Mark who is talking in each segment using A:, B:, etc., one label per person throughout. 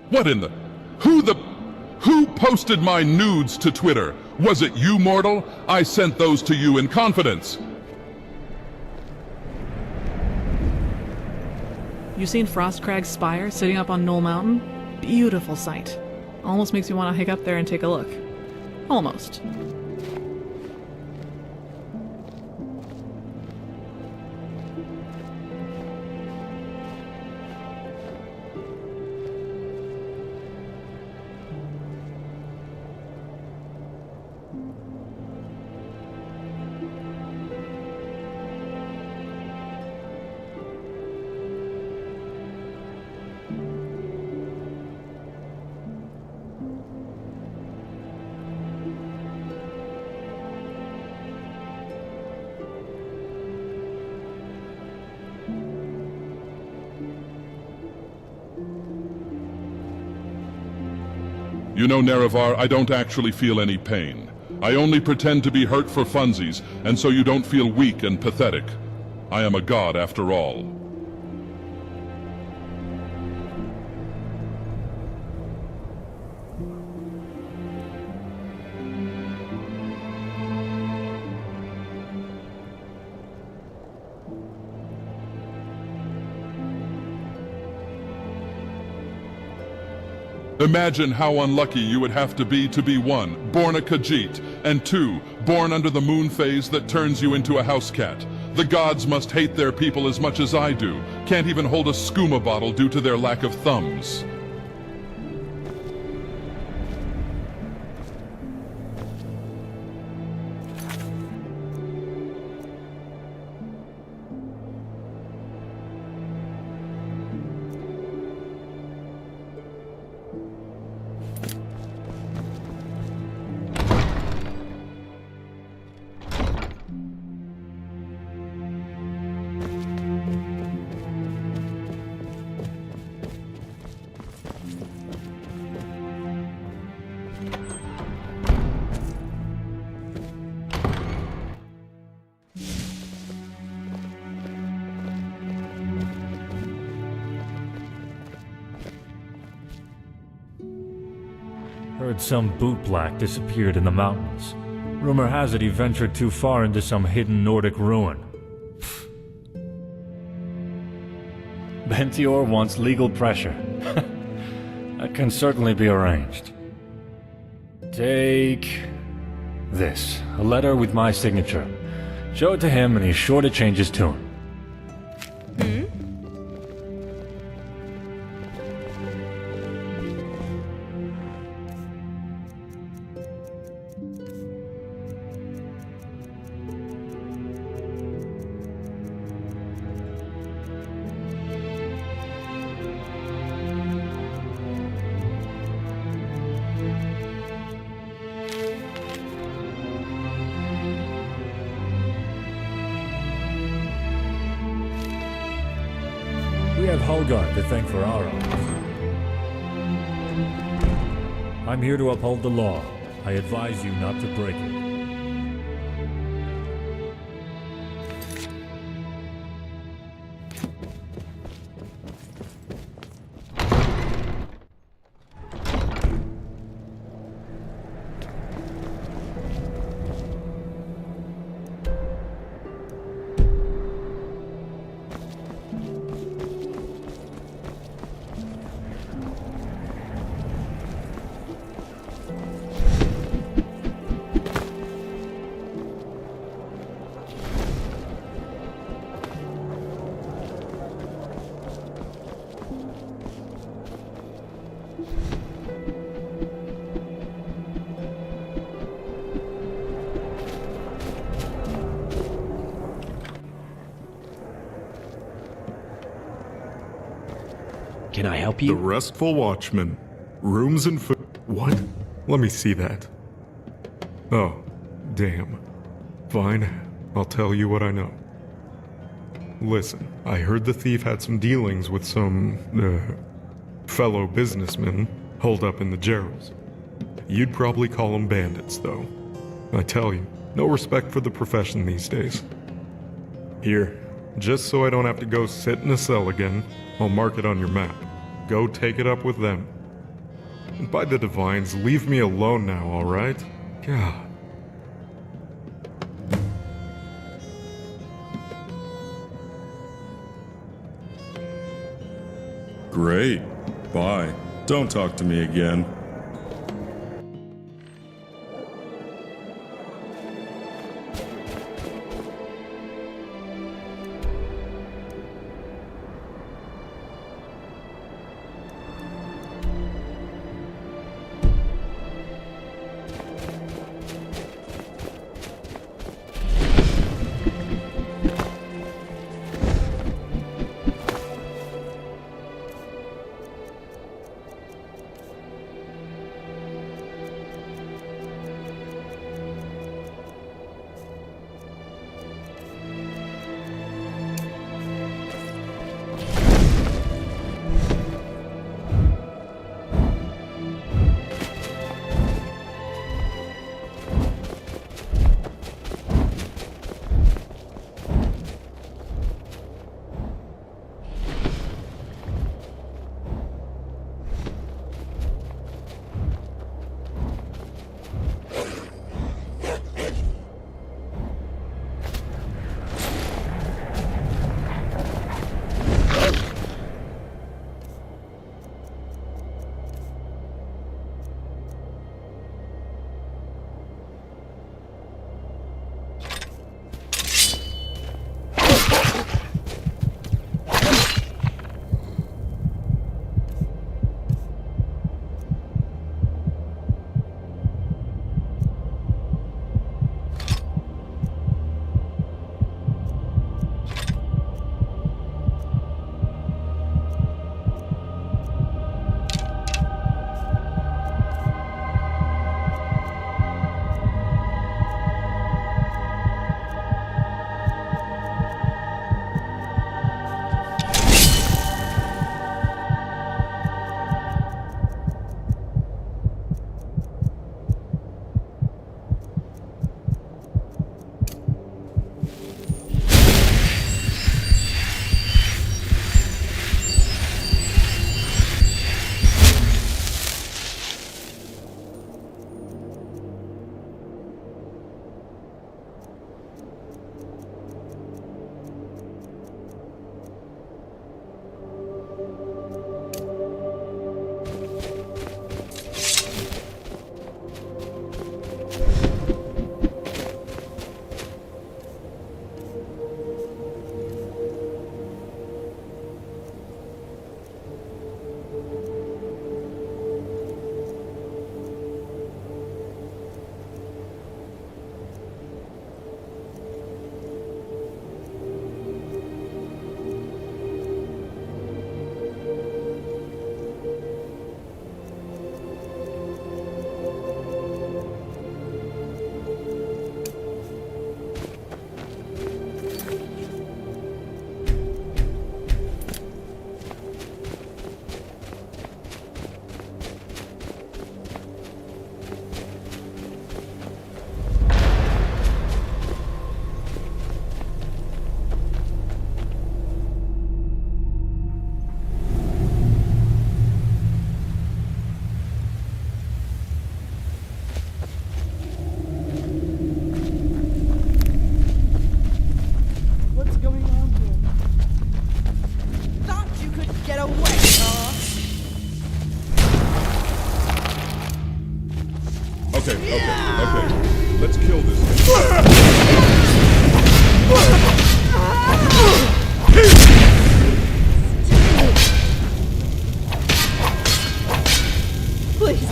A: What in the... Who posted my nudes to Twitter? Was it you, mortal? I sent those to you in confidence.
B: You seen Frostcrag's spire sitting up on Knoll Mountain? Beautiful sight. Almost makes me want to hike up there and take a look. Almost.
A: You know, Nerevar, I don't actually feel any pain. I only pretend to be hurt for funsies, and so you don't feel weak and pathetic. I am a god after all. Imagine how unlucky you would have to be one, born a Khajiit, and two, born under the moon phase that turns you into a house cat. The gods must hate their people as much as I do. Can't even hold a skooma bottle due to their lack of thumbs.
C: Heard some bootblack disappeared in the mountains. Rumor has it he ventured too far into some hidden Nordic ruin. Bentior wants legal pressure. That can certainly be arranged. Take this, a letter with my signature. Show it to him and he's sure to change his tune. We have Holgar to thank for our oath. I'm here to uphold the law. I advise you not to break it.
D: Can I help you?
E: The Restful Watchman. Rooms and food. What? Let me see that. Oh, damn. Fine, I'll tell you what I know. Listen, I heard the thief had some dealings with some, fellow businessmen holed up in the Jarrows. You'd probably call them bandits, though. I tell you, no respect for the profession these days. Here, just so I don't have to go sit in a cell again, I'll mark it on your map. Go take it up with them. And by the divines, leave me alone now, alright? God.
F: Great. Bye. Don't talk to me again.
A: Okay. Let's kill this thing.
G: Please.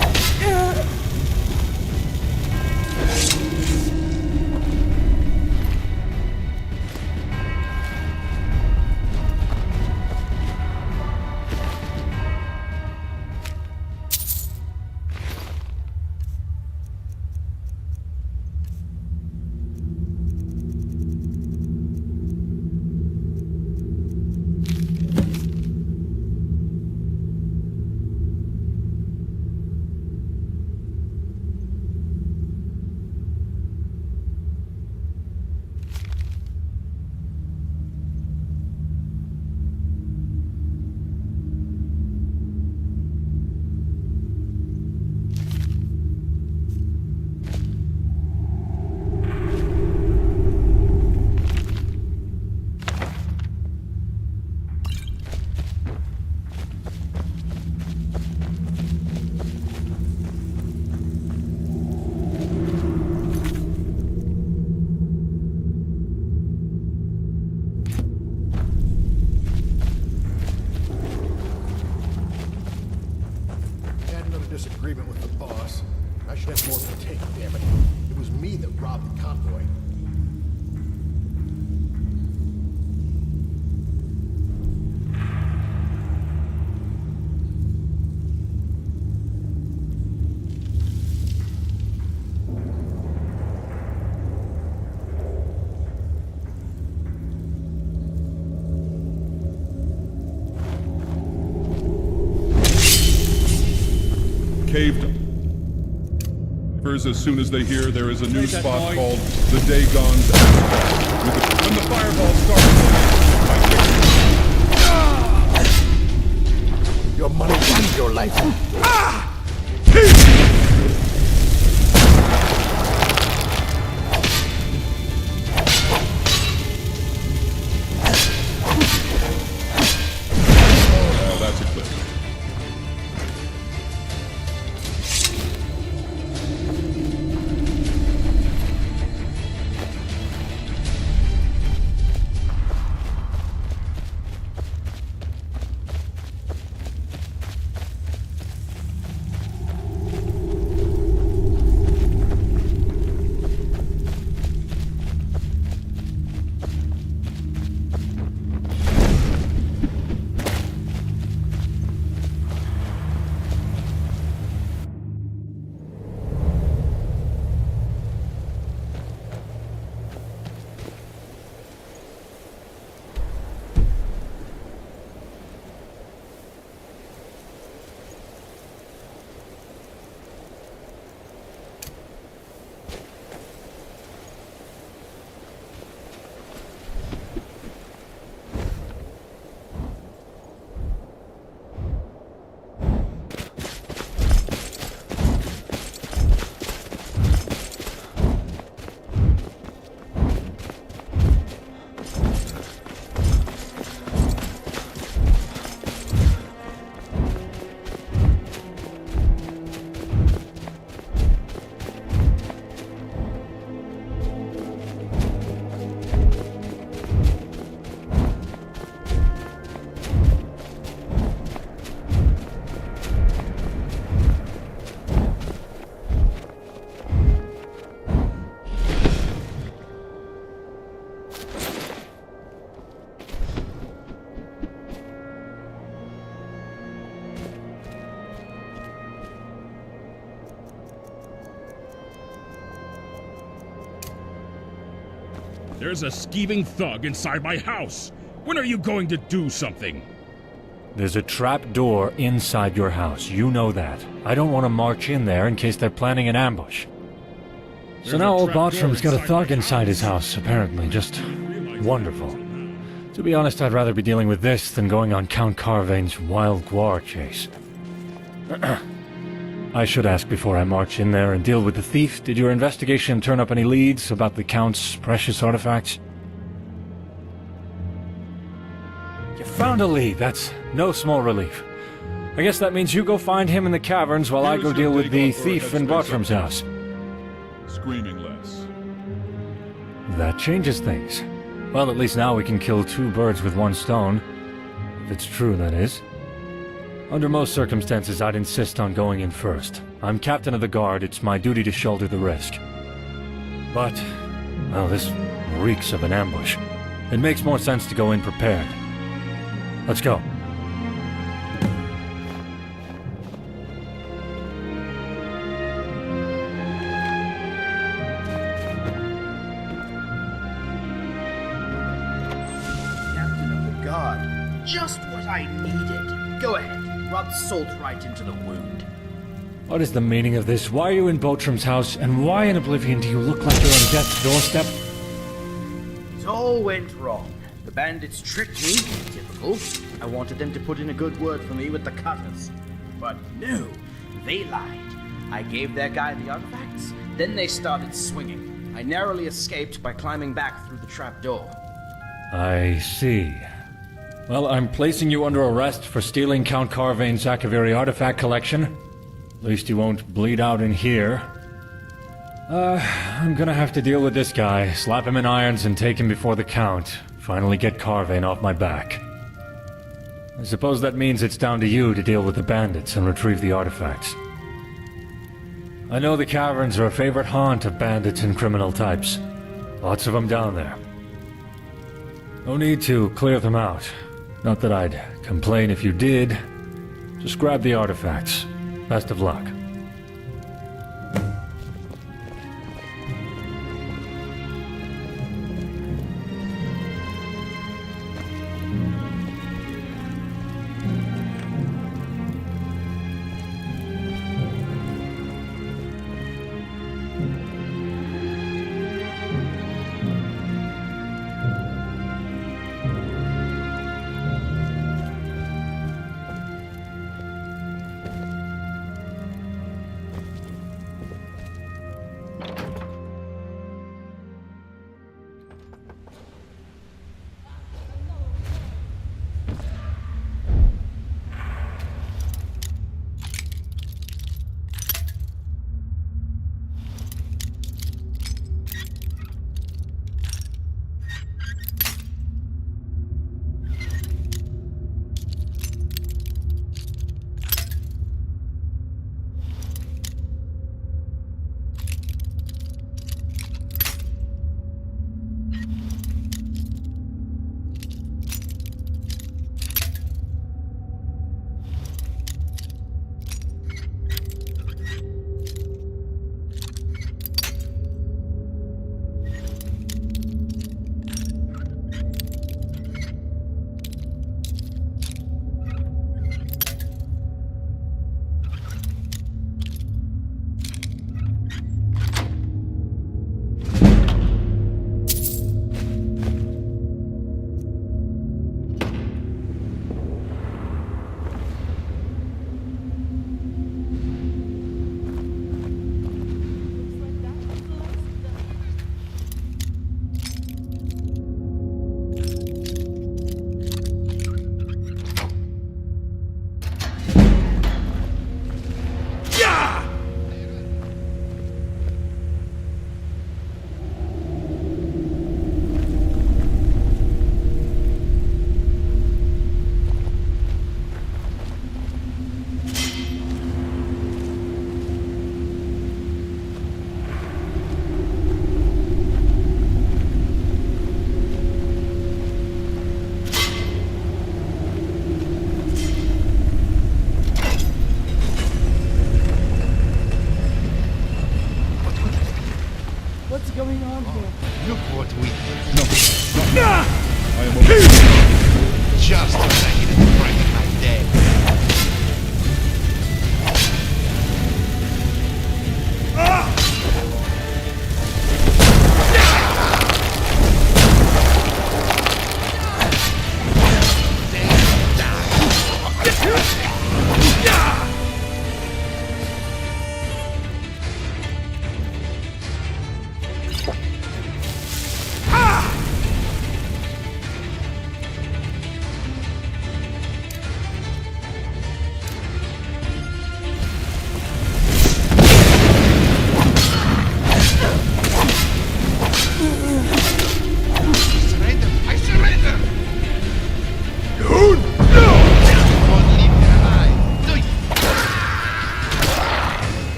H: disagreement with the boss. I should have more to take, damn it. It was me that robbed the convoy.
A: Caved. As soon as they hear there is a new spot called the Dagon's Asphalt. When the fireball starts,
H: Your money and your life.
A: that's a clip.
I: There's a skeeving thug inside my house. When are you going to do something?
C: There's a trap door inside your house. You know that. I don't want to march in there in case they're planning an ambush. So now old Bartram's got a thug inside his house, apparently. Just wonderful. To be honest, I'd rather be dealing with this than going on Count Carvain's wild guar chase. I should ask before I march in there and deal with the thief. Did your investigation turn up any leads about the Count's precious artifacts? You found a lead. That's no small relief. I guess that means you go find him in the caverns while I go deal with the thief in Bartram's house.
A: Screaming less.
C: That changes things. Well, at least now we can kill two birds with one stone. If it's true, that is. Under most circumstances, I'd insist on going in first. I'm captain of the guard, it's my duty to shoulder the risk. But, well, this reeks of an ambush. It makes more sense to go in prepared. Let's go.
J: Captain of the guard. Just what I needed. Go ahead. Rub salt right into the wound.
C: What is the meaning of this? Why are you in Bartram's house, and why in Oblivion do you look like you're on death's doorstep?
J: It all went wrong. The bandits tricked me, typical. I wanted them to put in a good word for me with the cutters. But no, they lied. I gave their guy the artifacts, then they started swinging. I narrowly escaped by climbing back through the trap door.
C: I see. Well, I'm placing you under arrest for stealing Count Carvain's Akaviri artifact collection. At least you won't bleed out in here. I'm gonna have to deal with this guy, slap him in irons and take him before the Count. Finally get Carvain off my back. I suppose that means it's down to you to deal with the bandits and retrieve the artifacts. I know the caverns are a favorite haunt of bandits and criminal types. Lots of them down there. No need to clear them out. Not that I'd complain if you did. Just grab the artifacts. Best of luck.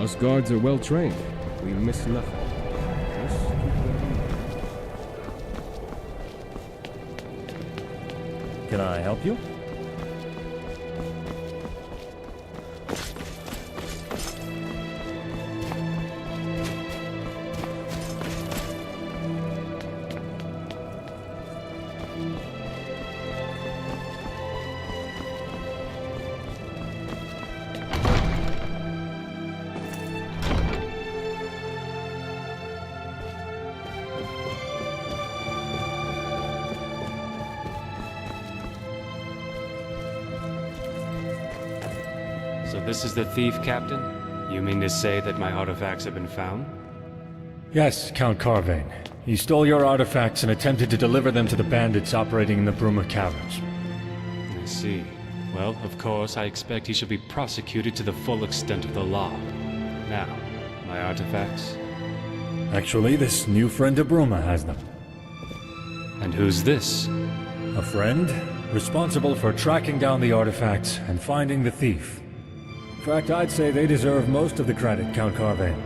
K: Us guards are well trained. We miss nothing. Just keep that in mind.
C: Can I help you?
L: So this is the thief, Captain? You mean to say that my artifacts have been found?
C: Yes, Count Carvain. He stole your artifacts and attempted to deliver them to the bandits operating in the Bruma Caverns.
L: I see. Well, of course, I expect he should be prosecuted to the full extent of the law. Now, my artifacts?
C: Actually, this new friend of Bruma has them.
L: And who's this?
C: A friend responsible for tracking down the artifacts and finding the thief. In fact, I'd say they deserve most of the credit, Count Carvain.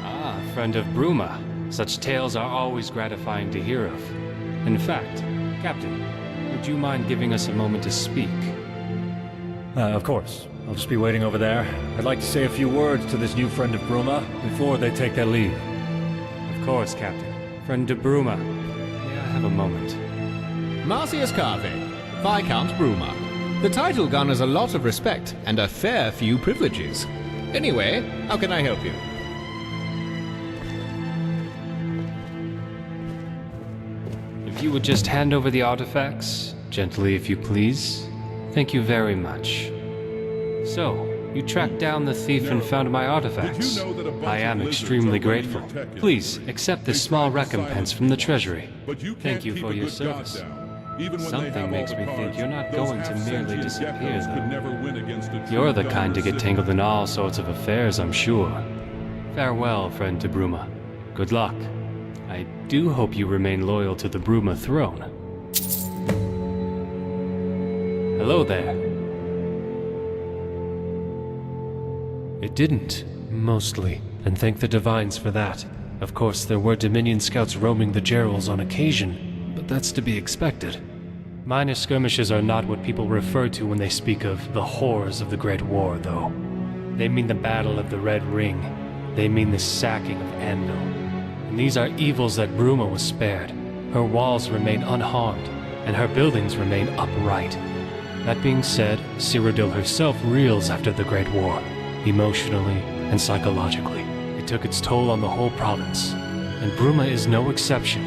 L: Ah, friend of Bruma. Such tales are always gratifying to hear of. In fact, Captain, would you mind giving us a moment to speak?
C: Of course. I'll just be waiting over there. I'd like to say a few words to this new friend of Bruma before they take their leave.
L: Of course, Captain. Friend de Bruma, may I have a moment?
M: Marcius Carvain, Viscount Bruma. The title garners a lot of respect and a fair few privileges. Anyway, how can I help you?
L: If you would just hand over the artifacts, gently if you please. Thank you very much. So, you tracked down the thief and found my artifacts. I am extremely grateful. Please, accept this small recompense from the Treasury. Thank you for your service. Something makes me think you're not going to merely disappear, though. You're the kind to get tangled in all sorts of affairs, I'm sure. Farewell, friend de Bruma. Good luck. I do hope you remain loyal to the Bruma throne. Hello there. It didn't, mostly, and thank the Divines for that. Of course, there were Dominion scouts roaming the Gerals on occasion, but that's to be expected. Minor skirmishes are not what people refer to when they speak of the horrors of the Great War, though. They mean the Battle of the Red Ring. They mean the sacking of Andal. And these are evils that Bruma was spared. Her walls remain unharmed, and her buildings remain upright. That being said, Cyrodiil herself reels after the Great War, emotionally and psychologically. It took its toll on the whole province, and Bruma is no exception.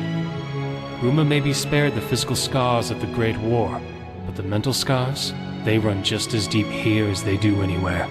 L: Bruma may be spared the physical scars of the Great War, but the mental scars, they run just as deep here as they do anywhere.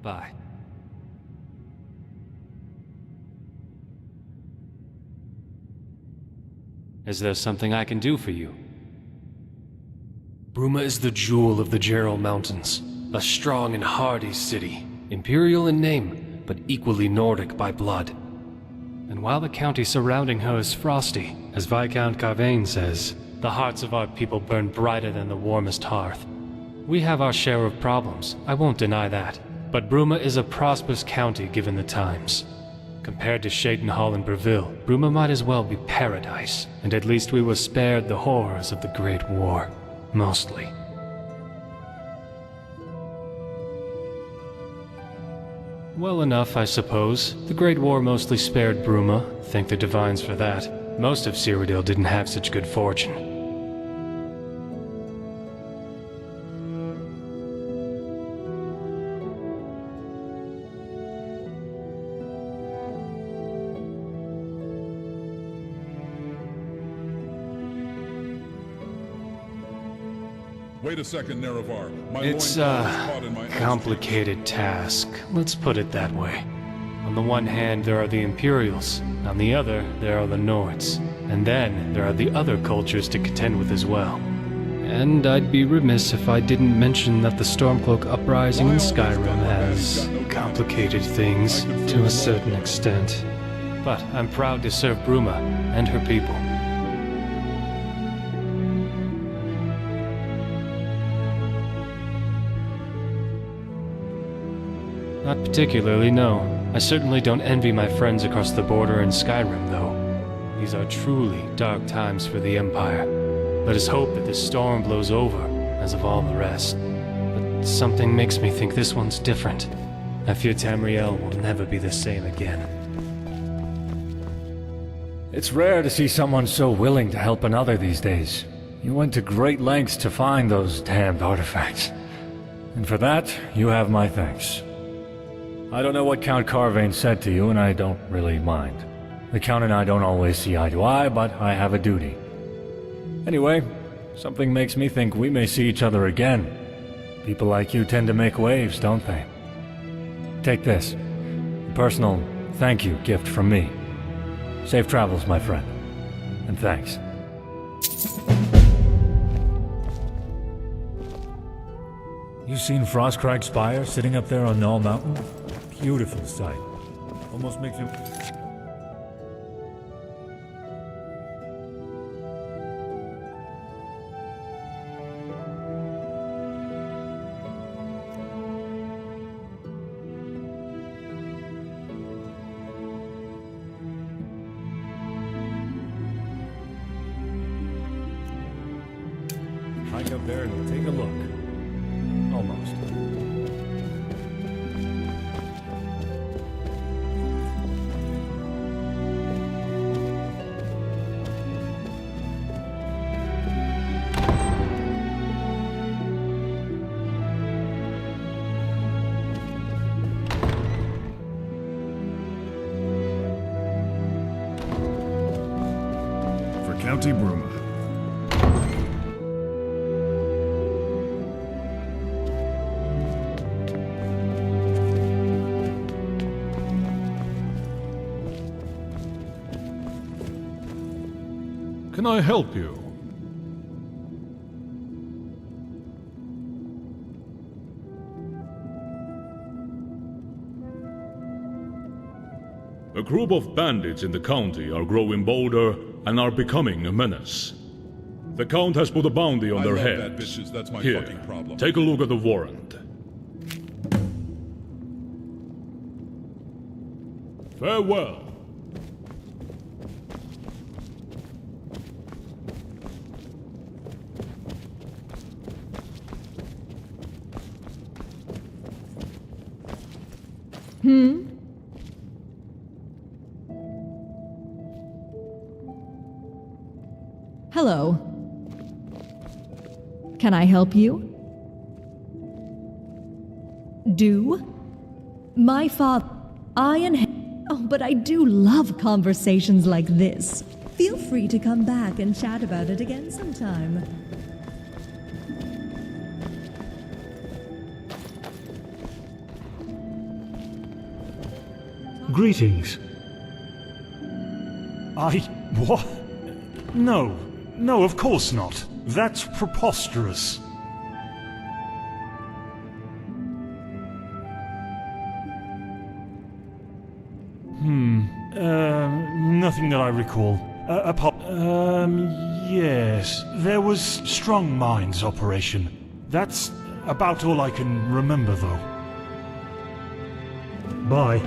L: Bye. Is there something I can do for you? Bruma is the jewel of the Geral Mountains, a strong and hardy city, imperial in name, but equally Nordic by blood. And while the county surrounding her is frosty, as Viscount Carvain says, the hearts of our people burn brighter than the warmest hearth. We have our share of problems, I won't deny that. But Bruma is a prosperous county given the times. Compared to Shadenhall and Breville, Bruma might as well be paradise, and at least we were spared the horrors of the Great War. Mostly. Well enough, I suppose. The Great War mostly spared Bruma. Thank the Divines for that. Most of Cyrodiil didn't have such good fortune.
A: Wait a second, Nerevar. My
L: It's
A: loincloth is caught in my
L: complicated task. Let's put it that way. On the one hand, there are the Imperials. On the other, there are the Nords. And then, there are the other cultures to contend with as well. And I'd be remiss if I didn't mention that the Stormcloak uprising in Skyrim has complicated things to a certain extent. But I'm proud to serve Bruma and her people. Not particularly, no. I certainly don't envy my friends across the border in Skyrim, though. These are truly dark times for the Empire. Let us hope that this storm blows over, as of all the rest. But something makes me think this one's different. I fear Tamriel will never be the same again.
C: It's rare to see someone so willing to help another these days. You went to great lengths to find those damned artifacts. And for that, you have my thanks. I don't know what Count Carvain said to you, and I don't really mind. The Count and I don't always see eye to eye, but I have a duty. Anyway, something makes me think we may see each other again. People like you tend to make waves, don't they? Take this. A personal thank you gift from me. Safe travels, my friend. And thanks. You seen Frostcrag Spire sitting up there on Null Mountain? Beautiful sight. Almost makes you... Hike up there and take a look. Almost.
F: For County Bruma.
A: Can I help you?
I: A group of bandits in the county are growing bolder and are becoming a menace. The Count has put a bounty on their
A: love
I: heads.
A: that bitches, that's my
I: Here,
A: fucking problem.
I: take a look at the warrant. Farewell.
G: Hello. Can I help you? Do? My father... I and... Oh, but I do love conversations like this. Feel free to come back and chat about it again sometime.
N: Greetings. What? No. No, of course not. That's preposterous. Nothing that I recall. Yes. There was Strong Minds operation. That's about all I can remember, though. Bye.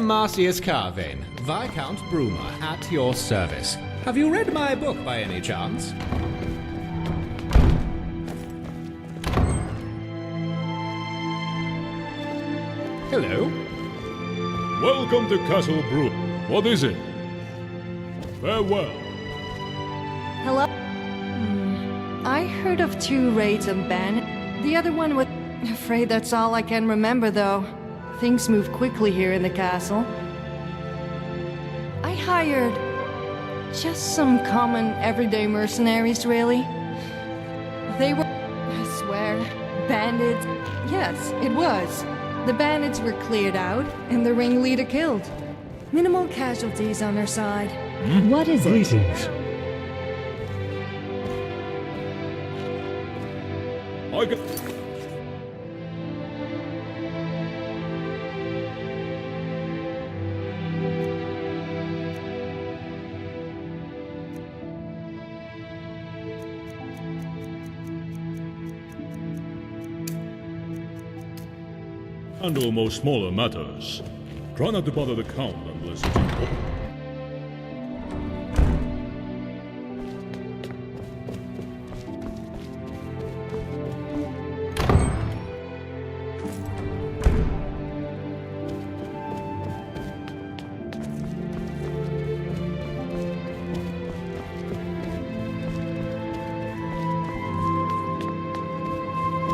M: am Marcius Carvane, Viscount Bruma, at your service. Have you read my book by any chance? Hello?
I: Welcome to Castle Brew. What is it? Farewell.
O: Hello? I heard of 2 raids on Ben. The other one was... Afraid that's all I can remember, though. Things move quickly here in the castle. I hired... just some common, everyday mercenaries, really. They were... I swear... bandits. Yes, it was. The bandits were cleared out, and the ringleader killed. Minimal casualties on our side.
G: What is it?
N: Greetings.
I: I got... handle most smaller matters. Try not to bother the Count unless it's important.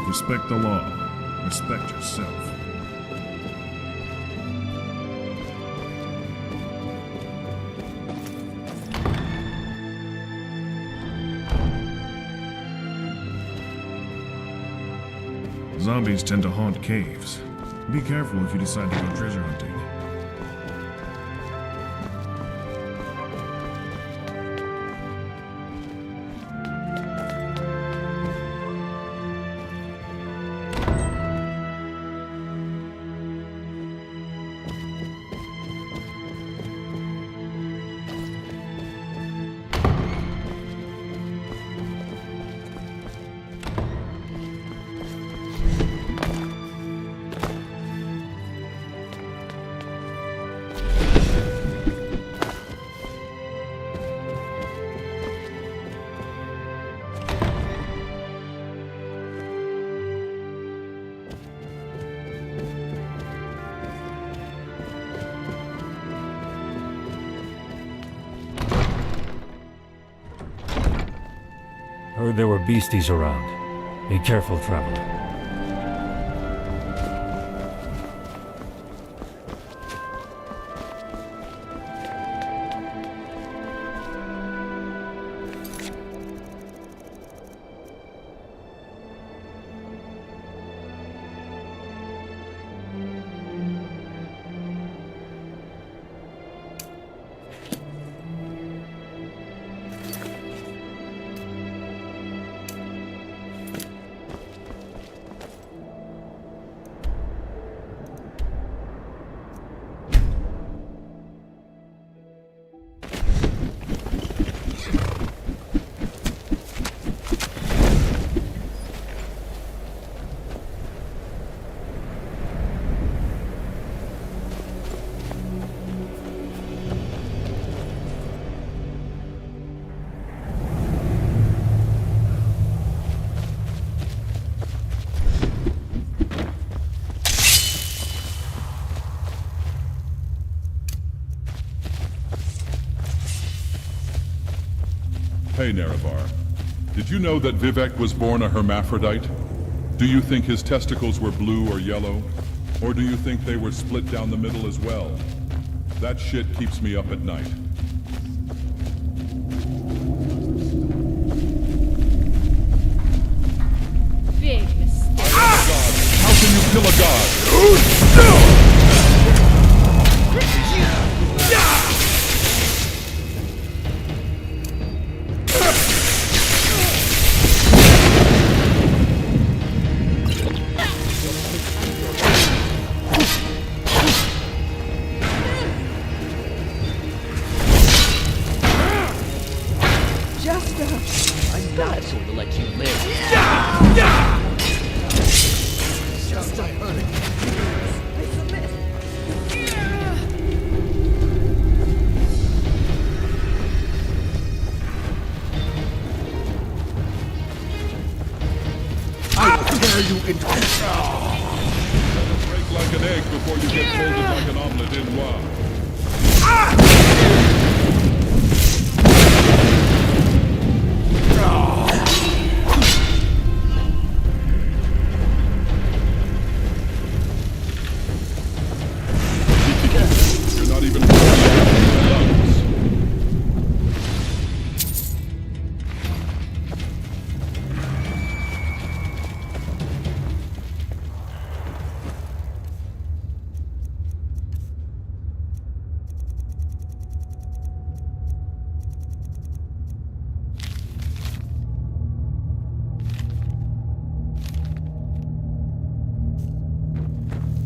F: Respect the law. Respect yourself. Zombies tend to haunt caves. Be careful if you decide to go treasure hunting.
C: Heard there were beasties around. Be careful, traveler.
A: Hey, Nerevar. Did you know that Vivek was born a hermaphrodite? Do you think his testicles were blue or yellow? Or do you think they were split down the middle as well? That shit keeps me up at night.
P: Big mistake.
A: God, how can you kill a god?
D: I'm not going to let you live.
H: Just a hunting. into
A: Break like an egg before you get folded like an omelet in one. You're not even lungs.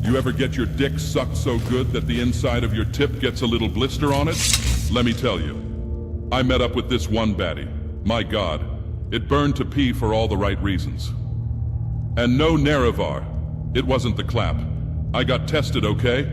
A: You ever get your dick sucked so good that the inside of your tip gets a little blister on it? Let me tell you. I met up with this one baddie. My God, it burned to pee for all the right reasons. And no Nerevar. It wasn't the clap. I got tested, okay?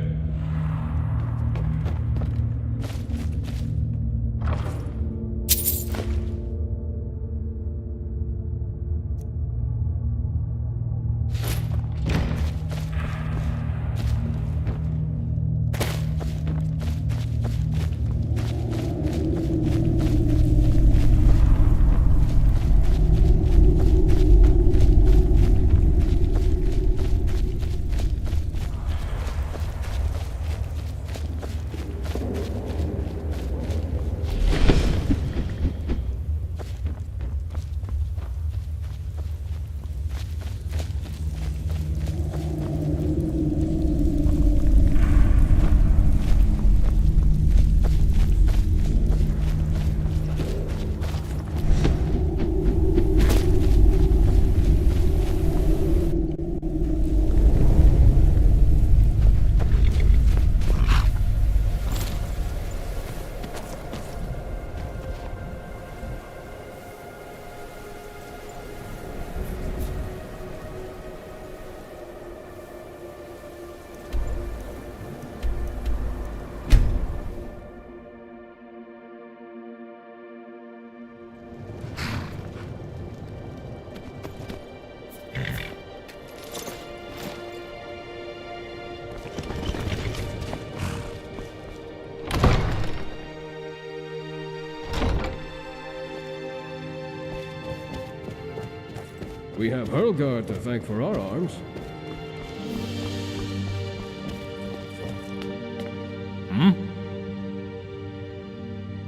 K: We have Hurlgard to thank for our arms.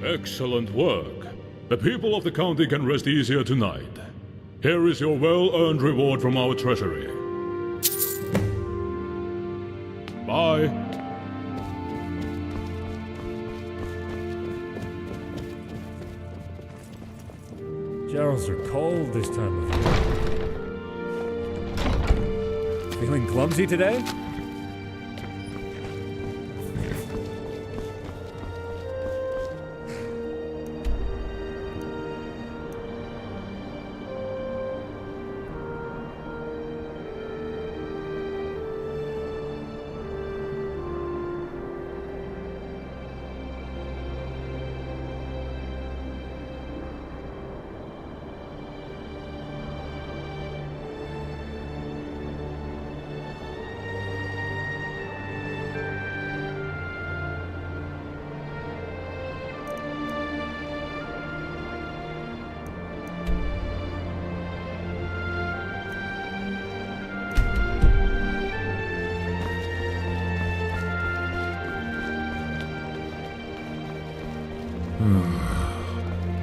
I: Excellent work. The people of the county can rest easier tonight. Here is your well-earned reward from our treasury. Bye.
C: Gerals are cold this time of year. Feeling clumsy today?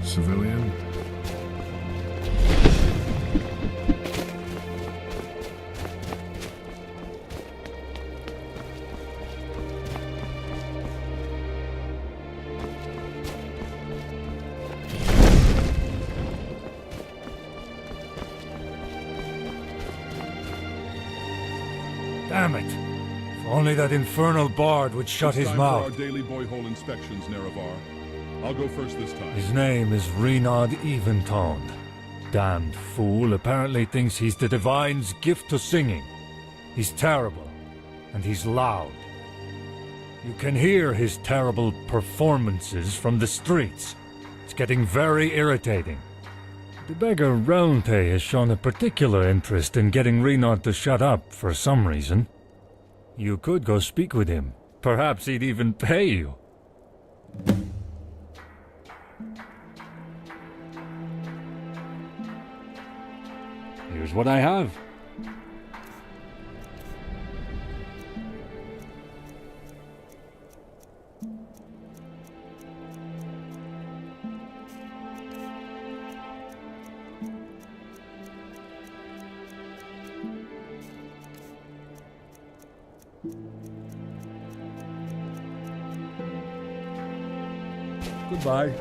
F: Civilian?
C: Damn it! If only that infernal bard would shut his
A: Time
C: mouth.
A: for our daily boyhole inspections, Nerevar. I'll go first this time.
C: His name is Renaud Eventoned. Damned fool apparently thinks he's the Divine's gift to singing. He's terrible, and he's loud. You can hear his terrible performances from the streets. It's getting very irritating. The beggar Realmpay has shown a particular interest in getting Renard to shut up for some reason. You could go speak with him. Perhaps he'd even pay you. Here's what I have. Goodbye.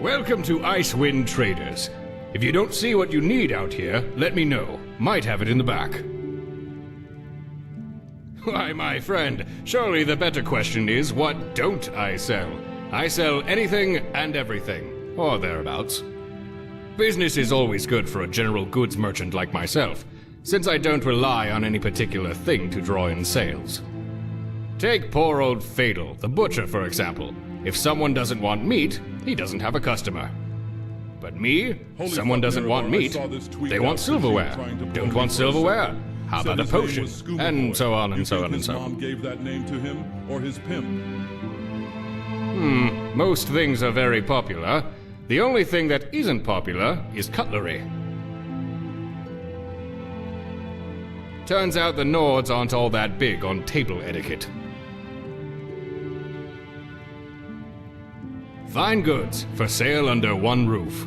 Q: Welcome to Icewind Traders. If you don't see what you need out here, let me know. Might have it in the back. Why, my friend, surely the better question is, what don't I sell? I sell anything and everything, or thereabouts. Business is always good for a general goods merchant like myself, since I don't rely on any particular thing to draw in sales. Take poor old Fadel, the butcher, for example. If someone doesn't want meat, he doesn't have a customer. But me, someone doesn't want meat, they want silverware. Don't want silverware? How about a potion? And so on and so on and so on.
A: Mom gave that name to him, or his pimp?
Q: Most things are very popular. The only thing that isn't popular is cutlery. Turns out the Nords aren't all that big on table etiquette. Fine goods for sale under one roof.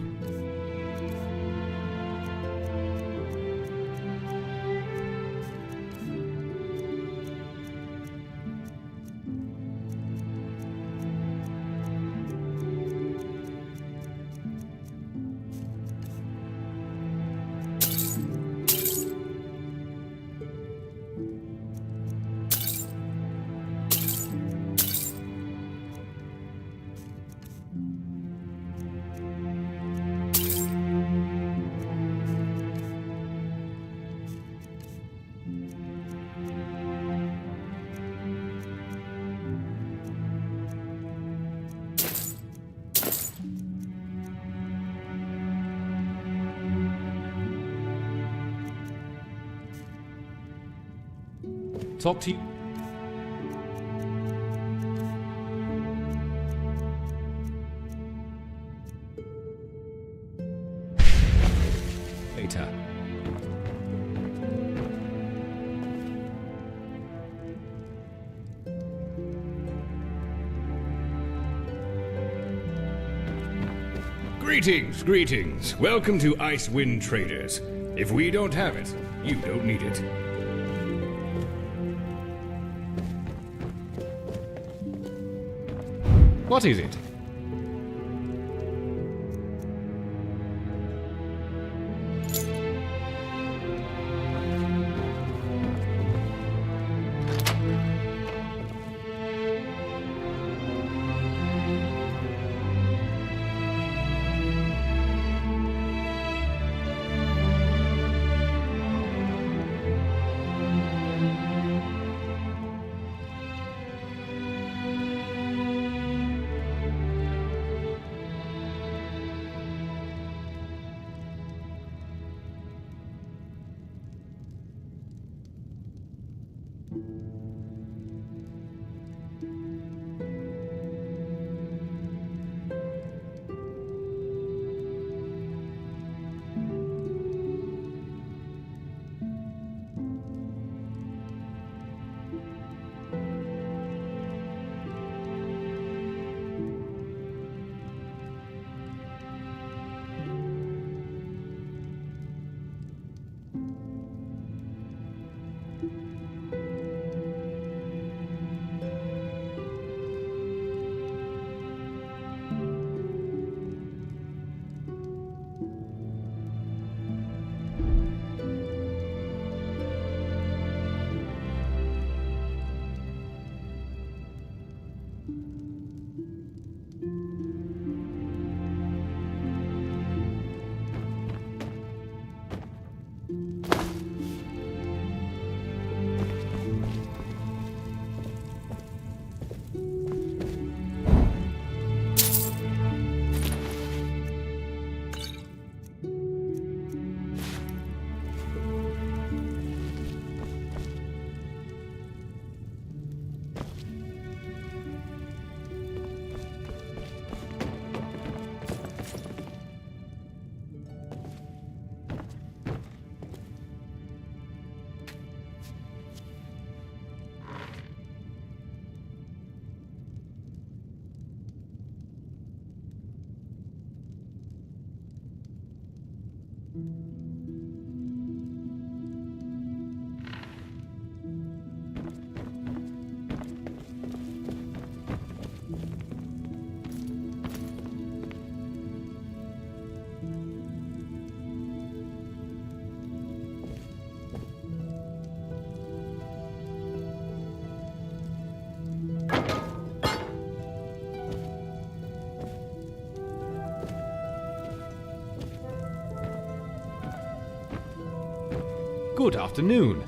L: Talk to you. Later.
Q: Greetings, greetings. Welcome to Icewind Traders. If we don't have it, you don't need it. What is it?
M: Good afternoon.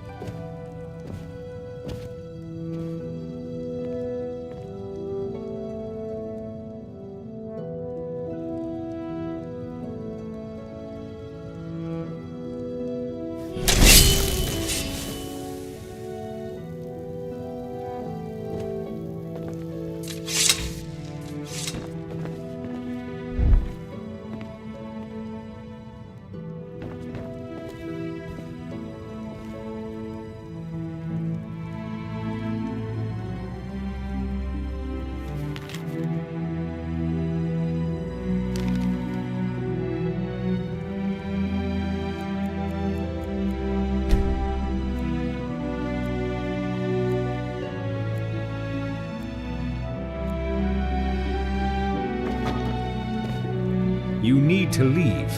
M: You need to leave.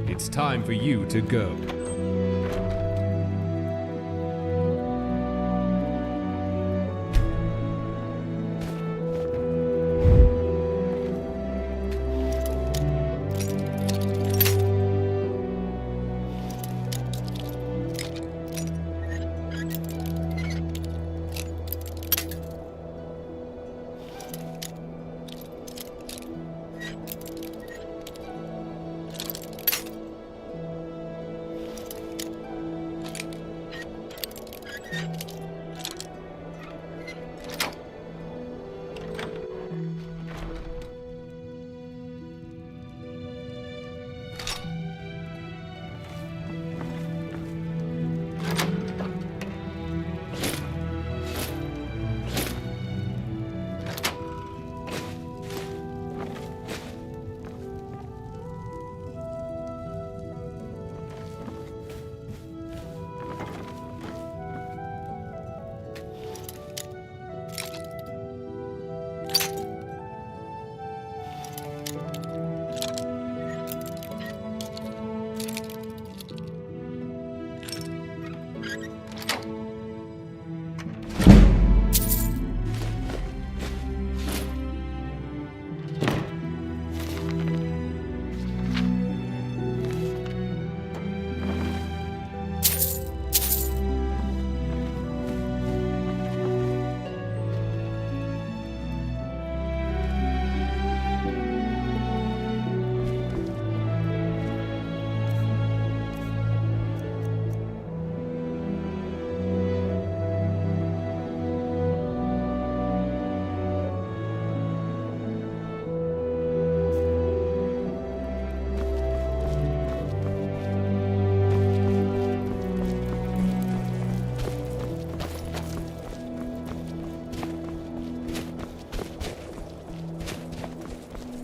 M: It's time for you to go.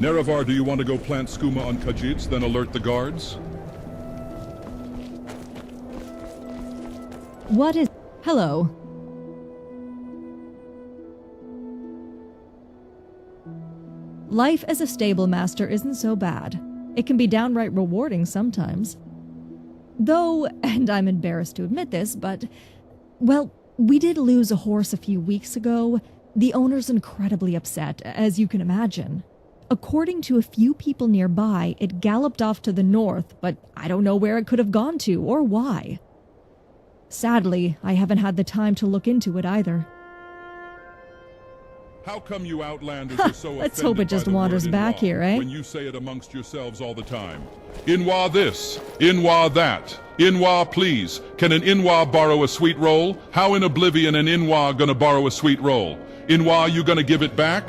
A: Nerevar, do you want to go plant skooma on Khajiits, then alert the guards?
G: What is... Hello. Life as a stable master isn't so bad. It can be downright rewarding sometimes. Though, and I'm embarrassed to admit this, but... Well, we did lose a horse a few weeks ago. The owner's incredibly upset, as you can imagine. According to a few people nearby, it galloped off to the north, but I don't know where it could have gone to or why. Sadly, I haven't had the time to look into it either.
A: How come you Outlanders are so
G: Let's hope it just wanders back here, eh?
A: When you say it amongst yourselves all the time? Inwa this, Inwa that, Inwa please. Can an Inwa borrow a sweet roll? How in oblivion an Inwa gonna borrow a sweet roll? Inwa, you gonna give it back?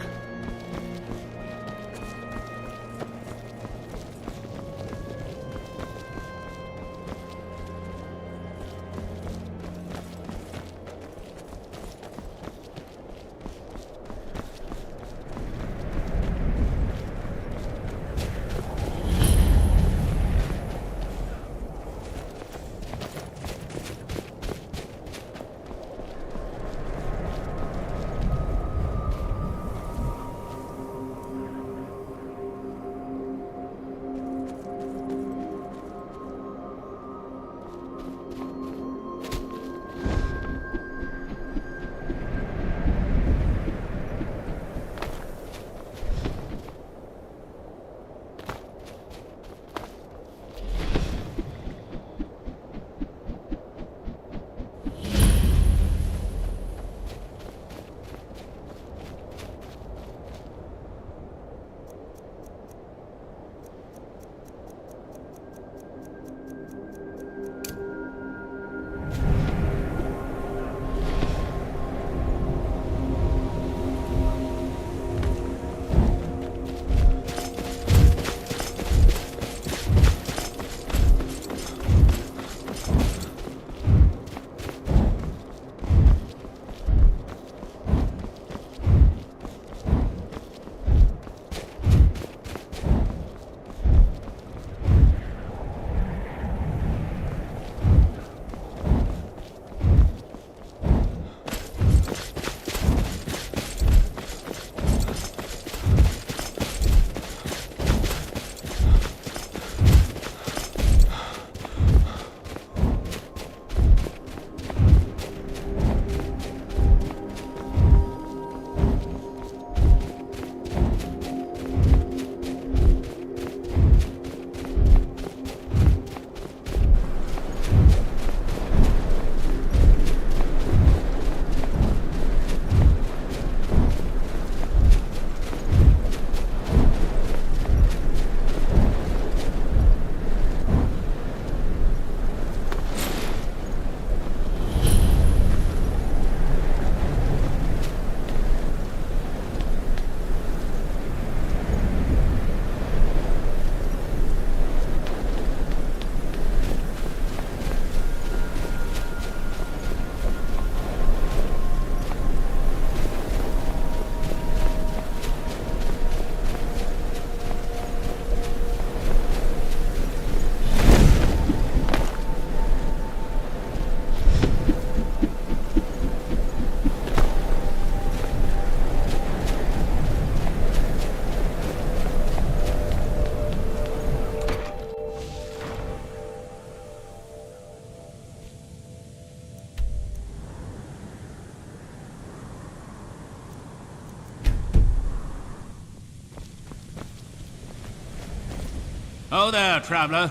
R: Oh there, traveler.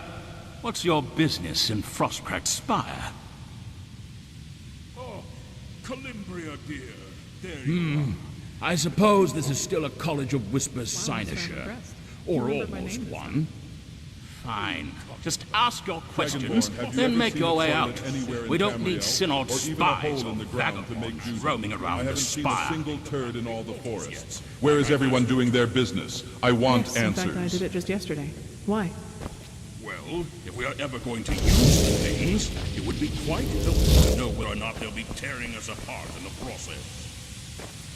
R: What's your business in Frostcracked Spire?
I: Oh, Calimbria, dear. There you
R: I suppose this is still a College of Whispers cynosure. Or almost one. Fine. Just ask your questions, then make your way out. We don't need Synod spies or vagabonds roaming around the spire.
A: A single turd in all the forests. Where is everyone doing their business? I want
B: Yes,
A: answers.
B: in fact, I did it just yesterday. Why?
I: Well, if we are ever going to use things, it would be quite helpful to know whether or not they'll be tearing us apart in the process.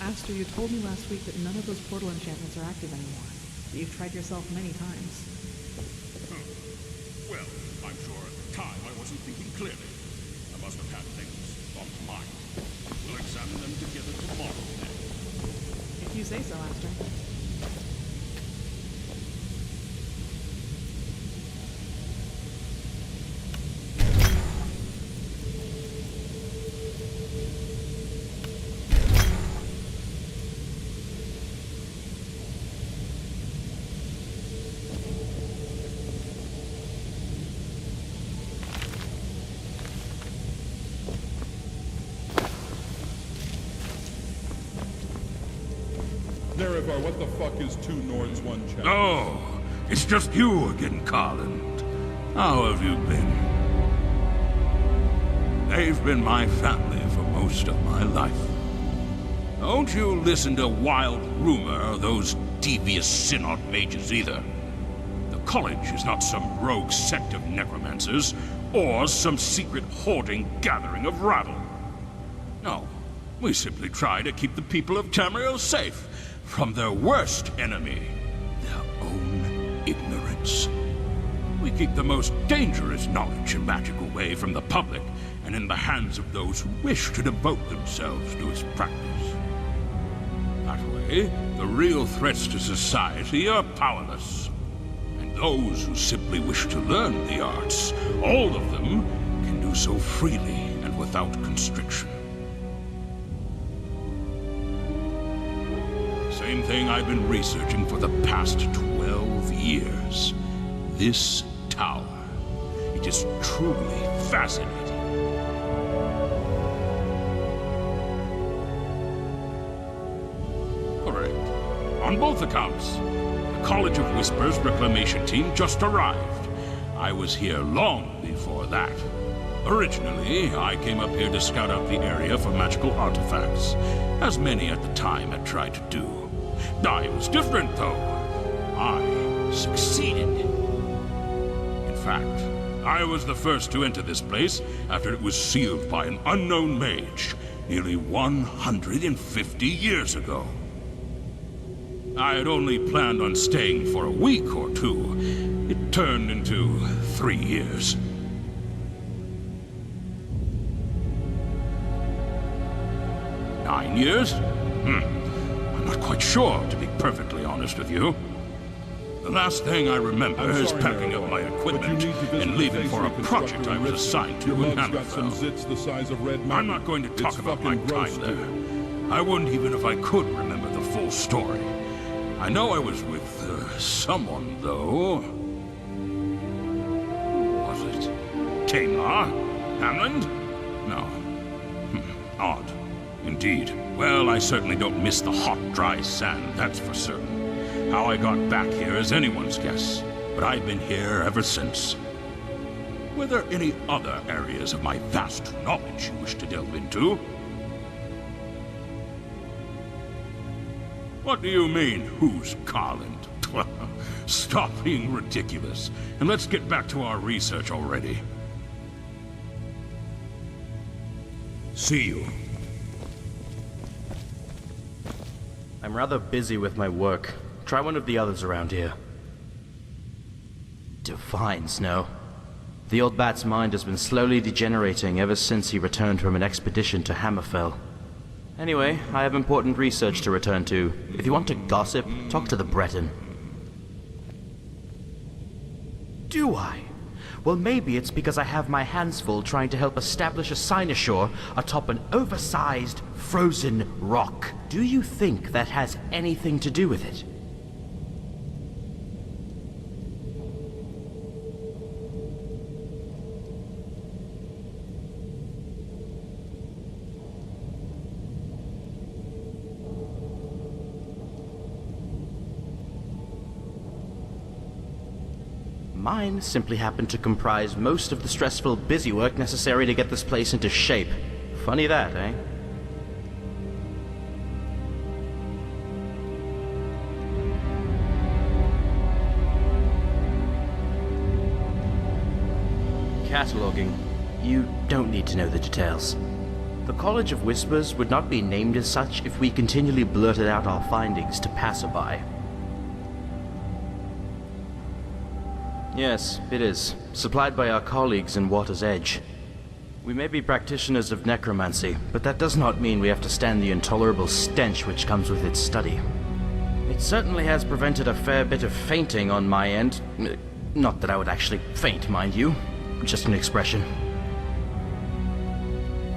B: Aster, you told me last week that none of those portal enchantments are active anymore. That you've tried yourself many times.
I: Well, I'm sure at the time I wasn't thinking clearly. I must have had things on mind. We'll examine them together tomorrow, then.
B: If you say so, Aster.
A: Nerevar, what the fuck is 2 Nords, 1 Chapters?
R: Oh, it's just you again, Carland. How have you been? They've been my family for most of my life. Don't you listen to wild rumor or those devious Synod mages either. The college is not some rogue sect of necromancers, or some secret hoarding gathering of rabble. No, we simply try to keep the people of Tamriel safe from their worst enemy, their own ignorance. We keep the most dangerous knowledge and magic away from the public and in the hands of those who wish to devote themselves to its practice. That way, the real threats to society are powerless. And those who simply wish to learn the arts, all of them, can do so freely and without constriction. Same thing I've been researching for the past 12 years. This tower. It is truly fascinating. Correct. On both accounts. The College of Whispers reclamation team just arrived. I was here long before that. Originally, I came up here to scout out the area for magical artifacts, as many at the time had tried to do. I was different, though. I succeeded. In fact, I was the first to enter this place after it was sealed by an unknown mage nearly 150 years ago. I had only planned on staying for a week or two. It turned into 3 years. Nine years? I'm not quite sure, to be perfectly honest with you. The last thing I remember is packing up my equipment and leaving for a project I was assigned to in Hammerfell. I'm not going to talk about my time there. I wouldn't even if I could remember the full story. I know I was with someone, though. Who was it? Tamar? Hamland? No. Odd. Indeed. Well, I certainly don't miss the hot, dry sand, that's for certain. How I got back here is anyone's guess, but I've been here ever since. Were there any other areas of my vast knowledge you wish to delve into? What do you mean, who's Carland? Stop being ridiculous, and let's get back to our research already. See you.
J: I'm rather busy with my work. Try one of the others around here. Divine Snow. The old bat's mind has been slowly degenerating ever since he returned from an expedition to Hammerfell. Anyway, I have important research to return to. If you want to gossip, talk to the Breton. Do I? Well, maybe it's because I have my hands full trying to help establish a cynosure atop an oversized, frozen rock. Do you think that has anything to do with it? Mine simply happened to comprise most of the stressful busywork necessary to get this place into shape. Funny that, eh? Cataloging. You don't need to know the details. The College of Whispers would not be named as such if we continually blurted out our findings to passerby. Yes, it is. Supplied by our colleagues in Water's Edge. We may be practitioners of necromancy, but that does not mean we have to stand the intolerable stench which comes with its study. It certainly has prevented a fair bit of fainting on my end. Not that I would actually faint, mind you. Just an expression.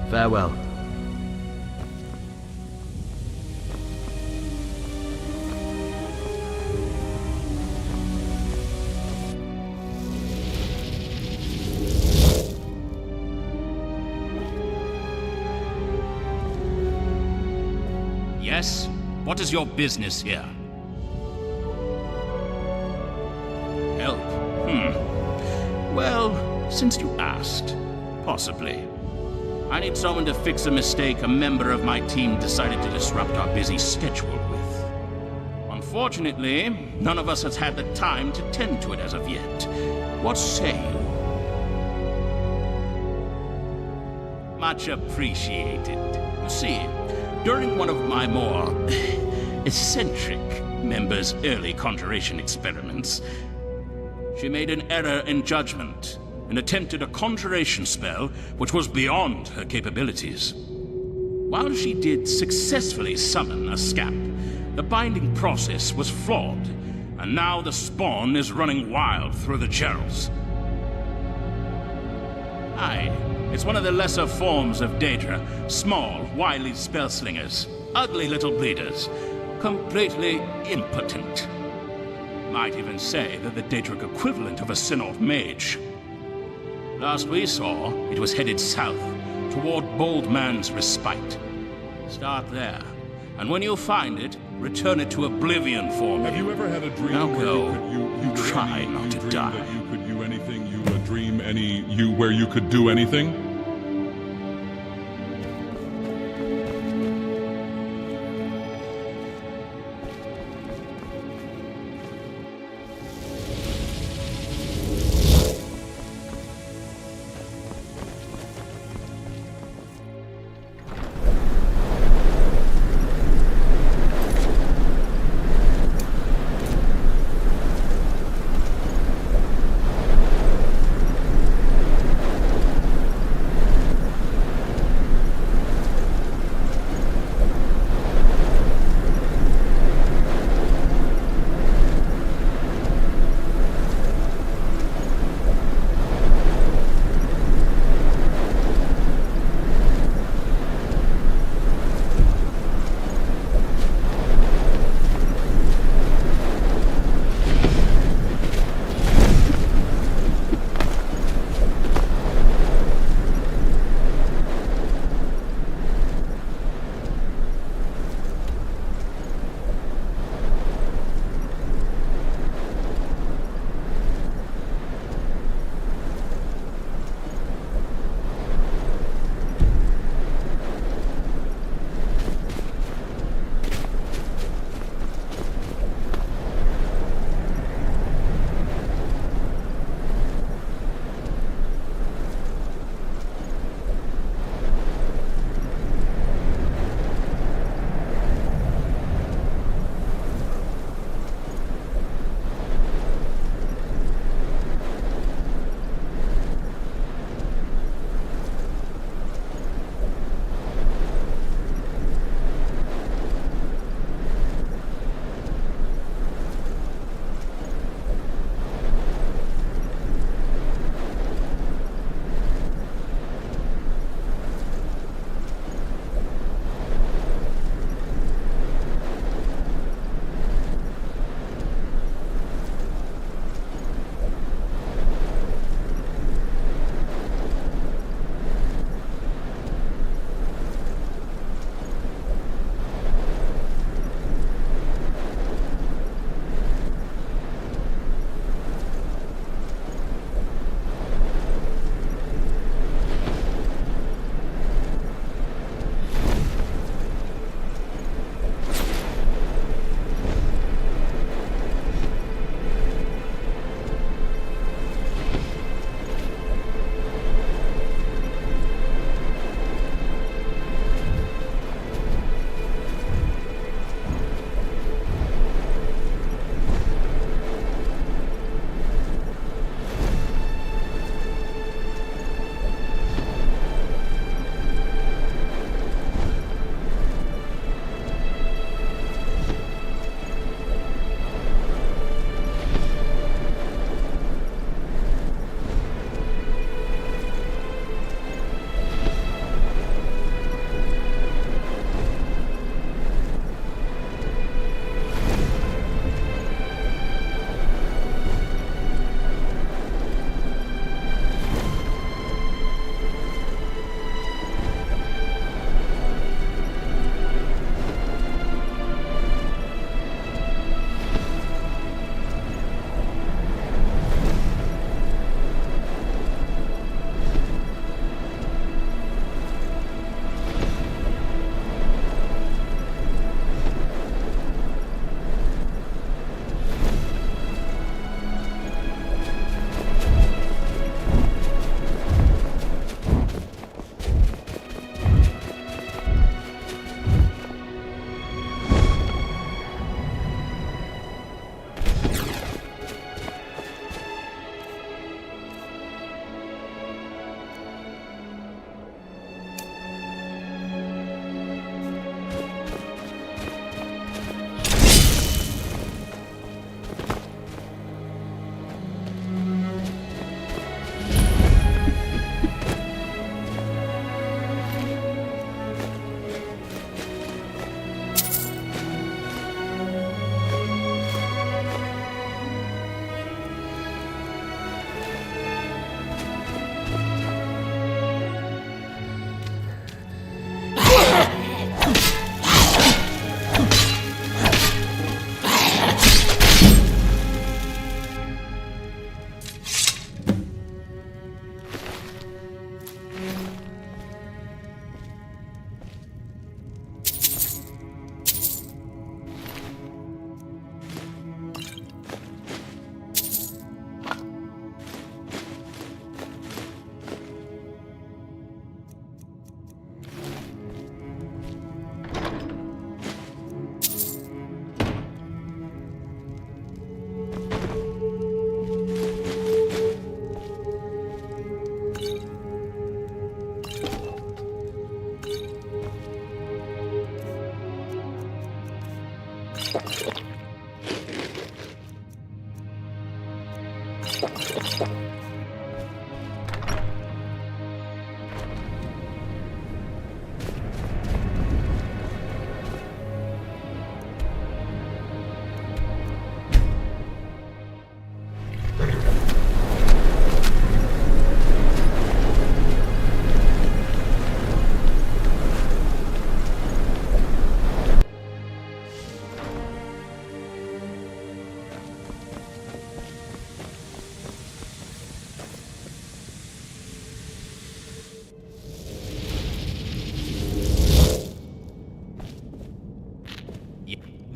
J: Farewell.
R: Yes? What is your business here? Help? Well, since you asked, possibly. I need someone to fix a mistake a member of my team decided to disrupt our busy schedule with. Unfortunately, none of us has had the time to tend to it as of yet. What say you? Much appreciated. You see, during one of my more eccentric members' early conjuration experiments, she made an error in judgment and attempted a conjuration spell which was beyond her capabilities. While she did successfully summon a scamp, the binding process was flawed, and now the spawn is running wild through the channels. Aye, it's one of the lesser forms of Daedra, small, wily spellslingers, ugly little bleeders, completely impotent. Might even say they're the Daedric equivalent of a Synod mage. Last we saw, it was headed south, toward Bold Man's Respite. Start there, and when you find it, return it to oblivion for me.
A: Have you ever had a dream
R: now
A: where
R: go.
A: you could
R: Try not to die.
A: That you could do anything? Where you could do anything?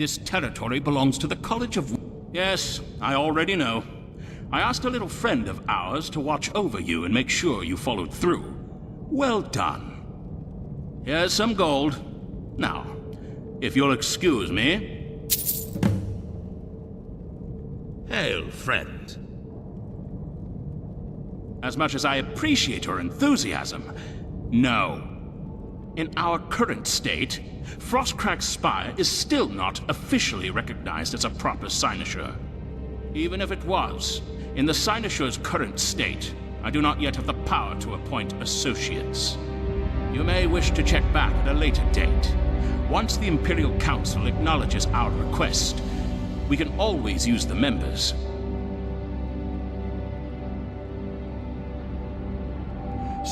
R: This territory belongs to the College of... Yes, I already know. I asked a little friend of ours to watch over you and make sure you followed through. Well done. Here's some gold. Now, if you'll excuse me... Hail, friend. As much as I appreciate your enthusiasm, no. In our current state, Frostcrag Spire is still not officially recognized as a proper cynosure. Even if it was, in the cynosure's current state, I do not yet have the power to appoint associates. You may wish to check back at a later date. Once the Imperial Council acknowledges our request, we can always use the members.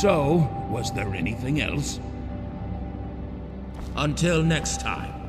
S: So, was there anything else? Until next time.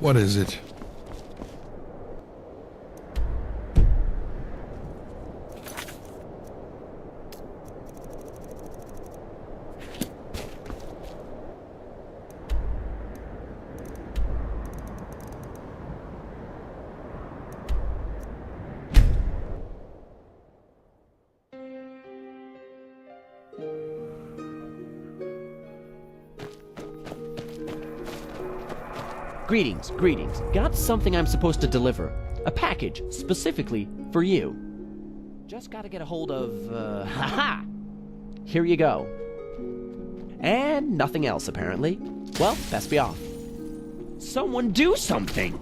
T: What is it?
D: Greetings, greetings. Got something I'm supposed to deliver. A package, specifically for you. Just gotta get a hold of, haha! Here you go. And nothing else, apparently. Well, best be off. Someone do something!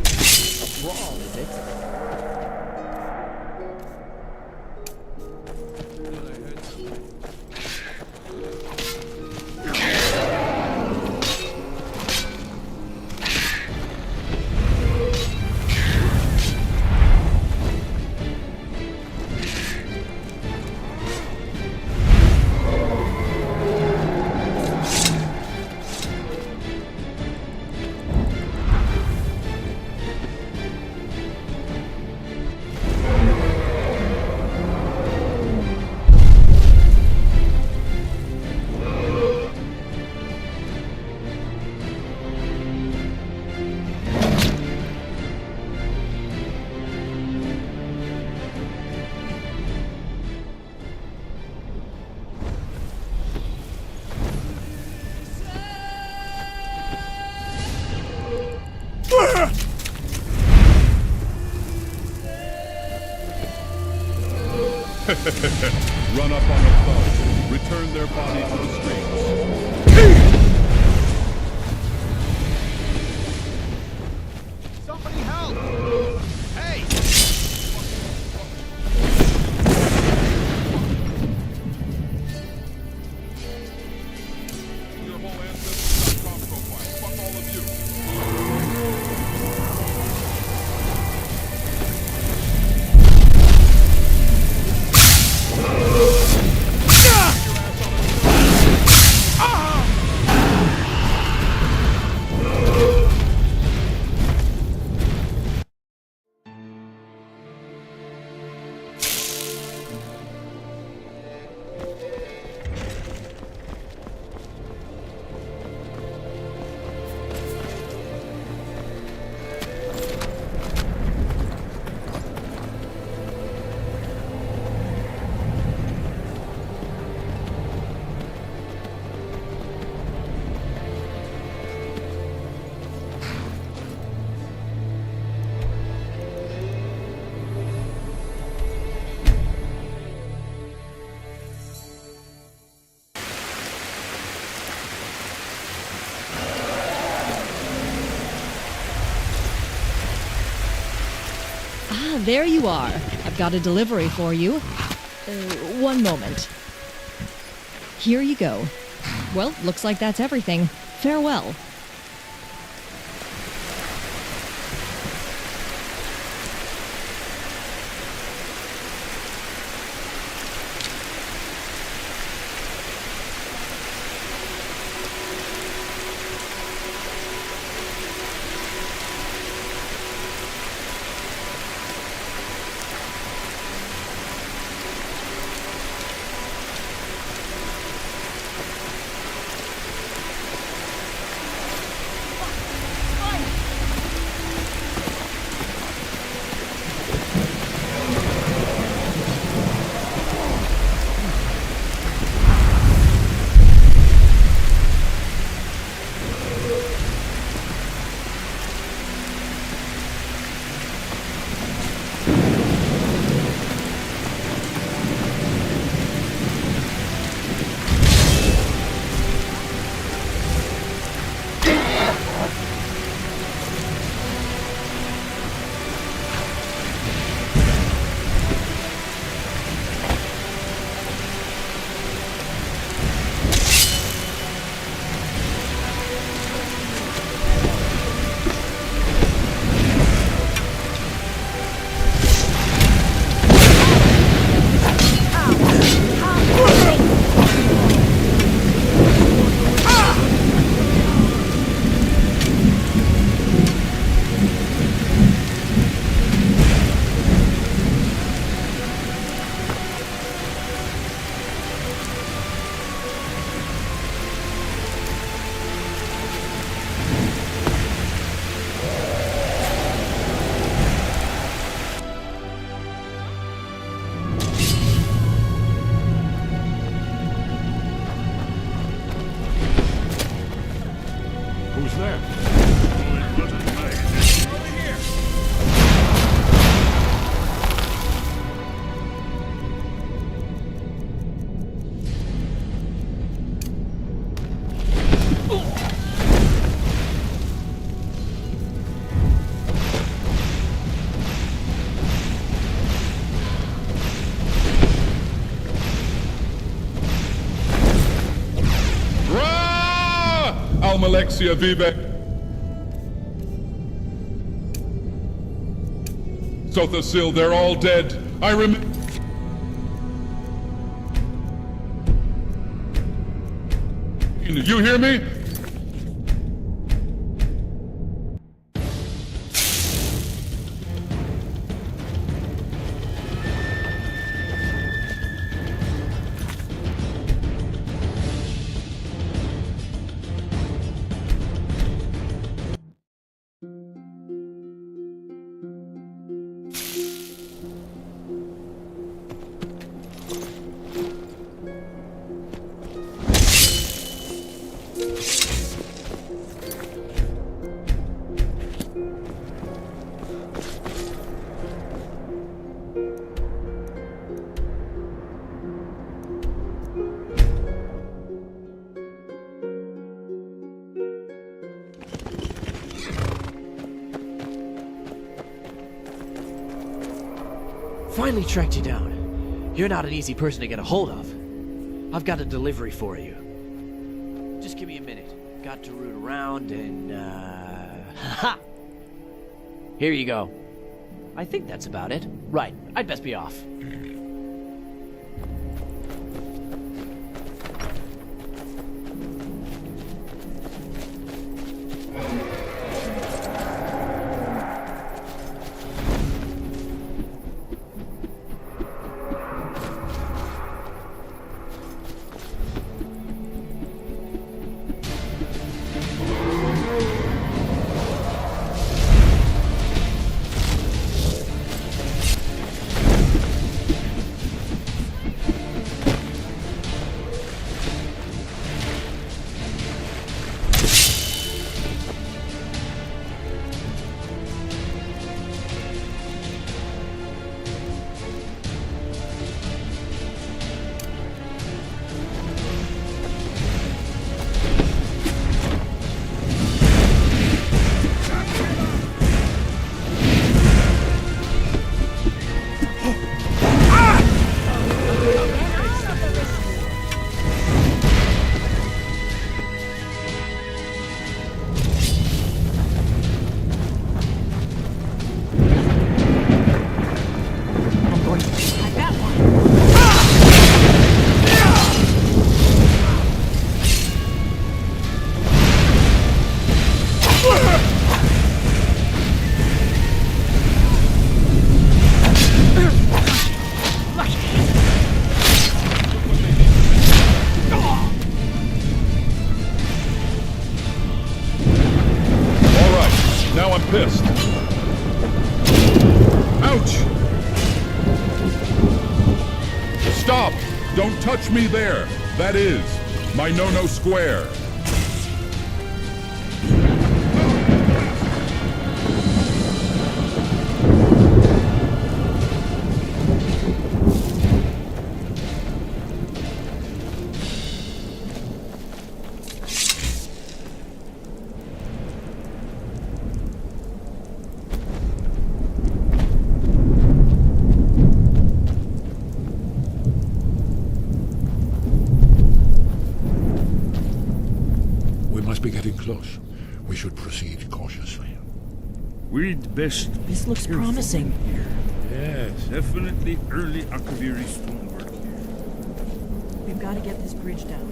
D: What's wrong, is it?
A: Run up on the foe. Return their body to the streets.
J: Somebody help! Hey!
A: Your whole ancestors got compromised. Fuck all of you.
G: Ah, there you are. I've got a delivery for you. One moment. Here you go. Well, looks like that's everything. Farewell.
A: Alexia vive. Sothasil, they're all dead. I remember. You hear me?
D: Finally tracked you down. You're not an easy person to get a hold of. I've got a delivery for you. Just give me a minute. Got to root around and, ha! Here you go. I think that's about it. Right, I'd best be off. Pissed. Ouch! Stop! Don't touch me there! That is my no-no square.
S: Be getting close. We should proceed cautiously.
T: We'd best.
O: This looks promising.
T: Yes, definitely early Akaviri stonework here.
O: We've got to get this bridge down.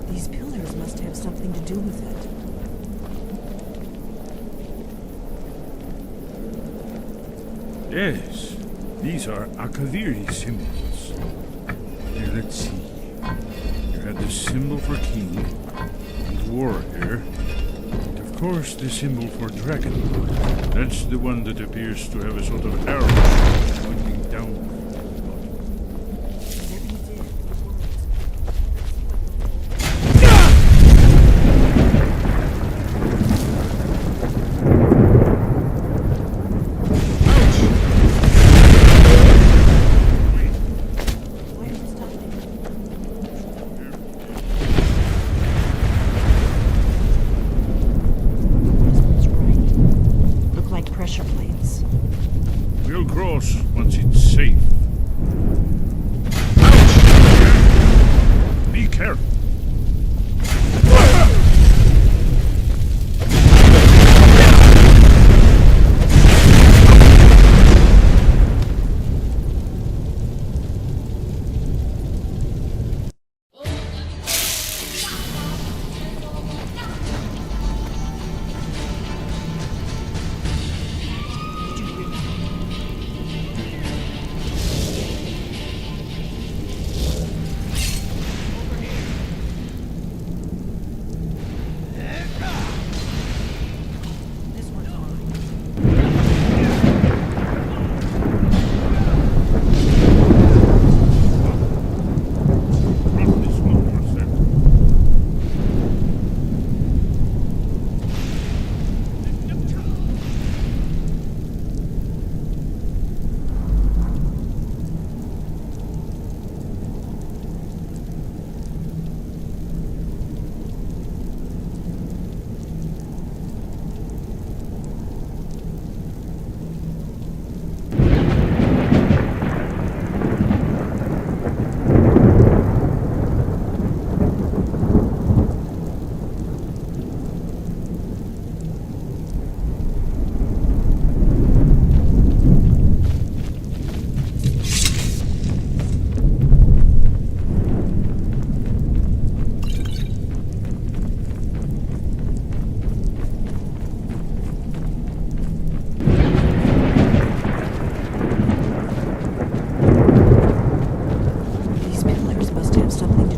O: These pillars must have something to do with
T: it. Yes, these are Akaviri symbols. Here, let's see. You had the symbol for king. Warrior, and of course the symbol for dragon. That's the one that appears to have a sort of arrow pointing down. Once it's safe. Ouch! Be careful.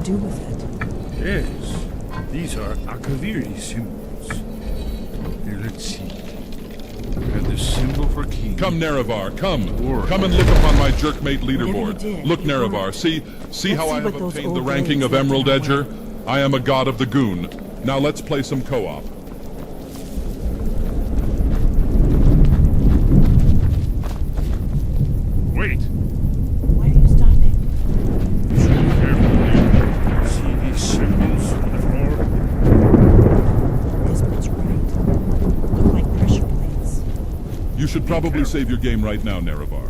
U: do with it?
T: Yes, these are Akaviri symbols. Here, let's see. You have the symbol for king.
A: Come, Nerevar, come.
T: War.
A: Come and look upon my jerkmate
U: Whatever you
A: leaderboard.
U: did,
A: Look,
U: you
A: Nerevar, see
U: Let's
A: how
U: see
A: I have
U: what those
A: obtained the
U: old
A: ranking of
U: blades
A: Emerald
U: left in our
A: Edger? I am a god of the goon. Now let's play some co-op.
T: Wait!
U: Why are you stopping?
T: You should be careful here. See these symbols on the floor?
U: Desmond's right. Look like pressure plates.
A: You should probably save your game right now, Nerevar.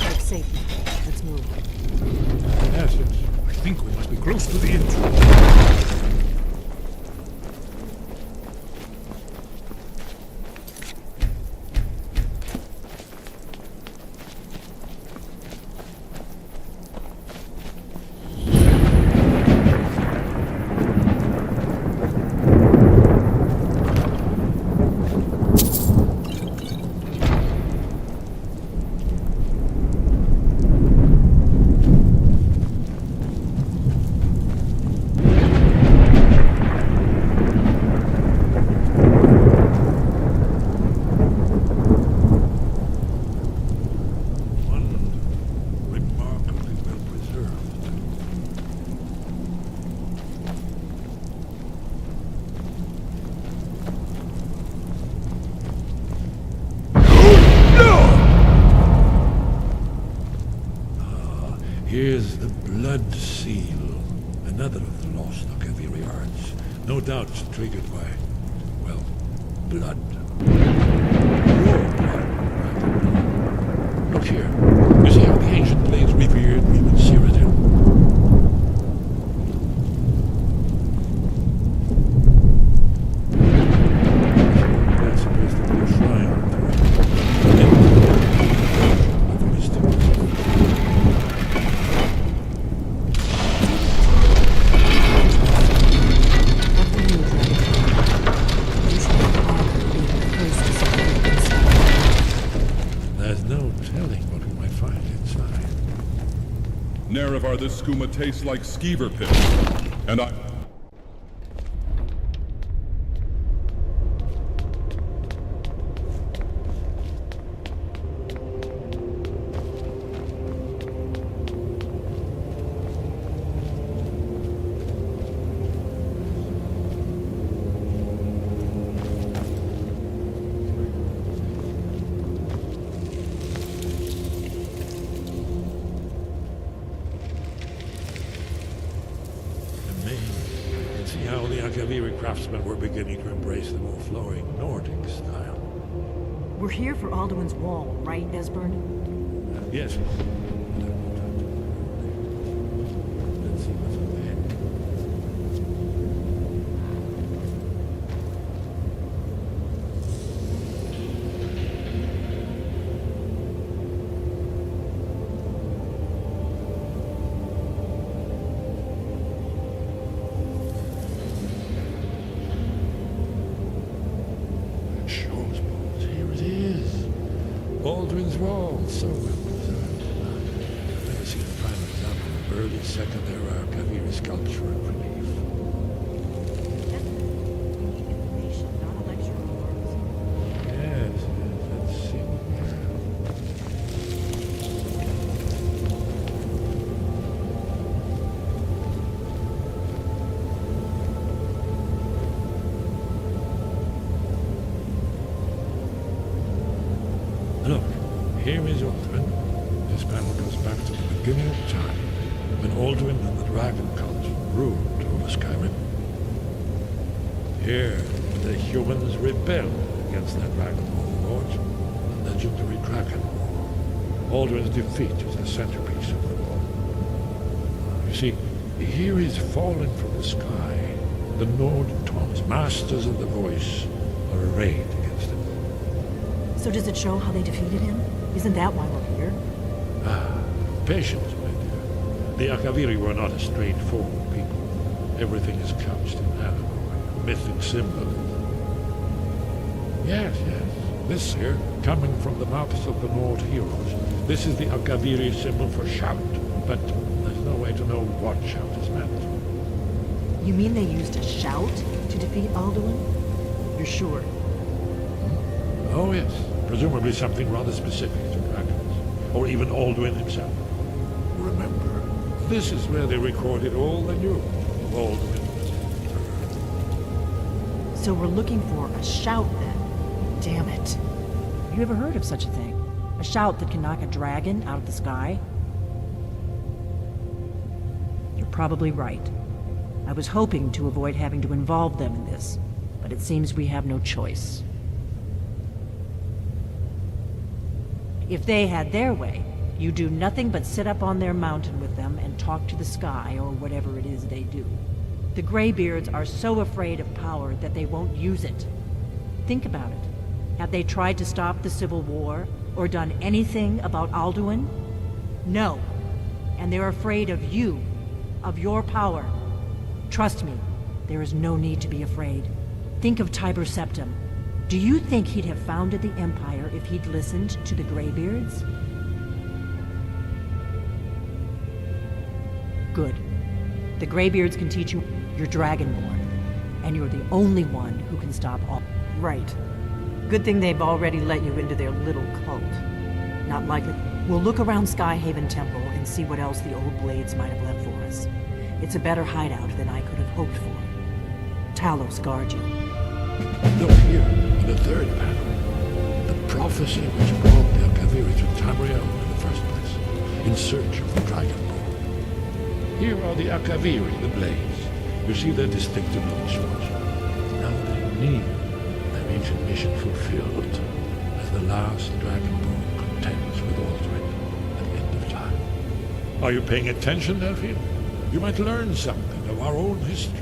U: Like safety. Let's move.
T: Yes, yes. I think we must be close to the entrance.
V: Here's the blood seal, another of the lost Akaviri arts. No doubt triggered by, well, blood. Your blood, right? Look here. You see how the ancient blades revered me with Cyrodiil? That's supposed to be a shrine of the mystic. There's no telling what we might find inside.
A: Nerevar, this skooma tastes like skeever pit. And I...
V: See how the Akaviri craftsmen were beginning to embrace the more flowing Nordic style.
U: We're here for Alduin's Wall, right, Esbern?
V: Yes. Let's see what's up ahead. Here it is. Aldrin's Wall, so well preserved. I've never seen a prime example of early Second Era Akaviri sculpture and relief. Yes, let's see what we have. Look, here is Aldrin. This panel goes back to the beginning of time, when Aldrin and the Dragon Cult ruled over Skyrim. Here, the humans rebelled against their Dragon overlords, the legendary Dragon War. Aldrin's defeat is the centerpiece of the war. You see, here is fallen from the sky. The Nord Toms, masters of the voice, are arrayed against him.
U: So does it show how they defeated him? Isn't that why we're here?
V: Ah, patience, my dear. The Akaviri were not a straightforward people. Everything is couched in allegory, mythic symbolism. Yes, yes. This here, coming from the mouths of the Nord heroes. This is the Akaviri symbol for shout, but there's no way to know what shout is meant.
U: You mean they used a shout to defeat Alduin? You're sure?
V: Oh yes, presumably something rather specific to dragons, or even Alduin himself. Remember, this is where they recorded all they knew of Alduin as Emperor.
U: So we're looking for a shout then. Damn it. Have you ever heard of such a thing? A shout that can knock a dragon out of the sky? You're probably right. I was hoping to avoid having to involve them in this, but it seems we have no choice. If they had their way, you do nothing but sit up on their mountain with them and talk to the sky or whatever it is they do. The Greybeards are so afraid of power that they won't use it. Think about it. Have they tried to stop the Civil War or done anything about Alduin? No. And they're afraid of you, of your power. Trust me, there is no need to be afraid. Think of Tiber Septim. Do you think he'd have founded the Empire if he'd listened to the Greybeards? Good. The Greybeards can teach you you're Dragonborn, and you're the only one who can stop all. Right. Good thing they've already let you into their little cult. Not likely. We'll look around Skyhaven Temple and see what else the old Blades might have left for us. It's a better hideout than I could have hoped for. Talos guard you.
V: Look here, on the third panel. The prophecy which brought the Akaviri to Tamriel in the first place, in search of the Dragonborn. Here are the Akaviri, the Blades. You see their distinctive long swords. Now they need their ancient mission fulfilled, as the last Dragonborn contends with Aldrin at the end of time. Are you paying attention, Delphine? You might learn something of our own history.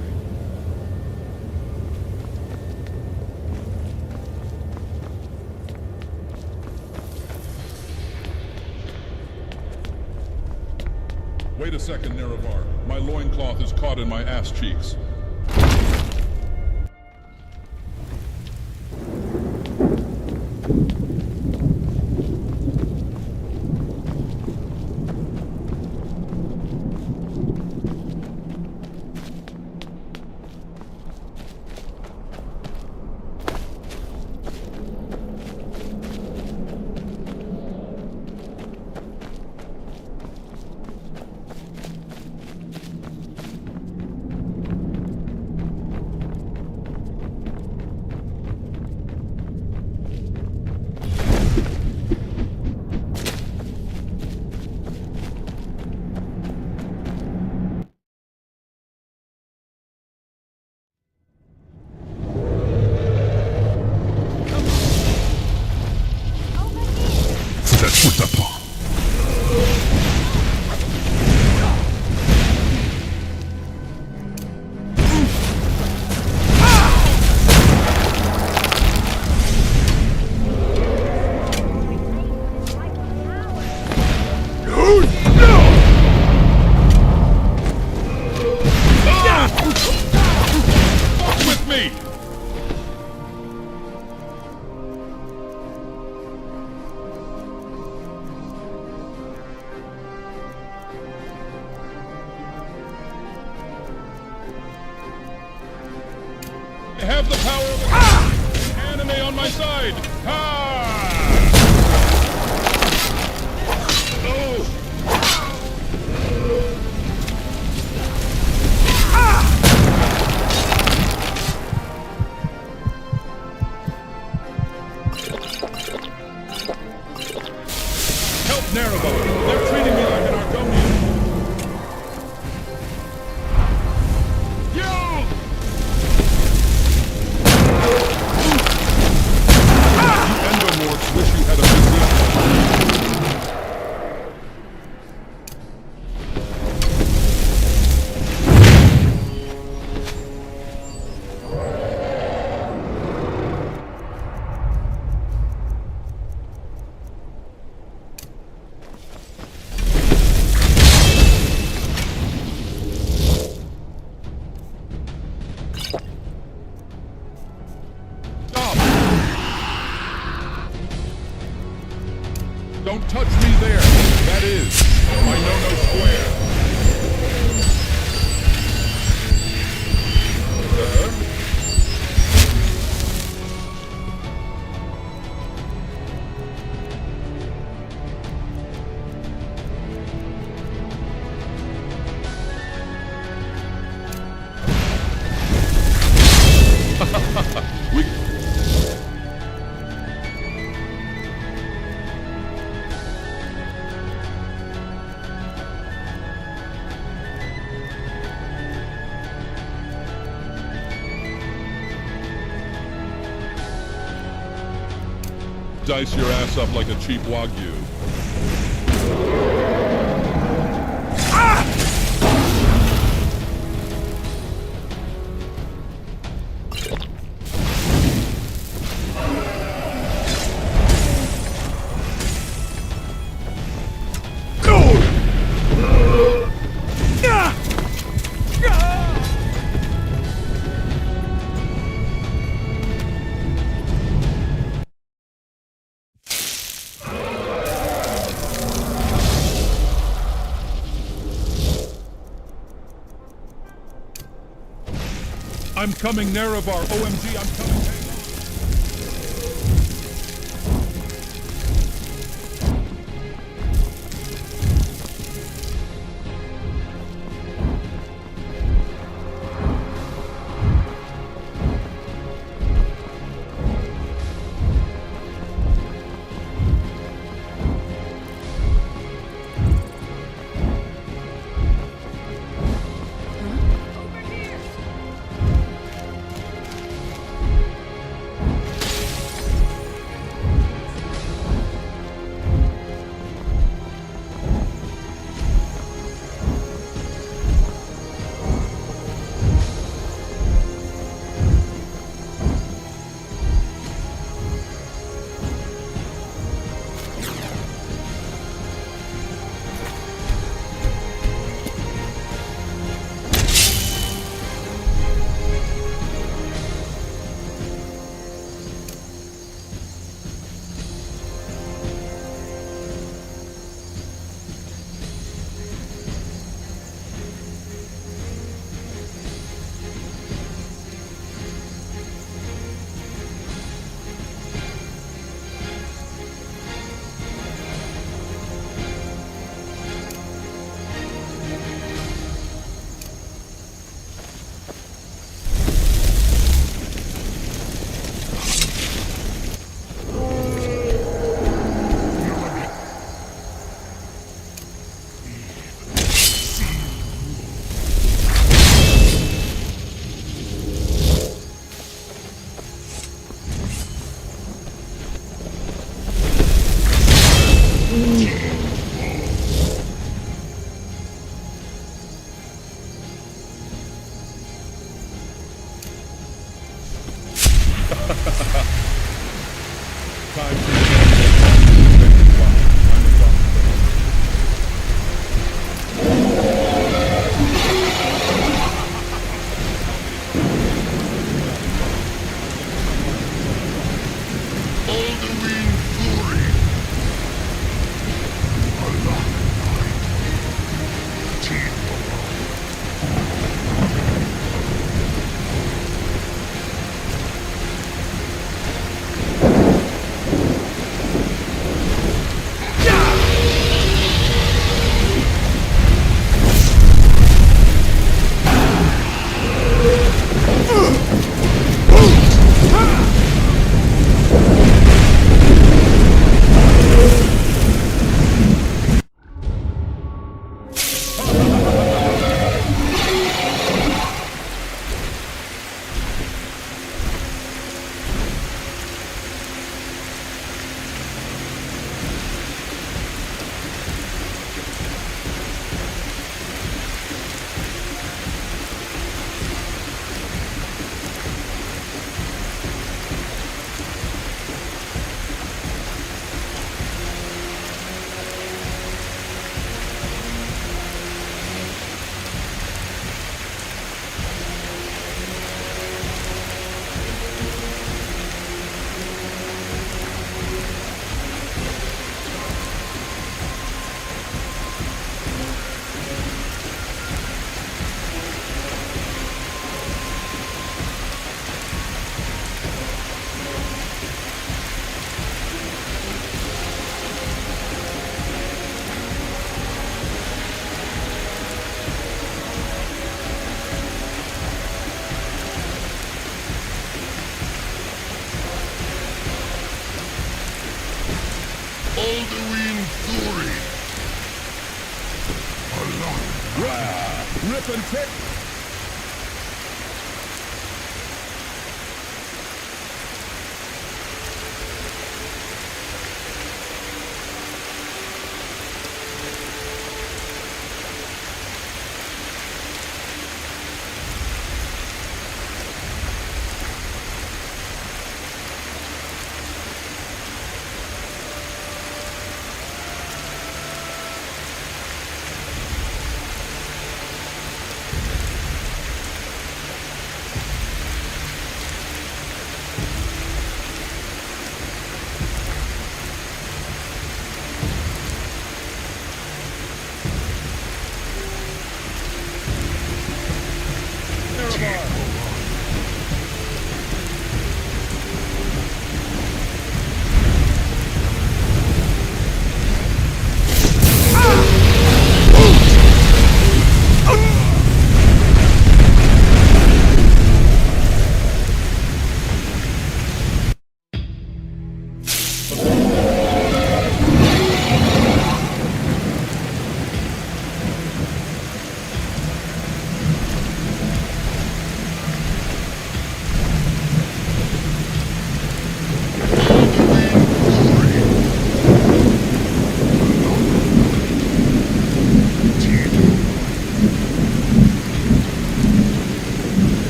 A: Wait a second, Nerevar. My loincloth is caught in my ass cheeks. I have the power of anime on my side! Help Nerevar! They're treating me like an Argonian! Wish you had a position. Don't touch me there. That is my no-no square. dice your ass up like a cheap Wagyu. I'm coming, Nerevar. OMG, I'm coming.
E: Rip and tick.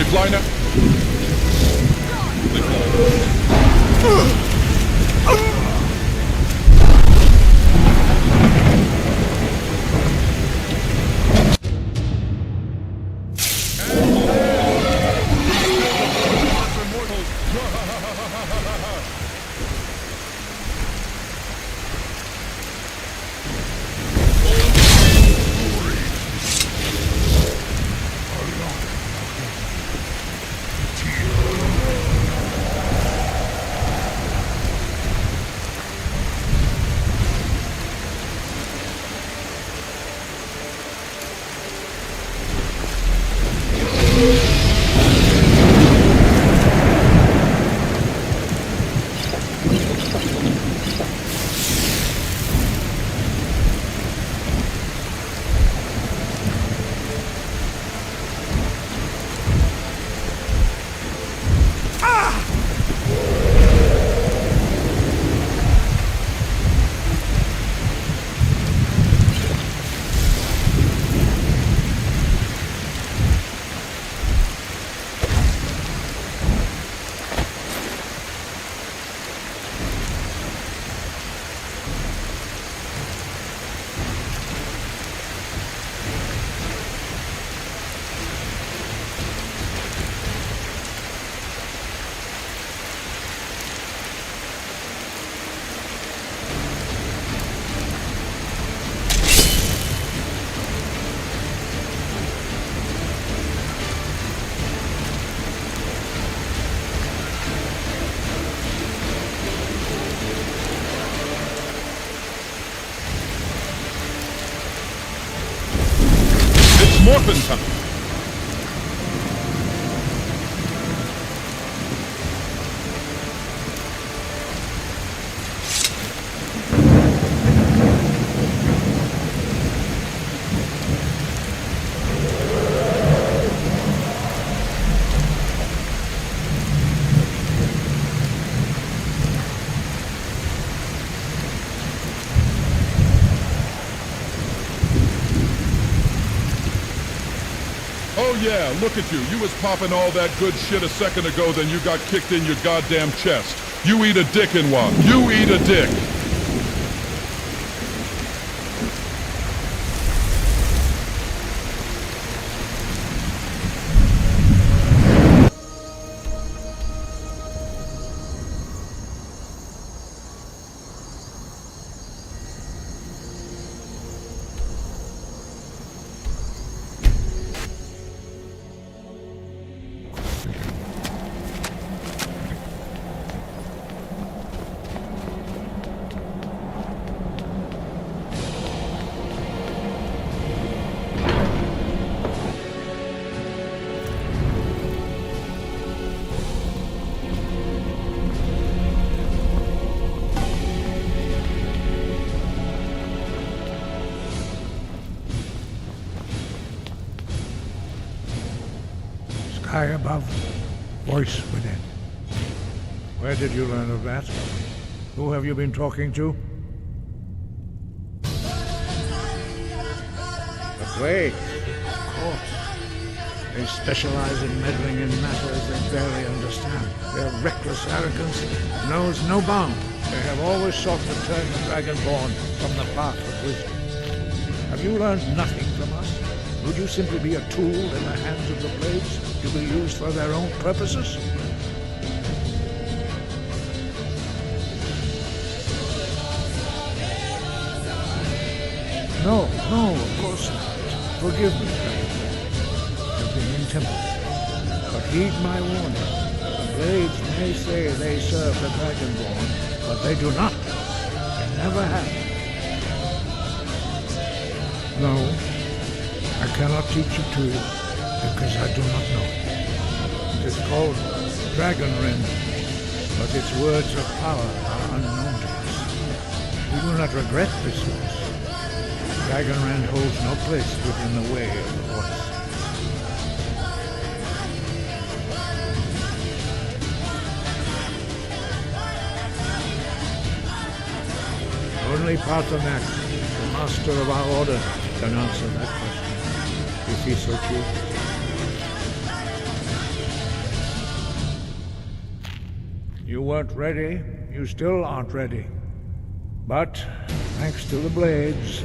A: They fly now. They Morphin time. Oh yeah, look at you. You was popping all that good shit a second ago, then you got kicked in your goddamn chest. You eat a dick and what? You eat a dick.
N: High above, voice within. Where did you learn of that? Who have you been talking to? The plague, of course. They specialize in meddling in matters they barely understand. Their reckless arrogance knows no bound. They have always sought to turn the Dragonborn from the path of wisdom. Have you learned nothing from us? Would you simply be a tool in the hands of the blades to be used for their own purposes? No, of course not. Forgive me, Dragonborn. I've been intemperate. But heed my warning. The blades may say they serve the Dragonborn, but they do not. They never have. No. I cannot teach it to you, because I do not know it. It is called Dragon Rend, but its words of power are unknown to us. We do not regret this loss. Dragon Rend holds no place within the way of the voice. Only Paternak, the master of our order, can answer that question. If he so chooses. You weren't ready. You still aren't ready. But, thanks to the blades,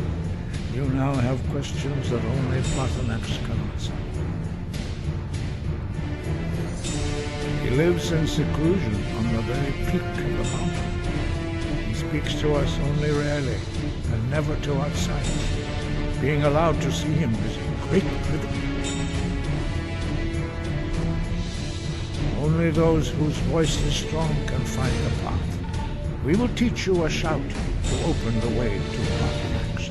N: you now have questions that only Paarthurnax can answer. He lives in seclusion on the very peak of the mountain. He speaks to us only rarely, and never to outsiders. Being allowed to see him is a great privilege. Only those whose voice is strong can find the path. We will teach you a shout to open the way to Paarthurnax.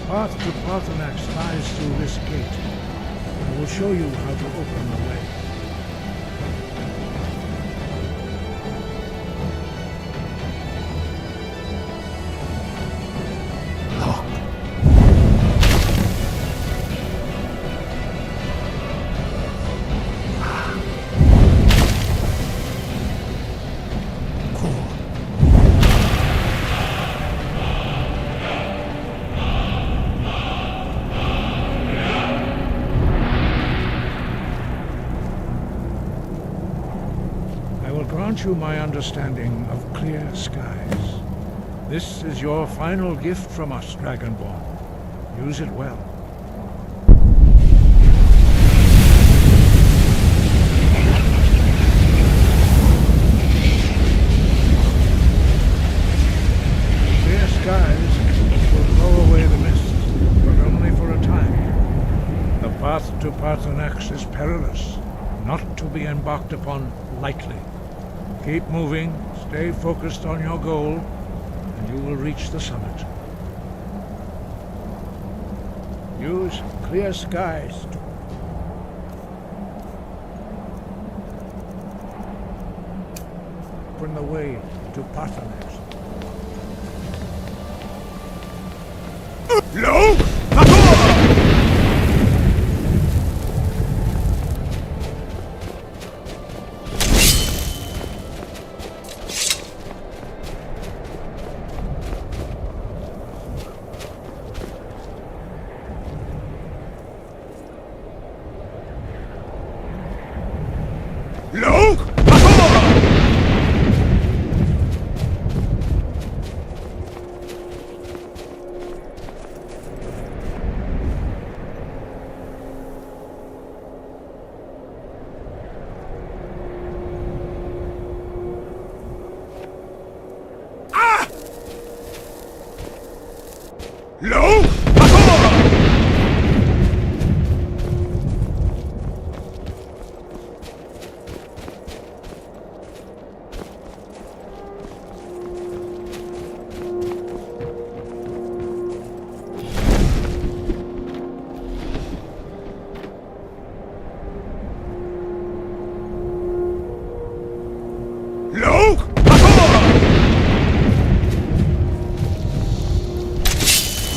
N: The path to Paarthurnax lies through this gate. I will show you how to open the way. Grant you my understanding of clear skies. This is your final gift from us, Dragonborn. Use it well. Clear skies will blow away the mist, but only for a time. The path to Paarthurnax is perilous, not to be embarked upon lightly. Keep moving, stay focused on your goal, and you will reach the summit. Use clear skies to open the way to Paarthurnax.
E: Lo!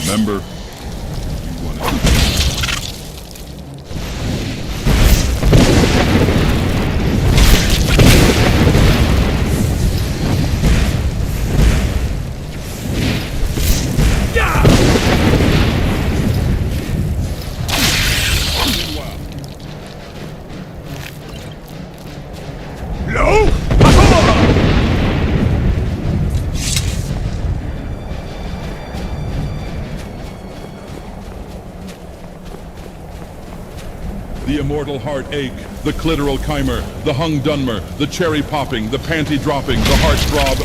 E: Remember, you want to... Yeah!
A: The immortal heart ache, the clitoral chimer, the hung dunmer, the cherry popping, the panty dropping, the heart throb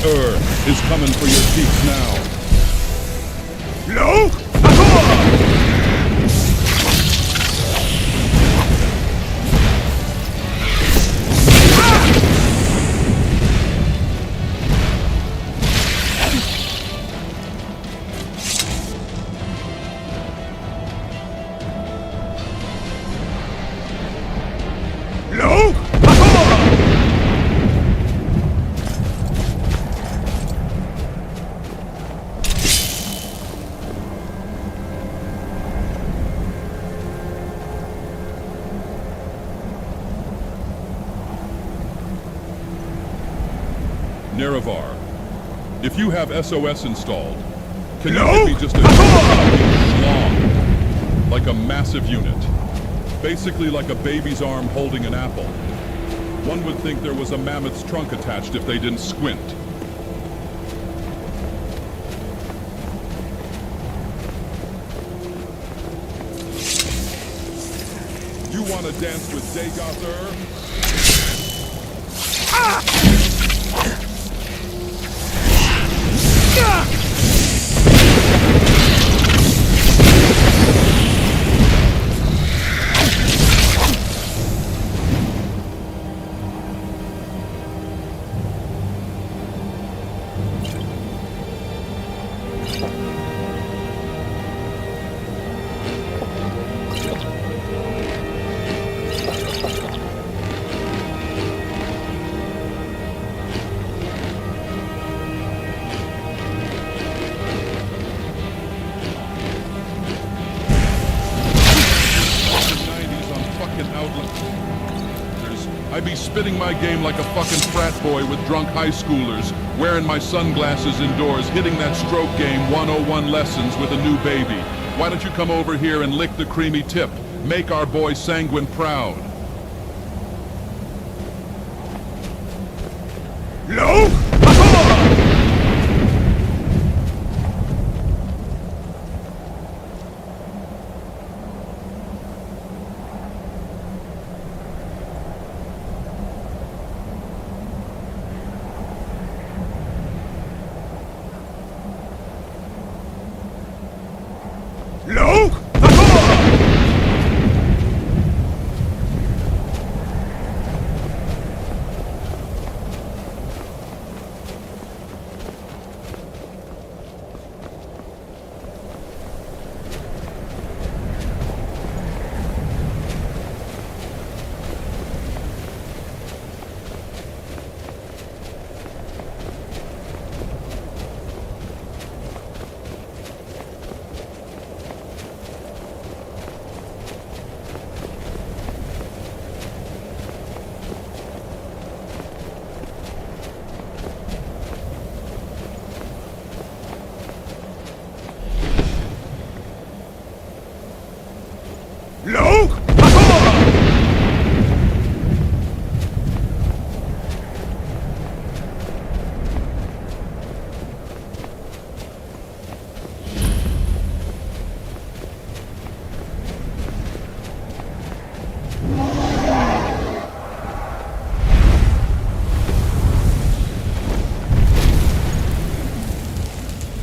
A: is coming for your cheeks now.
R: No!
A: Nerevar, if you have SOS installed, can you give me just a schlong? Like a massive unit. Basically like a baby's arm holding an apple. One would think there was a mammoth's trunk attached if they didn't squint. You want to dance with Dagoth? I'd be spitting my game like a fucking frat boy with drunk high schoolers, wearing my sunglasses indoors, hitting that stroke game 101 lessons with a new baby. Why don't you come over here and lick the creamy tip? Make our boy Sanguine proud.
R: No! No! No!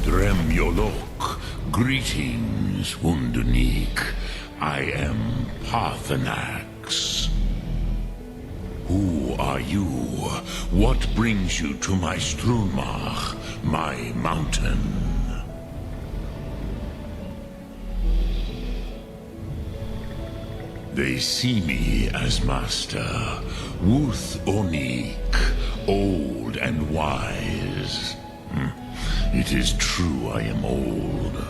S: Dremyolok, greetings, Wunderneek. I am Parthenax. Who are you? What brings you to my Strunmach, my mountain? They see me as master, Wuth Onik, old and wise. It is true I am old.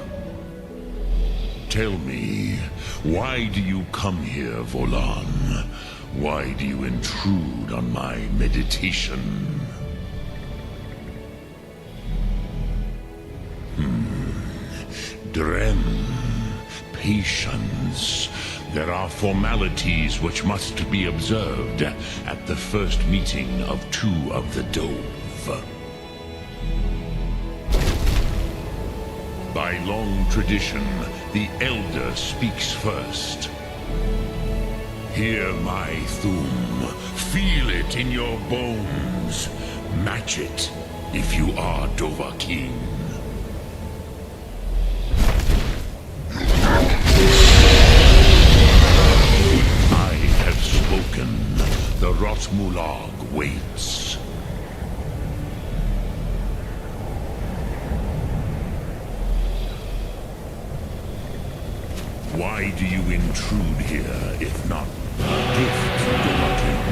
S: Tell me, why do you come here, Volan? Why do you intrude on my meditation? Drem, patience. There are formalities which must be observed at the first meeting of two of the Dove. By long tradition, the Elder speaks first. Hear my Thum. Feel it in your bones. Match it if you are Dovahkiin. I have spoken. The Rotmulag waits. Why do you intrude here, if not gift Dovahkiin?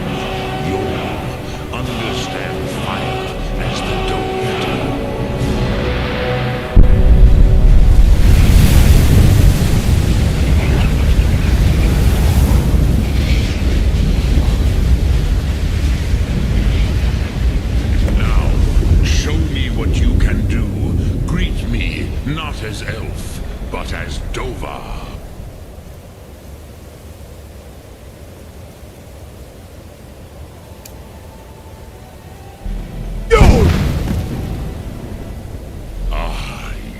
S: You'll understand fire as the Dove do. Now, show me what you can do. Greet me, not as elf, but as Dova.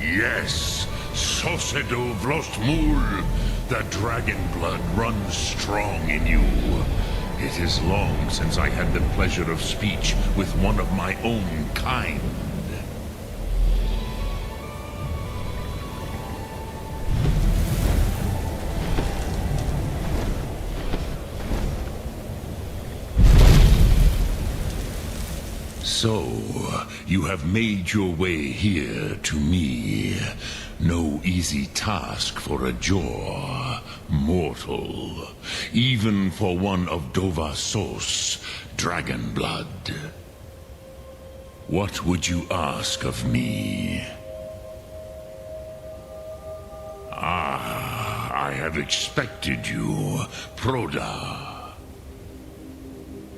S: Yes, Sosedo Vlostmul, the dragon blood runs strong in you. It is long since I had the pleasure of speech with one of my own kind. So, you have made your way here to me. No easy task for a Jor, mortal. Even for one of Dovahsos, dragon blood. What would you ask of me? Ah, I have expected you, Proda.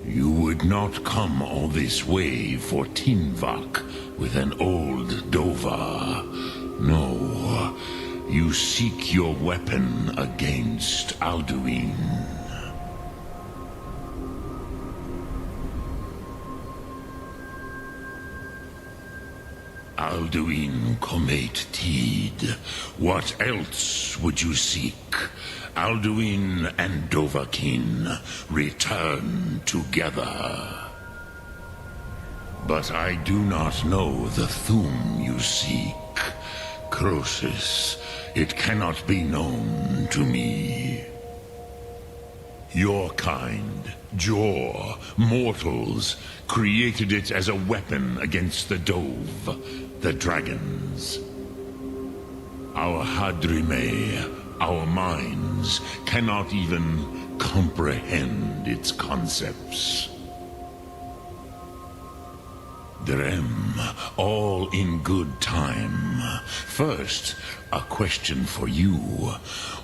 S: You would not come all this way for Tinvak with an old Dova. No, you seek your weapon against Alduin. Alduin Comate Tid. What else would you seek? Alduin and Dovahkiin return together. But I do not know the Thum you seek. Croesus, it cannot be known to me. Your kind, Jor, mortals, created it as a weapon against the Dove, the dragons. Our Hadrime, our minds, cannot even comprehend its concepts. Drem, all in good time. First, a question for you.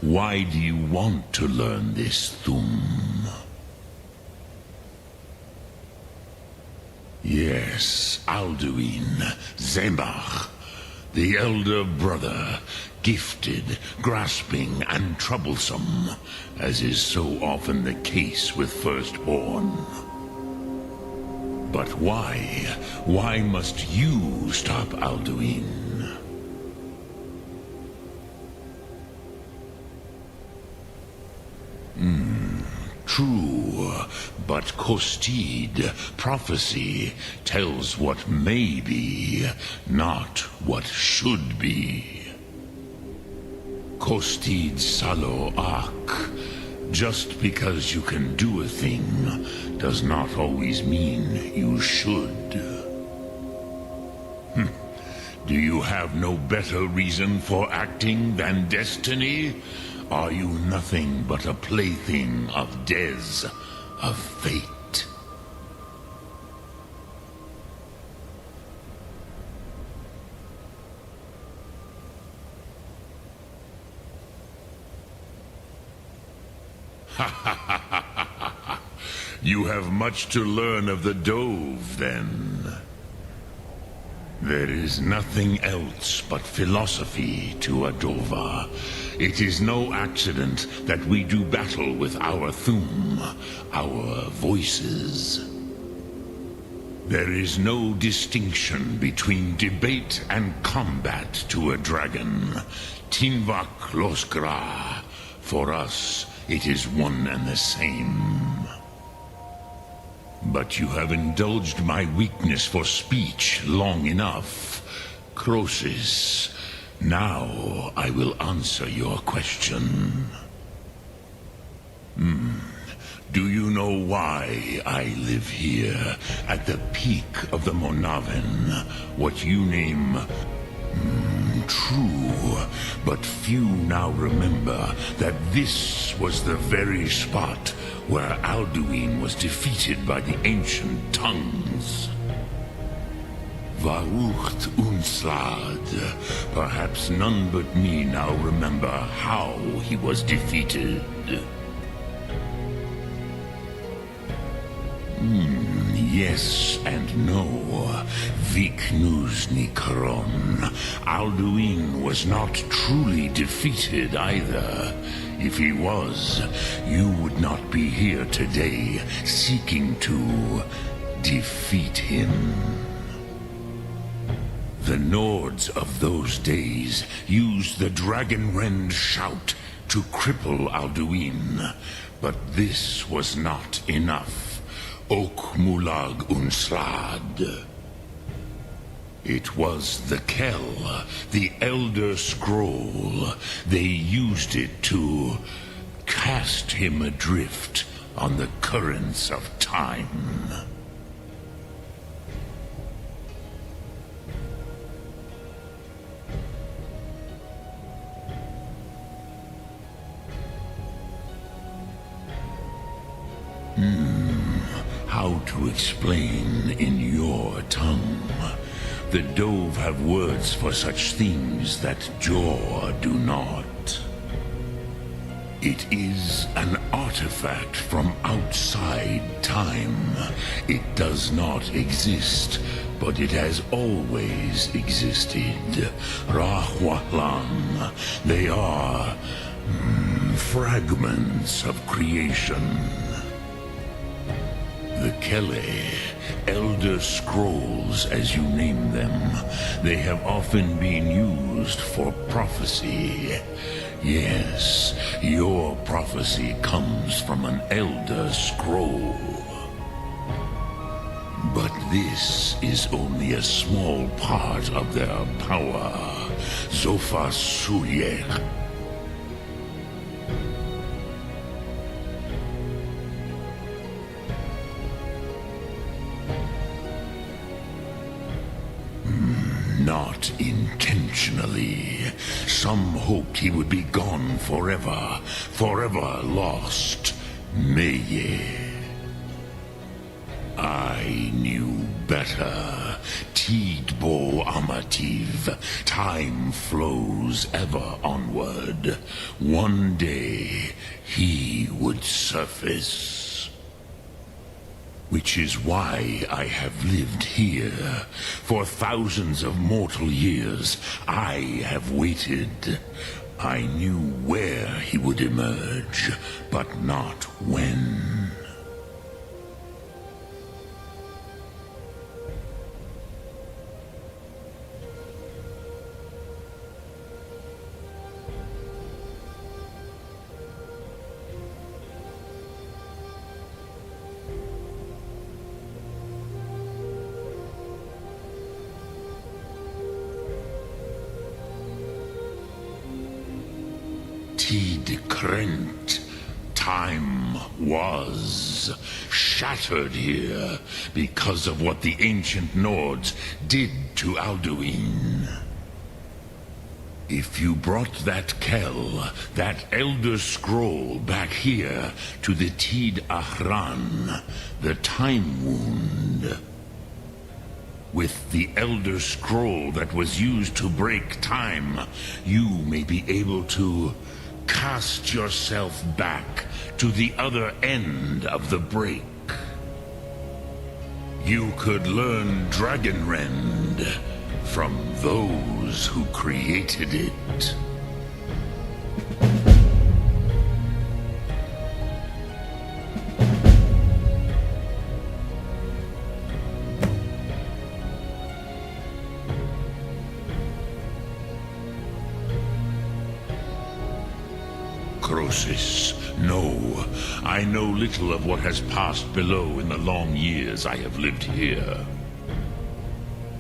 S: Why do you want to learn this Thum? Yes, Alduin, Zemach, the elder brother, gifted, grasping, and troublesome, as is so often the case with firstborn. But why? Why must you stop Alduin? True, but Kostid, prophecy, tells what may be, not what should be. Kostid Salo Ak. Just because you can do a thing does not always mean you should. Do you have no better reason for acting than destiny? Are you nothing but a plaything of Dez, of fate? You have much to learn of the Dove, then. There is nothing else but philosophy to a Dova. It is no accident that we do battle with our Thum, our voices. There is no distinction between debate and combat to a dragon. Tinvak Losgra. For us, It is one and the same. But you have indulged my weakness for speech long enough, Croesus. Now I will answer your question. Do you know why I live here, at the peak of the Monaven, what you name... true, but few now remember that this was the very spot where Alduin was defeated by the ancient tongues. Varucht Unslad. Perhaps none but me now remember how he was defeated. Yes and no. Viknuzny Karon. Alduin was not truly defeated either. If he was, you would not be here today seeking to defeat him. The Nords of those days used the Dragonrend shout to cripple Alduin, but this was not enough. Ok Mulag Unslad. It was the Kell, the Elder Scroll. They used it to cast him adrift on the currents of time. How to explain in your tongue? The Dove have words for such things that Jor do not. It is an artifact from outside time. It does not exist, but it has always existed. Rahwahlan. They are fragments of creation. The Kele, Elder Scrolls as you name them, they have often been used for prophecy. Yes, your prophecy comes from an Elder Scroll. But this is only a small part of their power. Zofa Suyek. Not intentionally. Some hoped he would be gone forever, forever lost. Meye. I knew better. Tidbo Amativ. Time flows ever onward. One day, he would surface. Which is why I have lived here. For thousands of mortal years, I have waited. I knew where he would emerge, but not when. Krent. Time was shattered here because of what the ancient Nords did to Alduin. If you brought that Kell, that Elder Scroll back here to the Tid Ahran, the Time Wound, with the Elder Scroll that was used to break time, you may be able to cast yourself back to the other end of the break. You could learn Dragonrend from those who created it. Croesus. No, I know little of what has passed below in the long years I have lived here.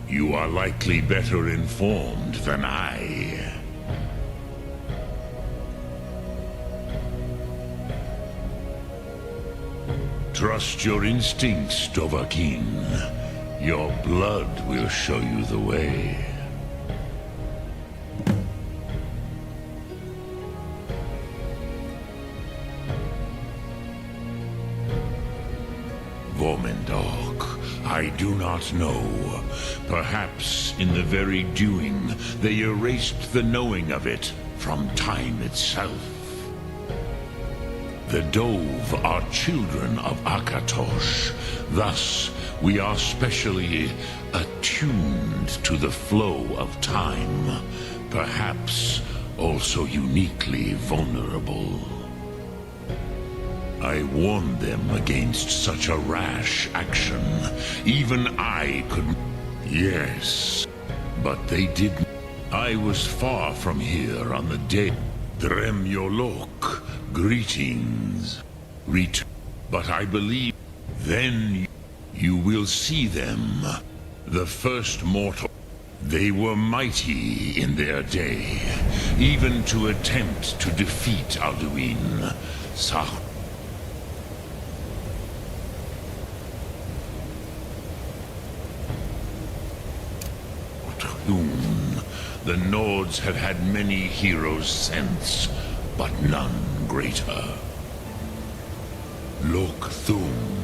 S: You are likely better informed than I. Trust your instincts, Dovahkiin. Your blood will show you the way. Vormendok, I do not know. Perhaps in the very doing, they erased the knowing of it from time itself. The Dove are children of Akatosh. Thus, we are specially attuned to the flow of time. Perhaps also uniquely vulnerable. I warned them against such a rash action. Even I could... Yes, but they didn't. I was far from here on the day... Dremyolok, greetings. But I believe... Then you will see them. The first mortal. They were mighty in their day. Even to attempt to defeat Alduin. The Nords have had many heroes since, but none greater. Lokthum.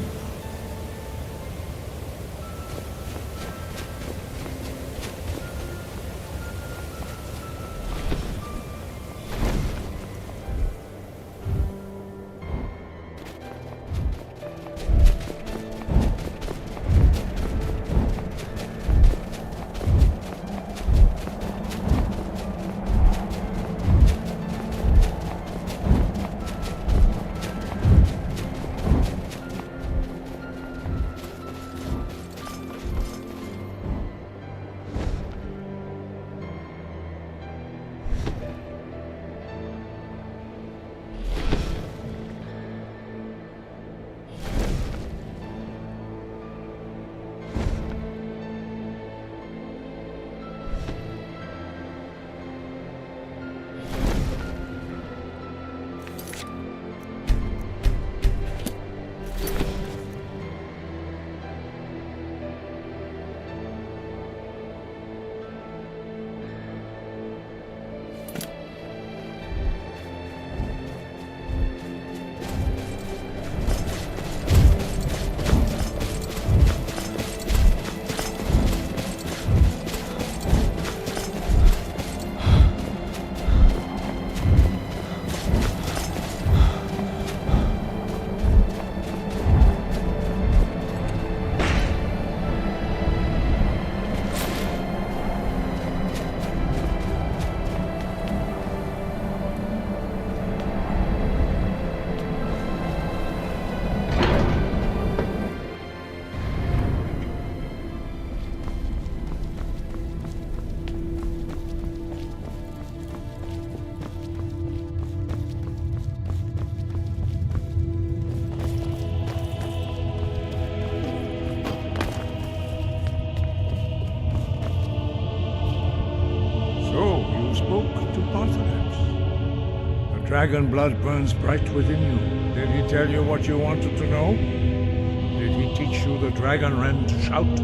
N: Dragon blood burns bright within you. Did he tell you what you wanted to know? Did he teach you the dragon wren to shout?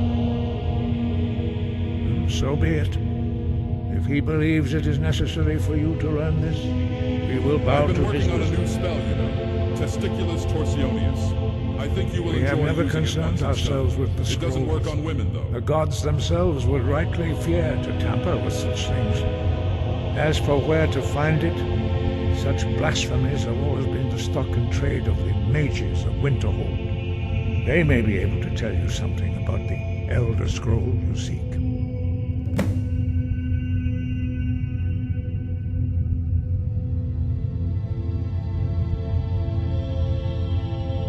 N: So be it. If he believes it is necessary for you to learn this, we will bow to his wisdom.
A: I've been working on a new spell, you know. Testiculus torsionis. I think you will
N: We have
A: enjoy
N: never
A: using it
N: concerned
A: once it's
N: ourselves
A: done.
N: with the
A: It doesn't work
N: scrolls.
A: on women, though.
N: The gods themselves would rightly fear to tamper with such things. As for where to find it, such blasphemies have always been the stock and trade of the mages of Winterhold. They may be able to tell you something about the Elder Scroll you seek.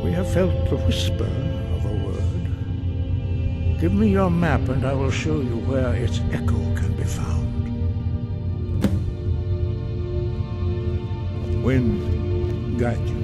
N: We have felt the whisper of a word. Give me your map and I will show you where its echo can be found. When
T: guide you.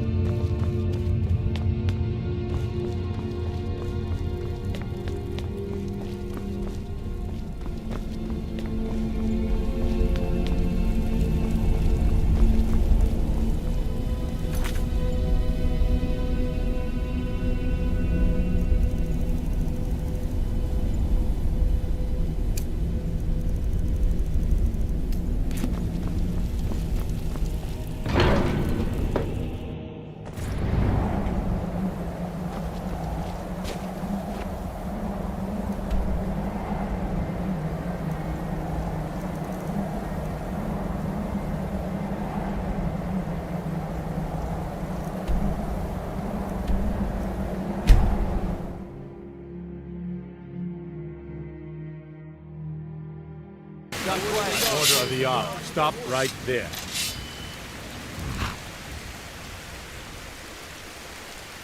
H: Order of the hour. Stop right there.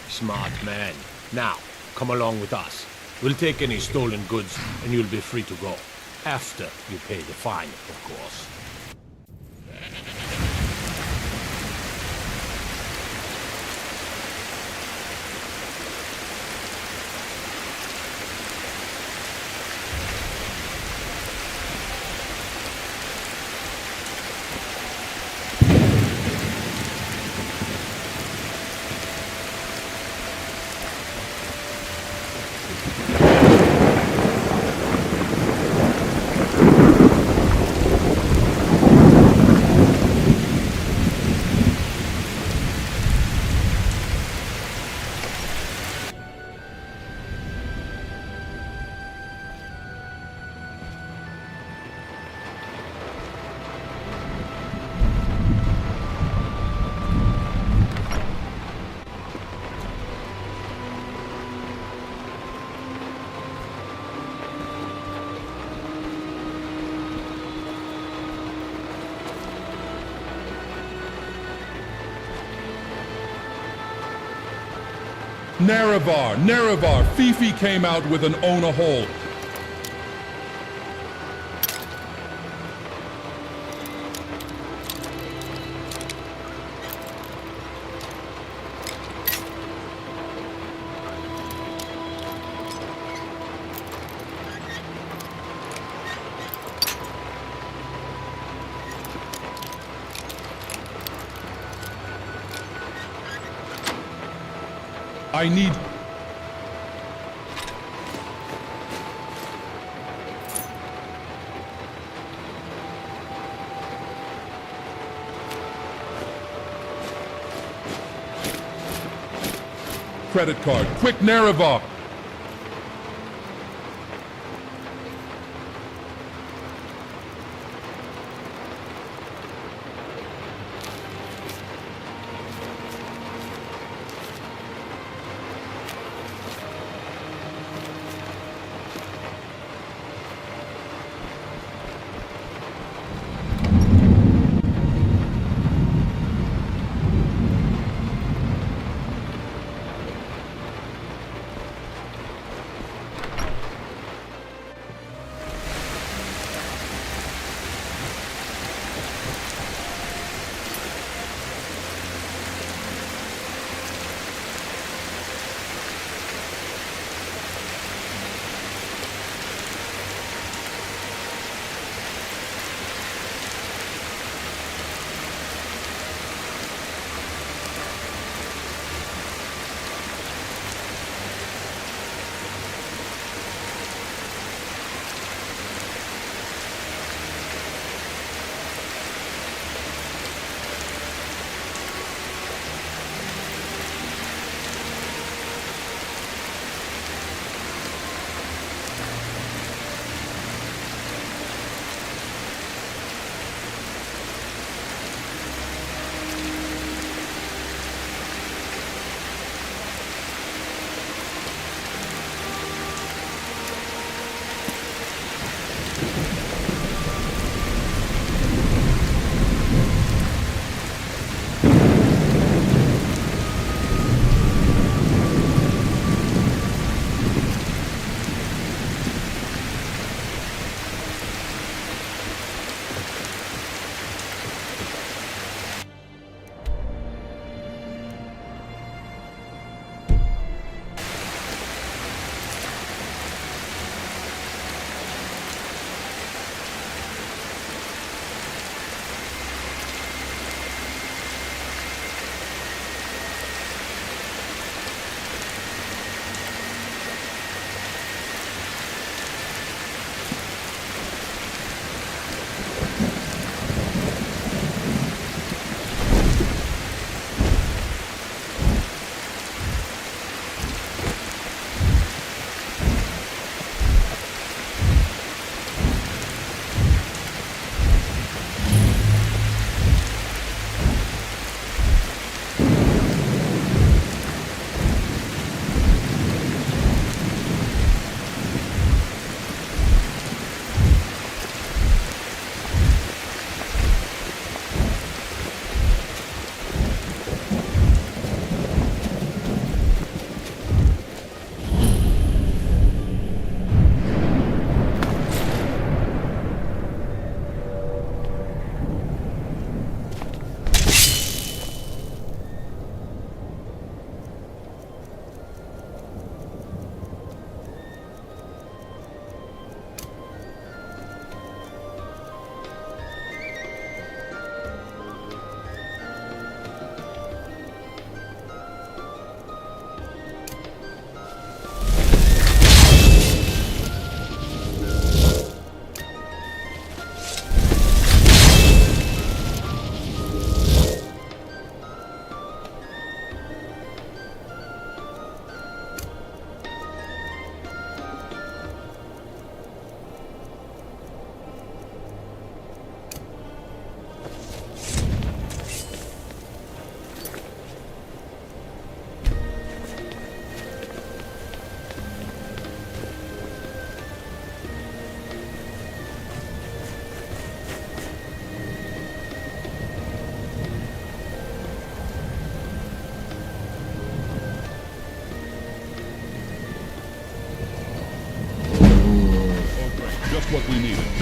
H: Smart man. Now, come along with us. We'll take any stolen goods, and you'll be free to go. After you pay the fine, of course.
A: Nerevar, Fifi came out with an own a hole. I need... Credit card. Quick, Nerevar!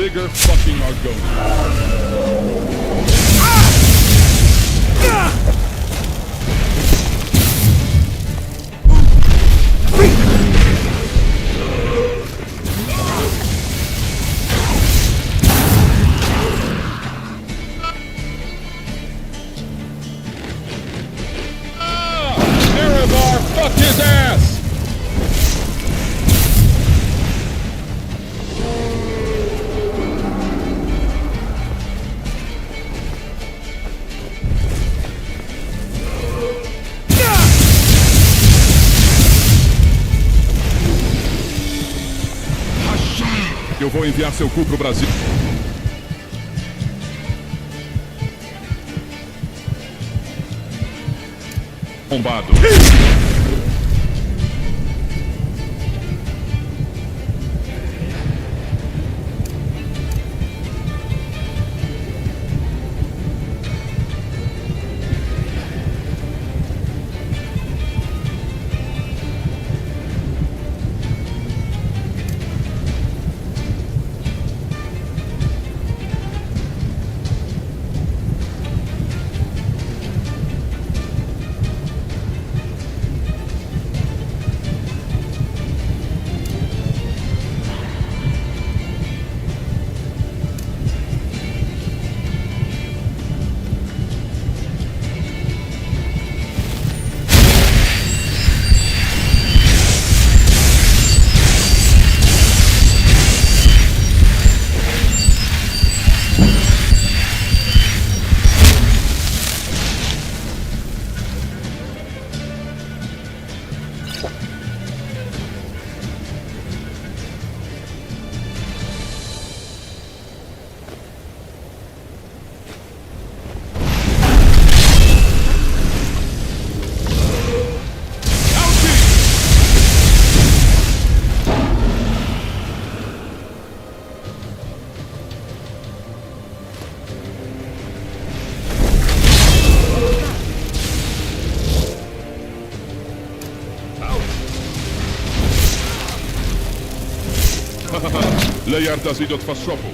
A: bigger fucking Argonian.
E: Fuck his ass!
A: Eu vou enviar seu cu pro Brasil. Bombado. Lejard does idiot was trouble.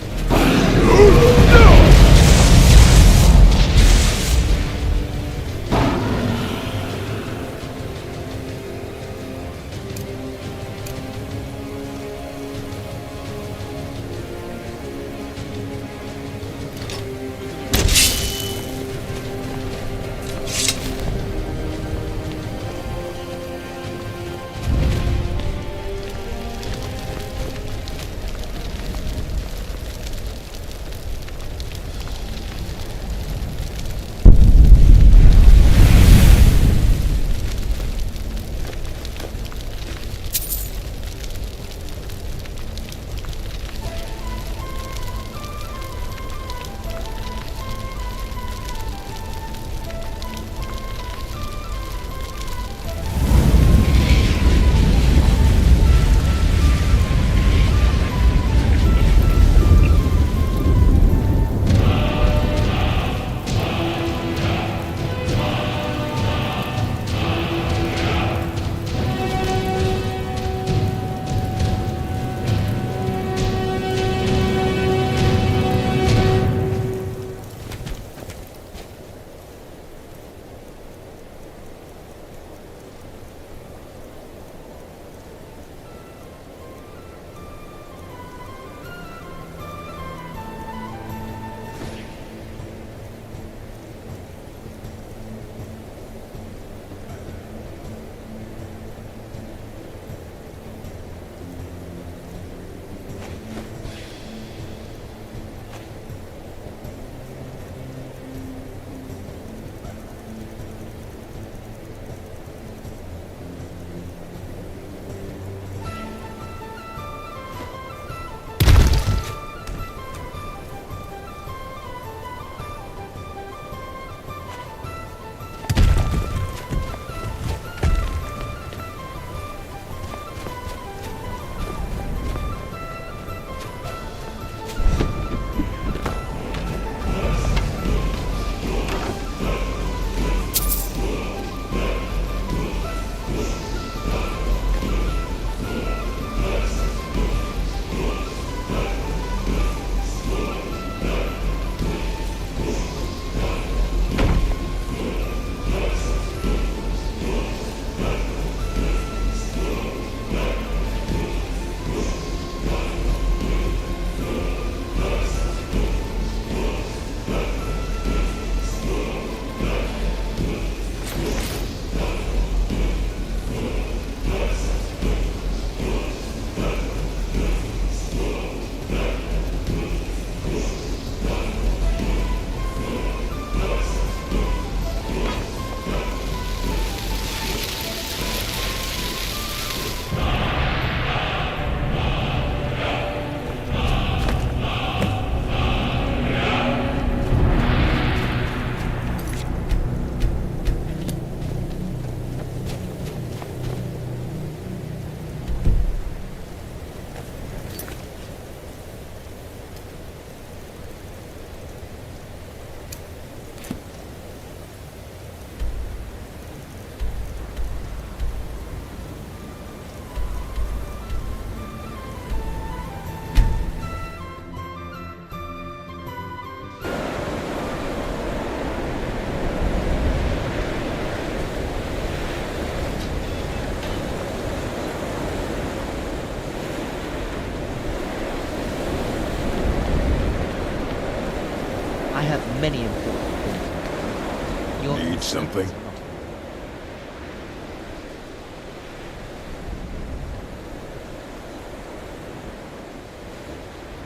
D: I have many important things. You'll
S: Need something?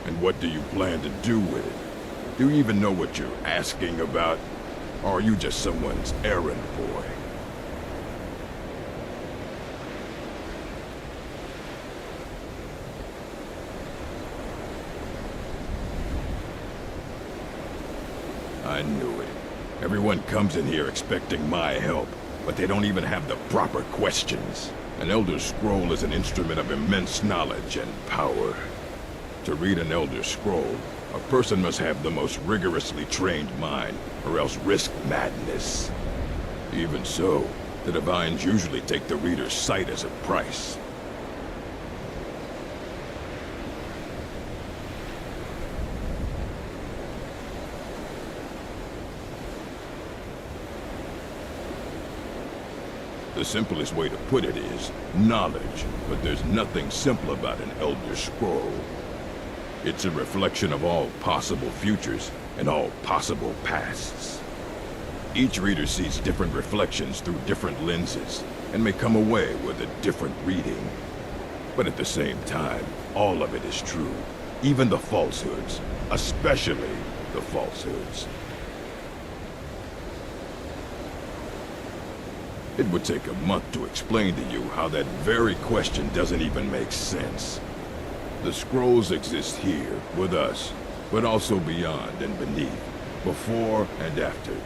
S: And what do you plan to do with it? Do you even know what you're asking about? Or are you just someone's errand boy? I knew it. Everyone comes in here expecting my help, but they don't even have the proper questions. An Elder Scroll is an instrument of immense knowledge and power. To read an Elder Scroll, a person must have the most rigorously trained mind, or else risk madness. Even so, the Divines usually take the reader's sight as a price. The simplest way to put it is knowledge, but there's nothing simple about an Elder Scroll. It's a reflection of all possible futures and all possible pasts. Each reader sees different reflections through different lenses and may come away with a different reading. But at the same time, all of it is true, even the falsehoods, especially the falsehoods. It would take a month to explain to you how that very question doesn't even make sense. The scrolls exist here, with us, but also beyond and beneath, before and after.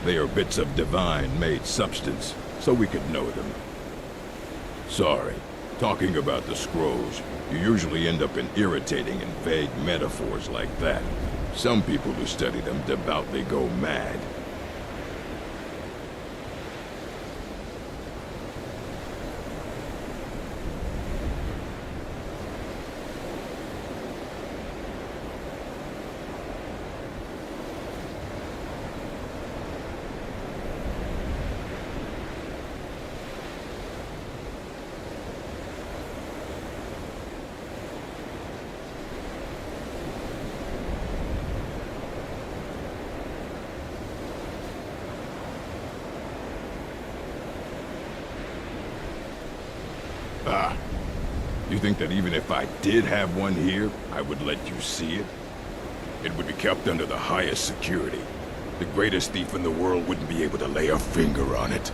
S: They are bits of divine-made substance, so we could know them. Sorry, talking about the scrolls, you usually end up in irritating and vague metaphors like that. Some people who study them devoutly go mad. You think that even if I did have one here, I would let you see it? It would be kept under the highest security. The greatest thief in the world wouldn't be able to lay a finger on it.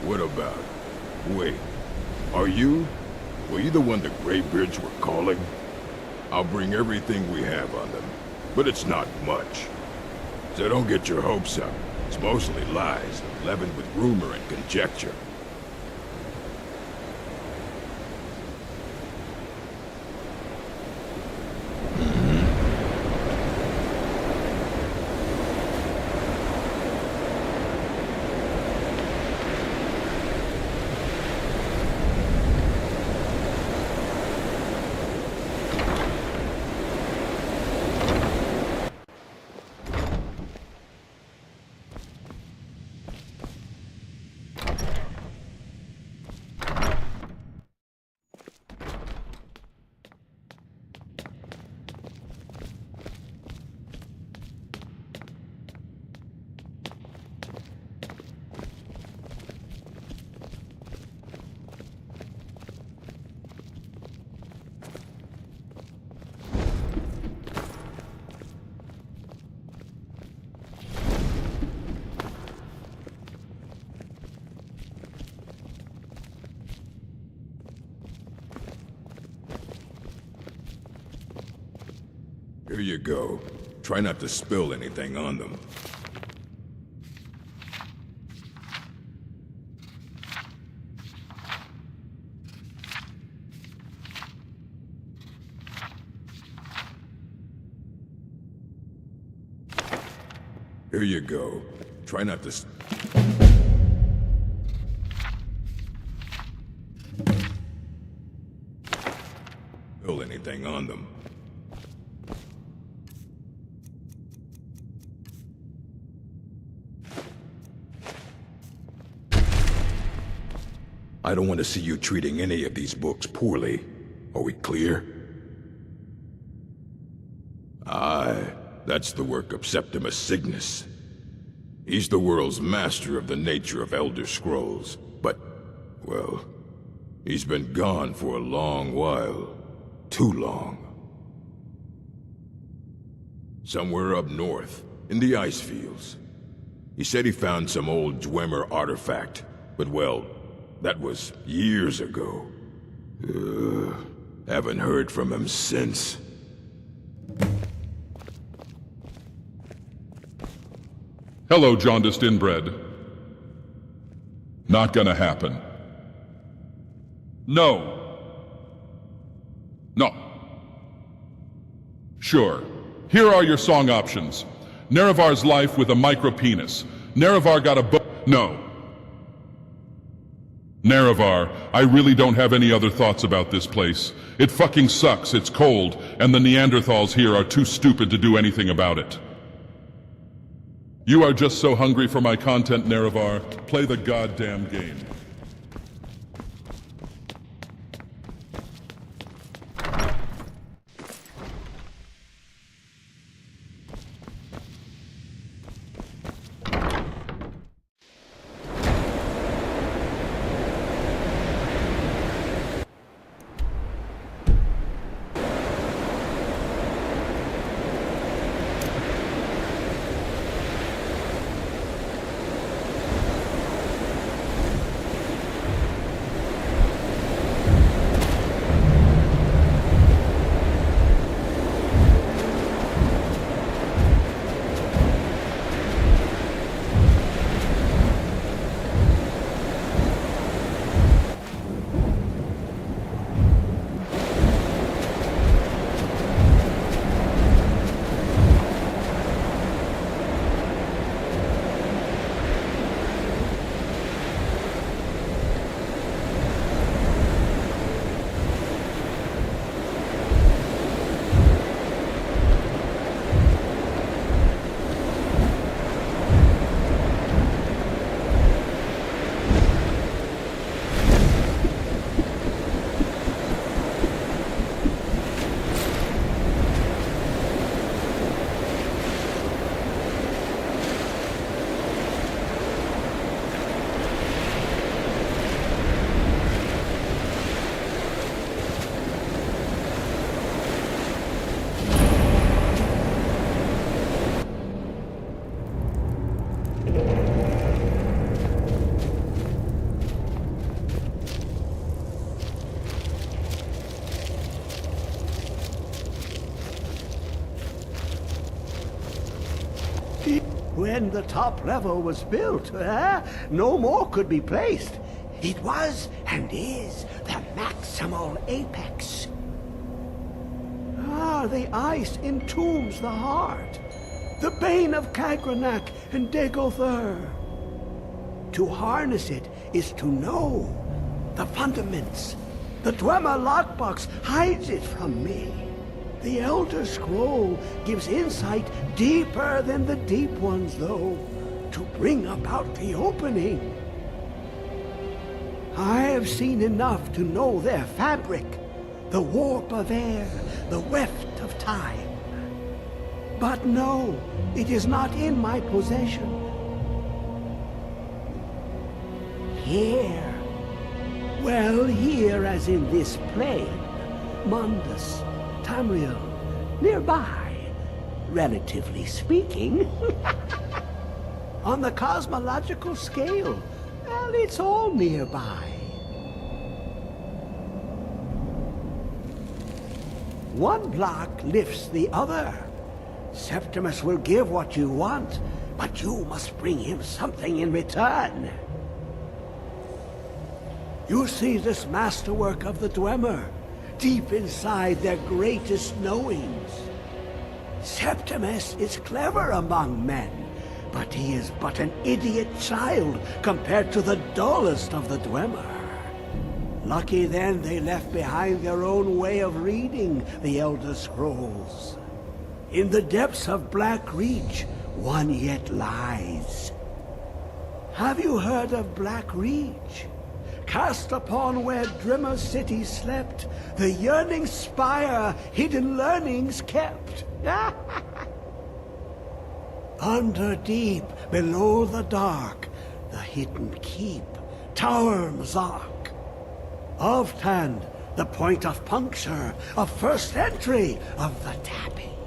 S: What about it? Wait, were you the one the Greybeards were calling? I'll bring everything we have on them, but it's not much. So don't get your hopes up. It's mostly lies, leavened with rumor and conjecture. Here you go. Try not to spill anything on them. Here you go. Try not to spill anything on them.
K: I don't want to see you treating any of these books poorly. Are we clear? Aye, that's the work of Septimus Signus. He's the world's master of the nature of Elder Scrolls, but, well, he's been gone for a long while. Too long. Somewhere up north, in the ice fields. He said he found some old Dwemer artifact, but well, that was years ago. Haven't heard from him since.
A: Hello, jaundiced inbred. Not gonna happen. No. No. Sure. Here are your song options. Nerevar's life with a micropenis. Nerevar got a No. Nerevar, I really don't have any other thoughts about this place. It fucking sucks, it's cold, and the Neanderthals here are too stupid to do anything about it. You are just so hungry for my content, Nerevar. Play the goddamn game.
P: When the top level was built, no more could be placed. It was and is the maximal apex. The ice entombs the heart, the bane of Kagranak and Degother. To harness it is to know the fundaments. The Dwemer lockbox hides it from me. The Elder Scroll gives insight deeper than the deep ones, though, to bring about the opening. I have seen enough to know their fabric, the warp of air, the weft of time. But no, it is not in my possession. Here. Well, here as in this plane, Mundus, Tamriel, nearby, relatively speaking. On the cosmological scale, well, it's all nearby. One block lifts the other. Septimus will give what you want, but you must bring him something in return. You see this masterwork of the Dwemer, deep inside their greatest knowings. Septimus is clever among men, but he is but an idiot child compared to the dullest of the Dwemer. Lucky then they left behind their own way of reading the Elder Scrolls. In the depths of Black Reach, one yet lies. Have you heard of Black Reach? cast upon where Drimmer city slept, the yearning spire hidden learnings kept. Under deep, below the dark, the hidden keep, Tower Mzark. Oft-hand, the point of puncture, of first entry of the tapping.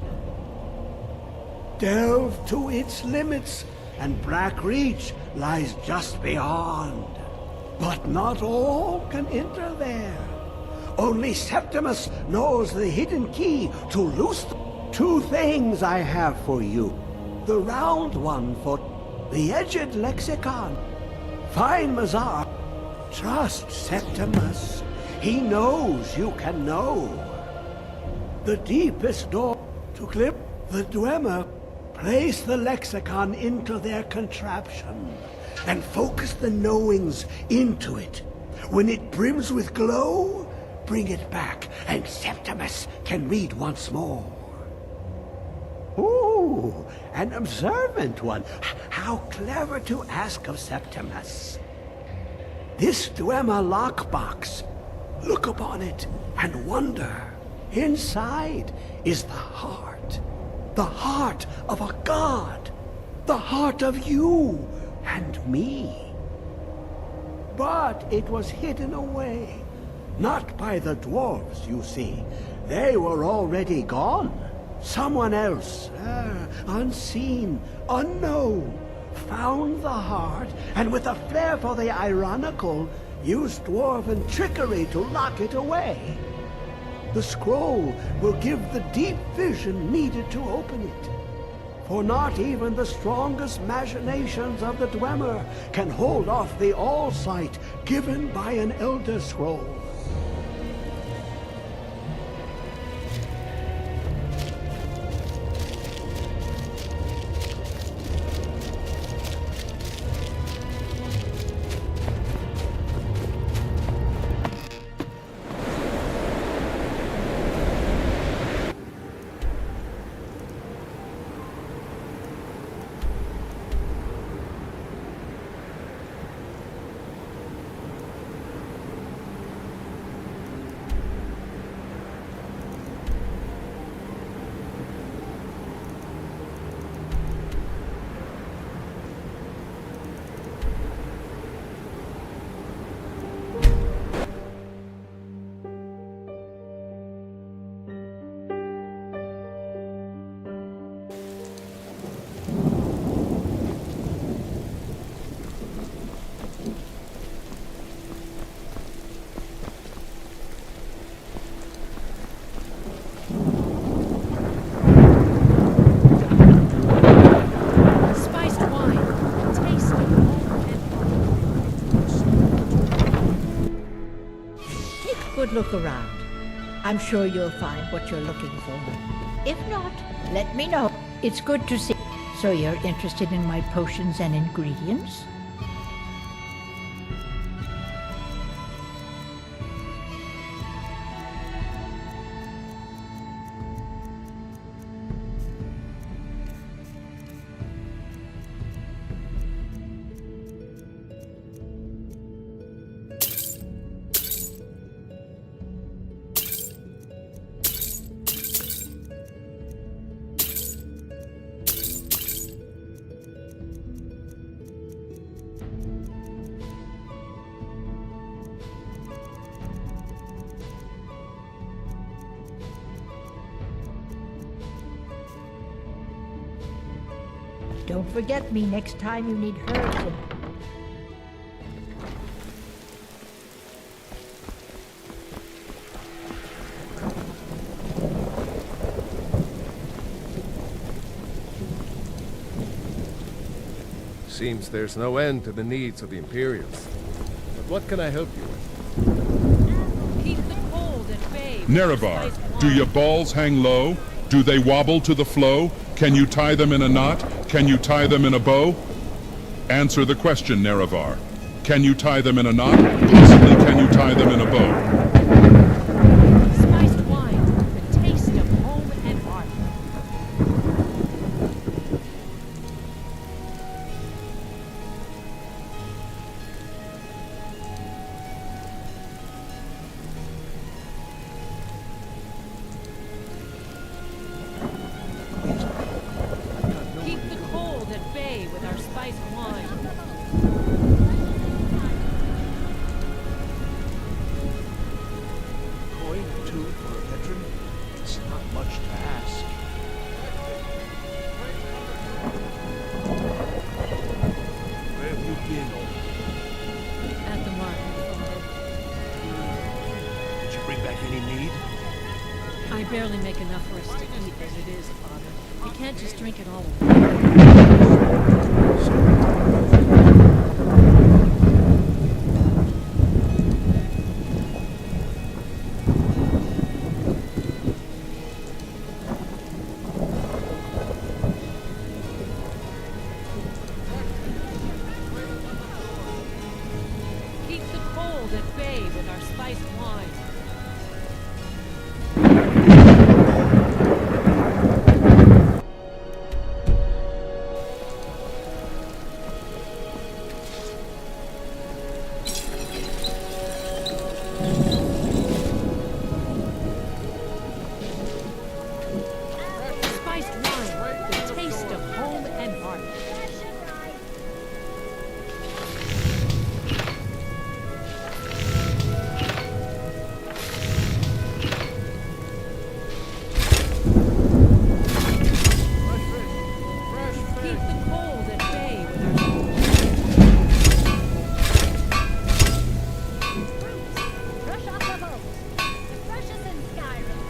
P: Delve to its limits, and Black Reach lies just beyond. But not all can enter there. Only Septimus knows the hidden key to loose them. 2 things I have for you. The round one for the edged lexicon. Find Mazar. Trust Septimus. He knows you can know. The deepest door to clip the Dwemer. Place the lexicon into their contraption, and focus the knowings into it. When it brims with glow, bring it back, and Septimus can read once more. Ooh, an observant one. How clever to ask of Septimus. This Dwemer lockbox. Look upon it and wonder. Inside is the heart. The heart of a god. The heart of you and me. But it was hidden away. Not by the dwarves, you see. They were already gone. Someone else, unseen, unknown, found the heart, and with a flair for the ironical, used dwarven trickery to lock it away. The scroll will give the deep vision needed to open it. For not even the strongest machinations of the Dwemer can hold off the all-sight given by an Elder Scroll.
C: Look around. I'm sure you'll find what you're looking for. If not, let me know. It's good to see. So you're interested in my potions and ingredients? Don't forget me next time you need herbs and...
F: Seems there's no end to the needs of the Imperials. But what can I help you with?
W: Keep the cold at bay.
A: Nerevar, do your balls hang low? Do they wobble to the flow? Can you tie them in a knot? Can you tie them in a bow? Answer the question, Nerevar. Can you tie them in a knot? Possibly can you tie them in a bow?
W: Spiced wine, the taste of home and art.
H: bring back any mead?
O: I barely make enough for us to eat as it is, Father. We can't just drink it all. Keep the cold at bay with our spiced wine. Spiced wine, the taste of home and heart. Keep the cold at bay with our
L: Fresh off the boat. The freshest in Skyrim.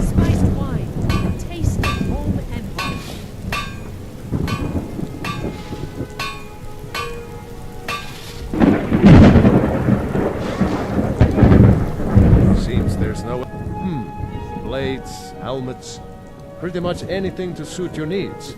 O: spiced wine, the taste of home and heart.
F: Seems there's no... Blades, helmets, pretty much anything to suit your needs.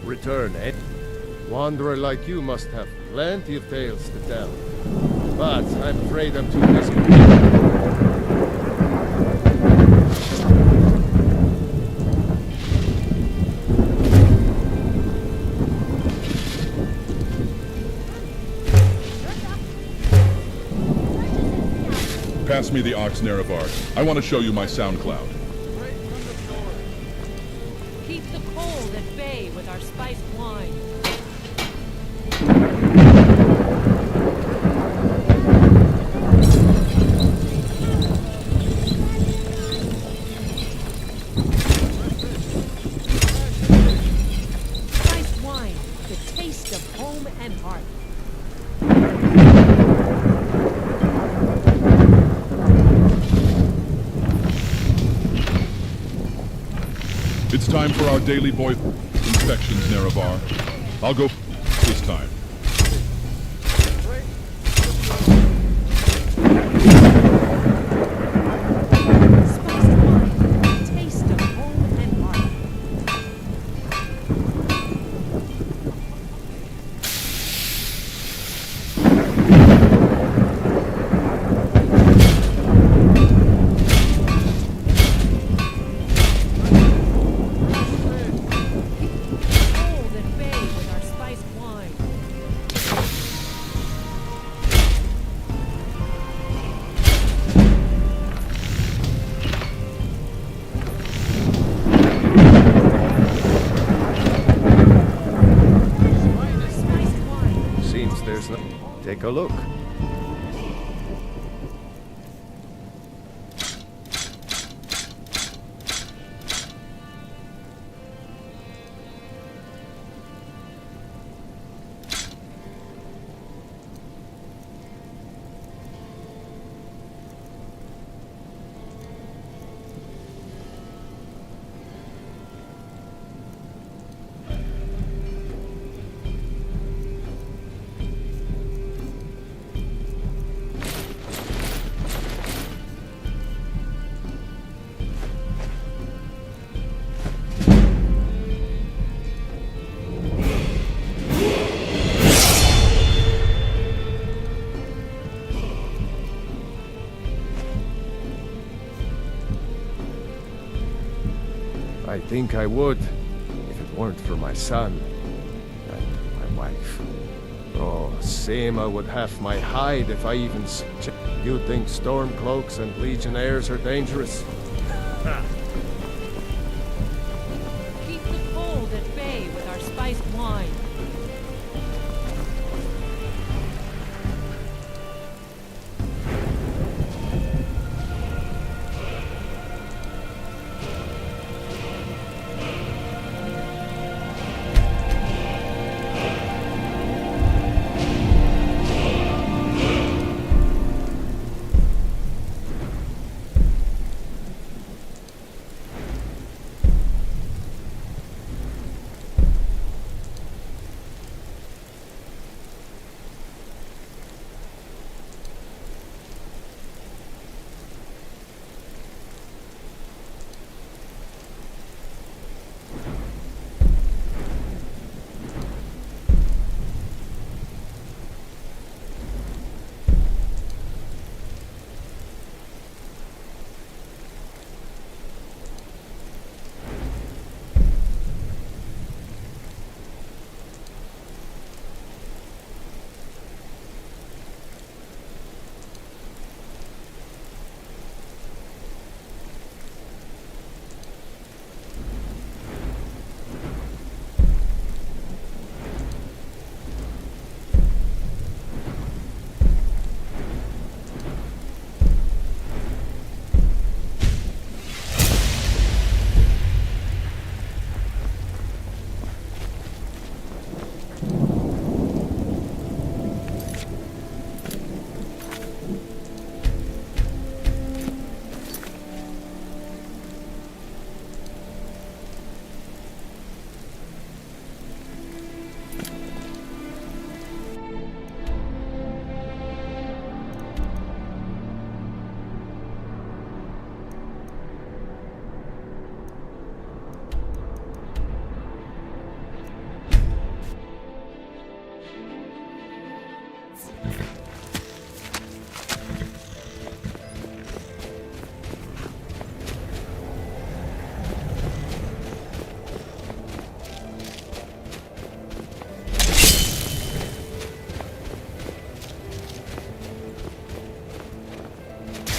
F: Return, eh? Wanderer like you must have plenty of tales to tell. But I'm afraid I'm too busy.
A: Pass me the Ox Nerevar. I want to show you my SoundCloud.
O: Keep the cold at bay with our spiced wine. Spiced wine, the taste of home and heart.
A: It's time for our daily boy inspections, Nerevar. I'll go this time.
O: Taste of home and heart. Cold at bay with our spiced wine.
F: take a look. I think I would, if it weren't for my son and my wife. Oh, same I would have my hide if I even You think Stormcloaks and Legionnaires are dangerous?
L: Keep the cold at bay with our spiced wine.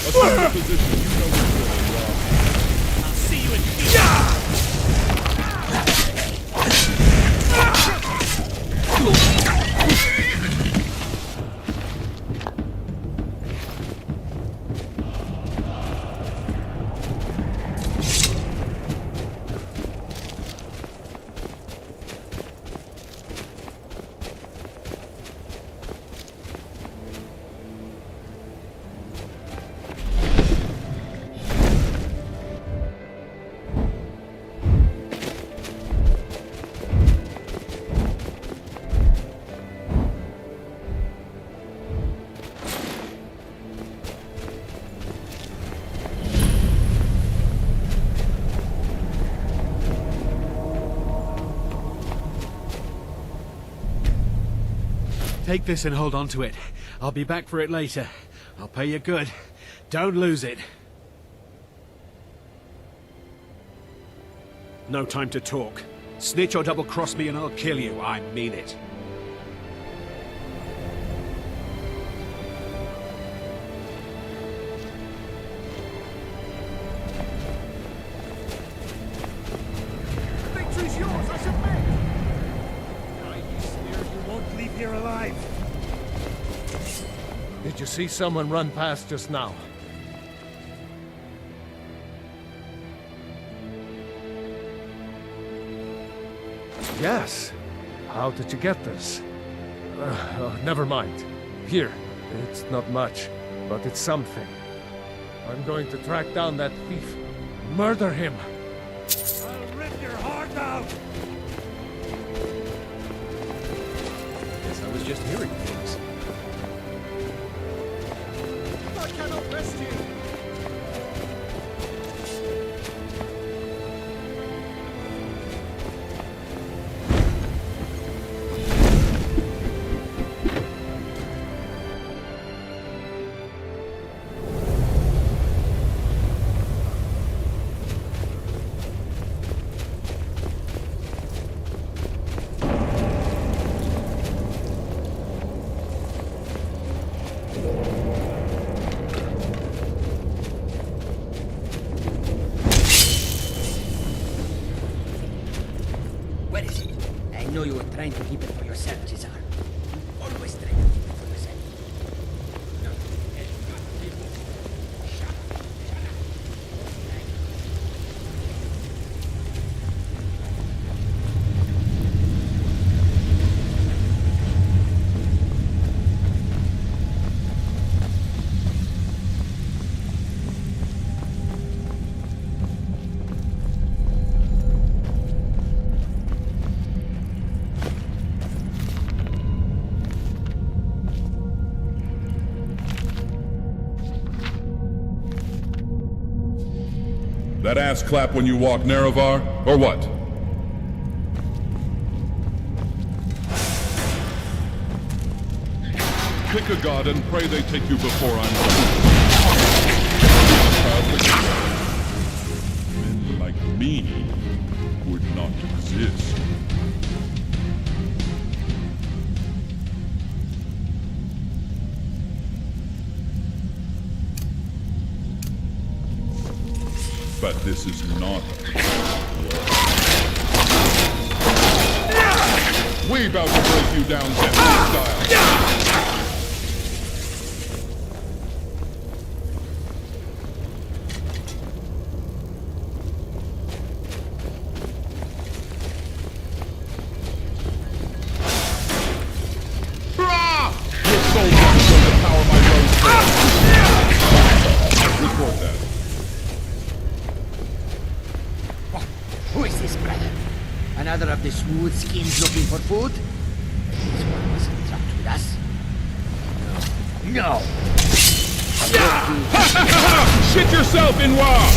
A: Assume the position. You know what's really wrong.
E: I'll see you in
I: Take this and hold on to it. I'll be back for it later. I'll pay you good. Don't lose it. No time to talk. Snitch or double-cross me and I'll kill you. I mean it.
E: Victory's yours, I submit! You won't leave here alive.
F: Did you see someone run past just now? Yes. How did you get this? Never mind. Here. It's not much, but it's something. I'm going to track down that thief. Murder him. I'll rip your heart out!
B: Guess I was just hearing things.
F: I cannot rest you!
M: Where is it? I know you were trying to keep it for yourself, Cesar. Always trying to keep it for yourself. No. Shut up.
A: That ass clap when you walk, Nerevar, or what? Pick a god and pray they take you before I'm men like me would not exist. But this is not we about to break you down, Jet style. Your soul comes from the power my rose bears. Record that.
M: Who is this, brother? Another of the smooth skins looking for food? This one wasn't trapped with us. No.
A: Shit yourself in war!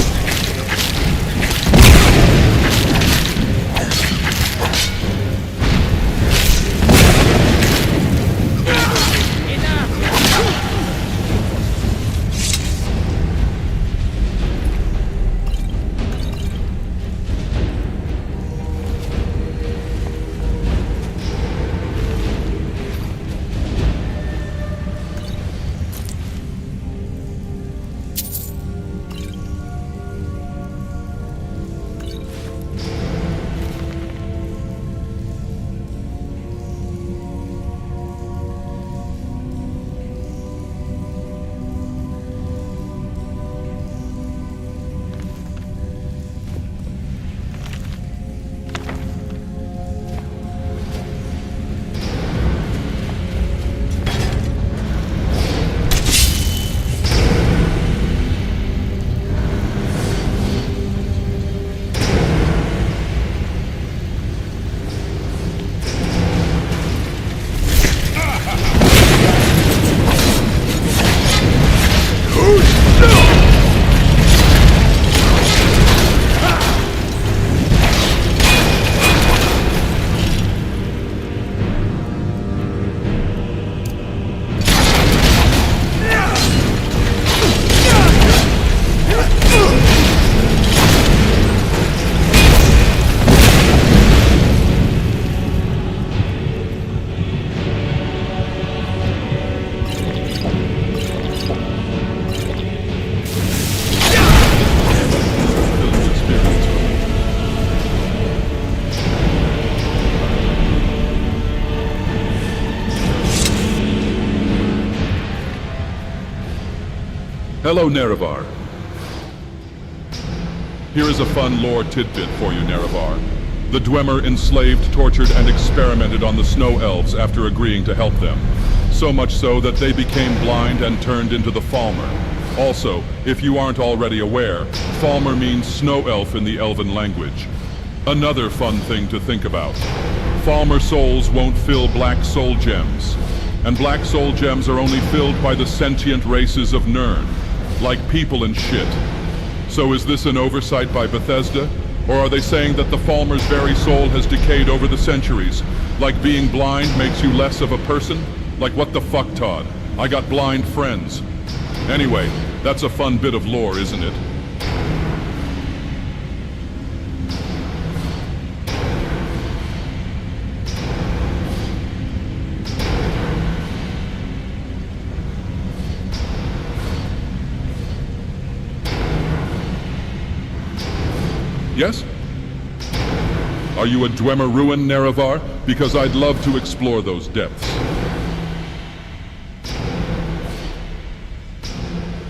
A: Hello, Nerevar. Here is a fun lore tidbit for you, Nerevar. The Dwemer enslaved, tortured, and experimented on the Snow Elves after agreeing to help them. So much so that they became blind and turned into the Falmer. Also, if you aren't already aware, Falmer means Snow Elf in the Elven language. Another fun thing to think about. Falmer souls won't fill black soul gems. And black soul gems are only filled by the sentient races of Nirn. Like people and shit. So is this an oversight by Bethesda? Or are they saying that the Falmer's very soul has decayed over the centuries? Like being blind makes you less of a person? Like what the fuck, Todd? I got blind friends. Anyway, that's a fun bit of lore, isn't it? Yes? Are you a Dwemer ruin, Nerevar? Because I'd love to explore those depths.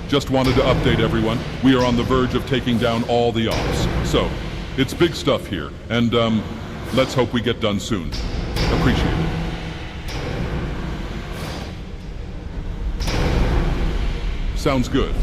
A: Just wanted to update everyone. We are on the verge of taking down all the ops. So, it's big stuff here, and let's hope we get done soon. Appreciate it. Sounds good.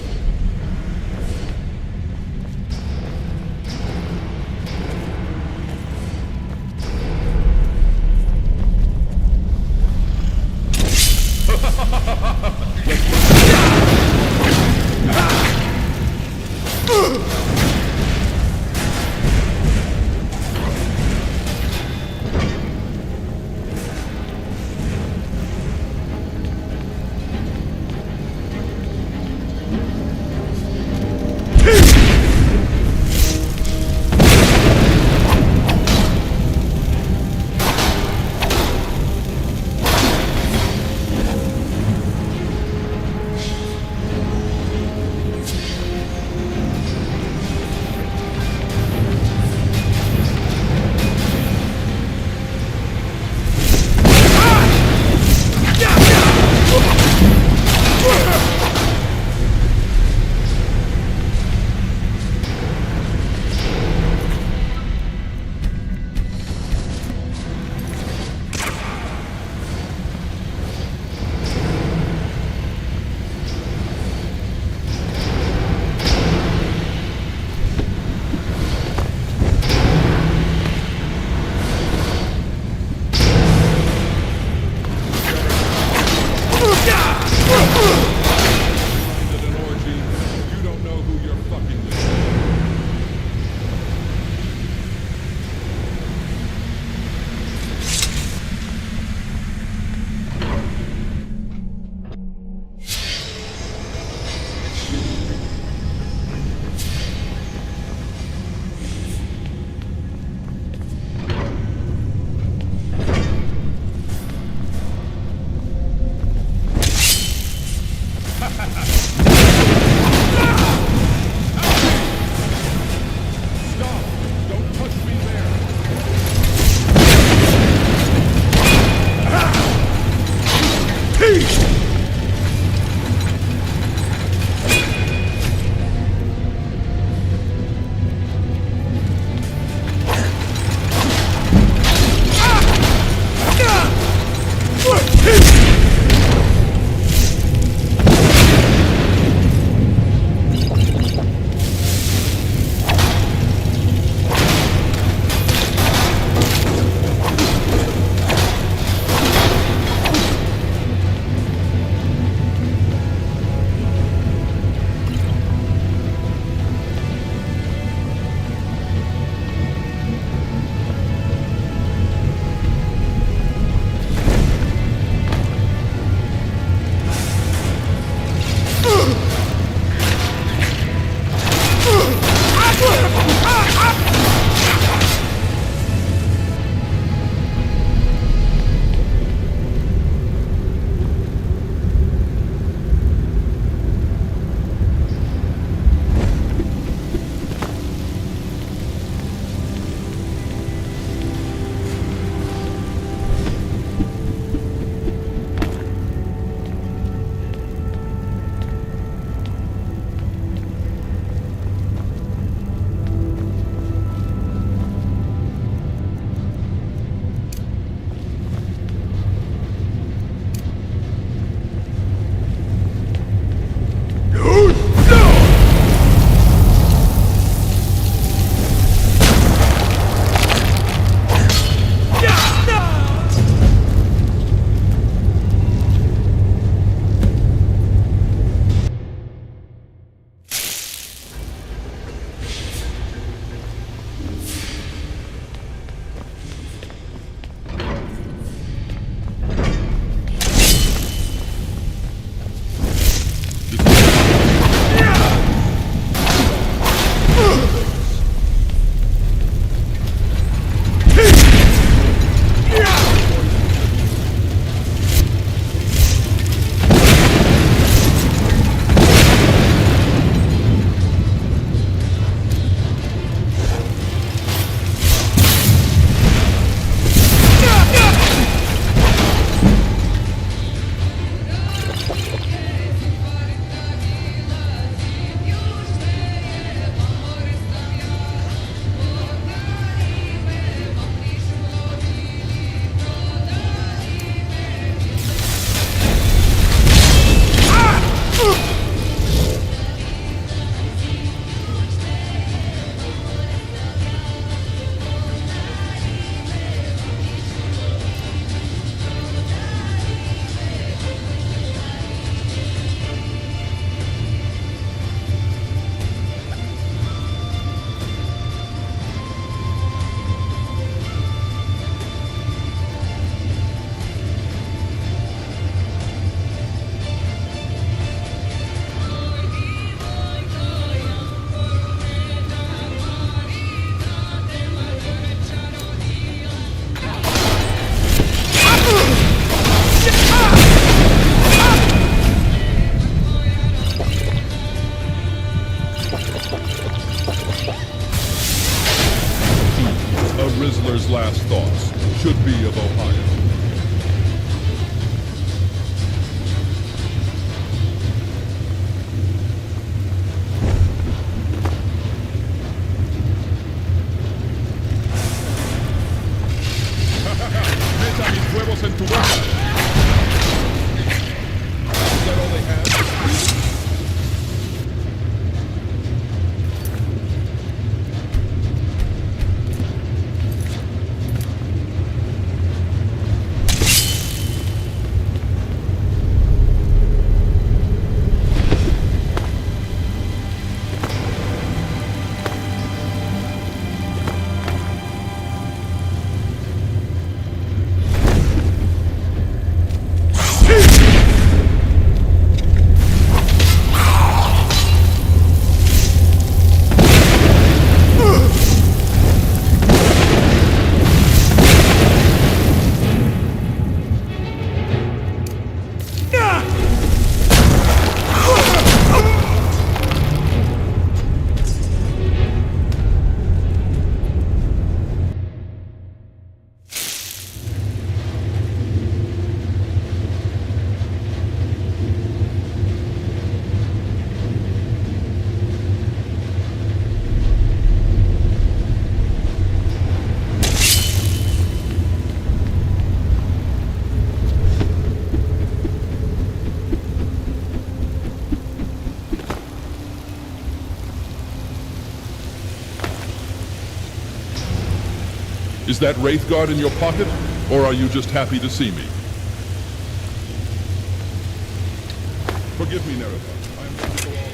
A: Father's last thoughts should be of Ohio. Meta mis huevos en tu boca. Is that all they have? Is that Wraith Guard in your pocket, or are you just happy to see me? Forgive me, Neretha. I am going to go all out.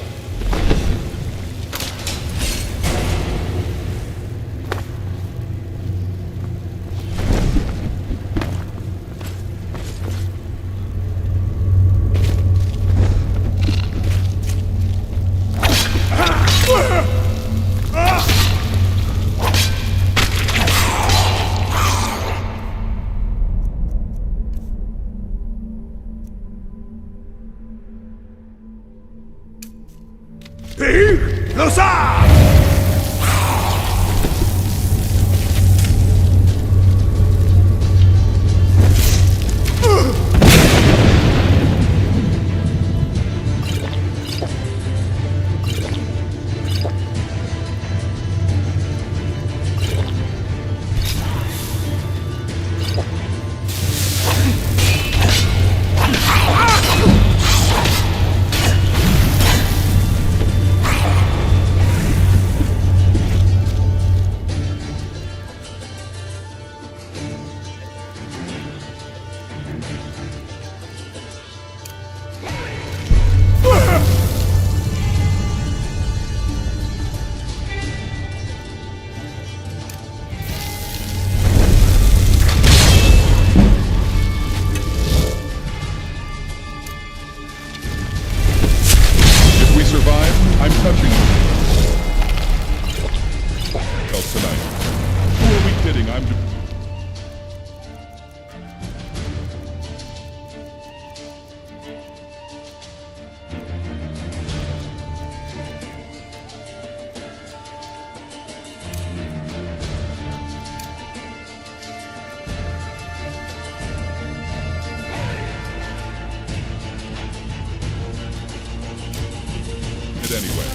A: Anyway.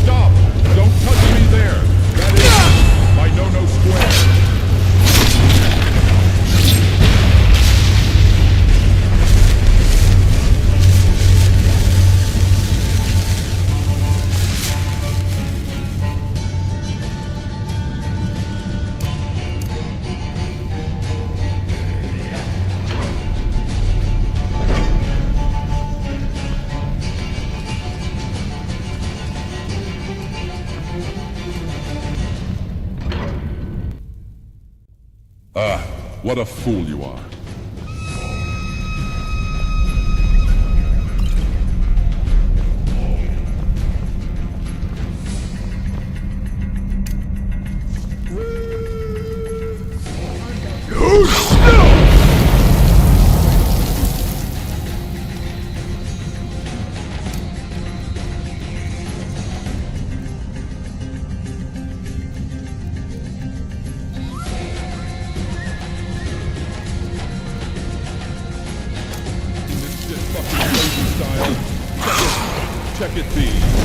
A: Stop! Don't touch me there! That is my no-no square. What a fool you are. check it be.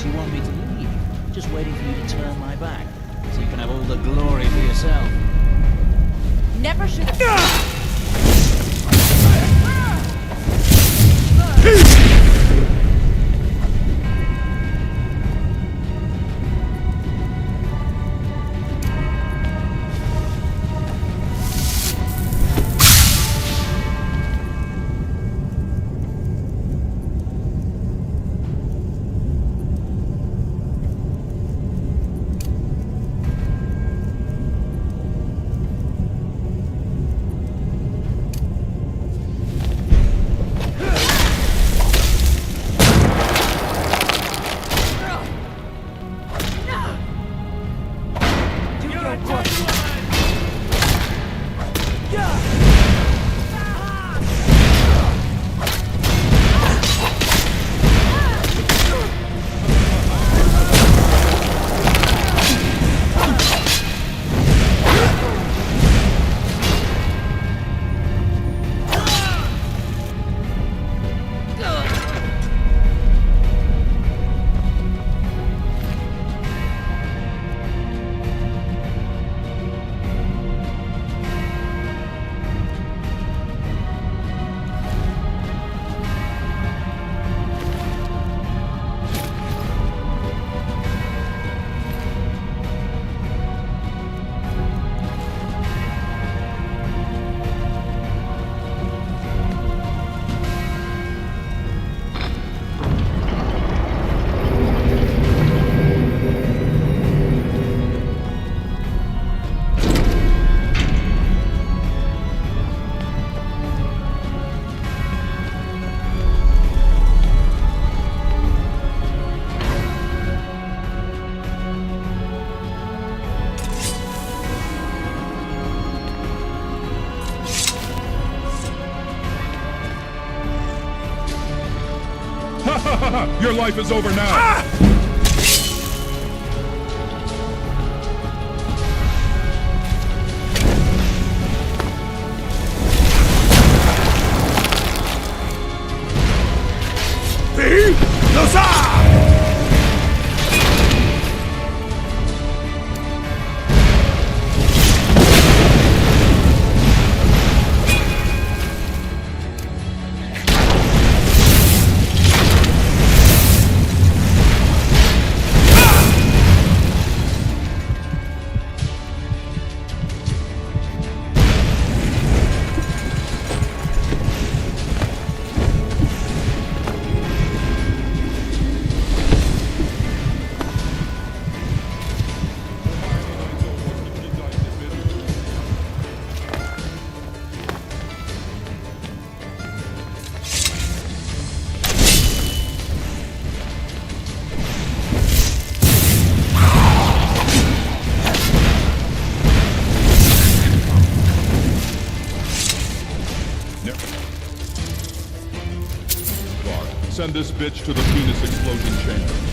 G: guess you want me to leave. Just waiting for you to turn my back, so you can have all the glory for yourself.
L: Never should have.
A: Your life is over now! Send this bitch to the penis explosion chamber.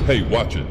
A: Hey, watch it.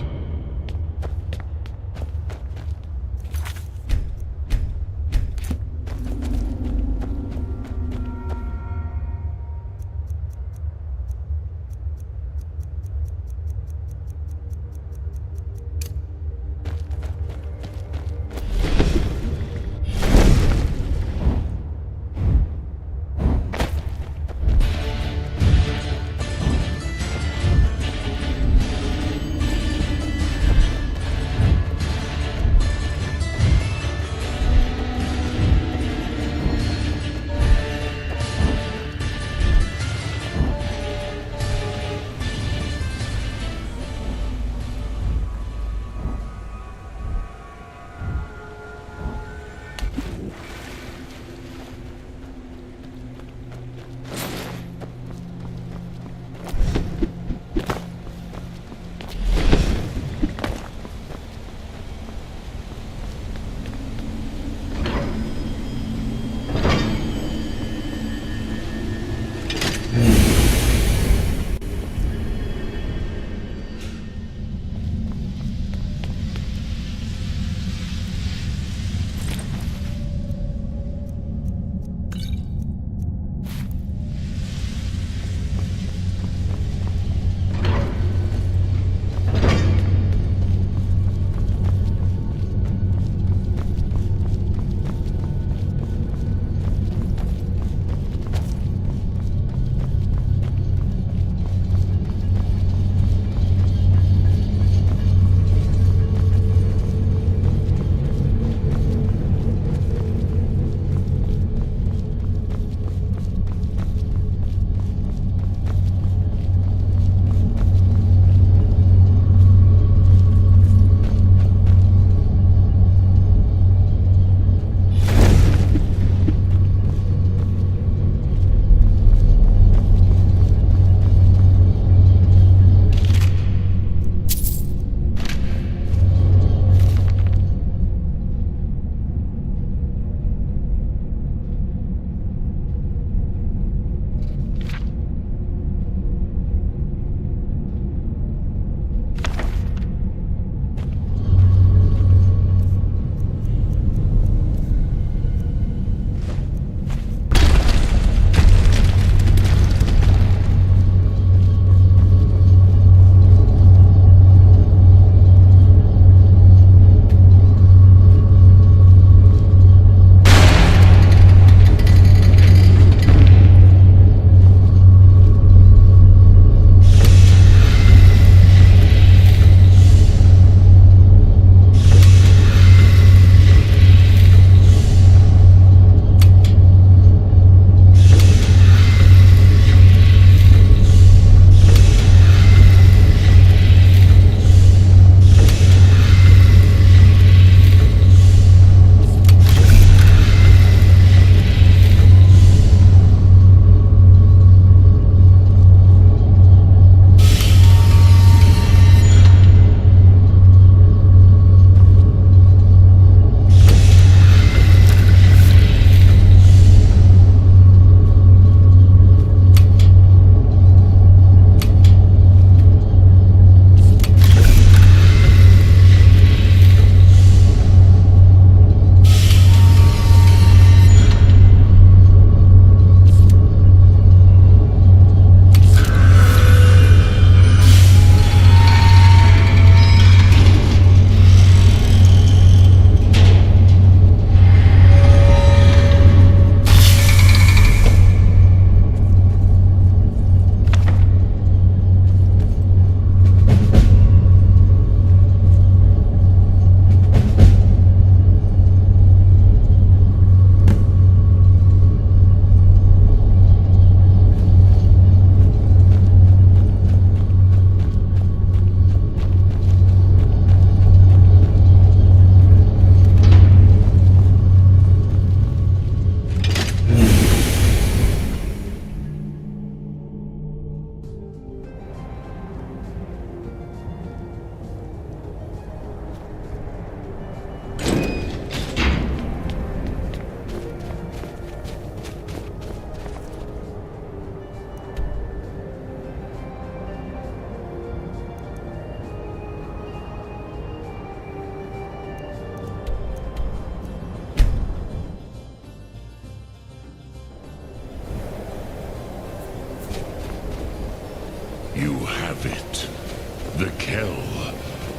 S: The Kell,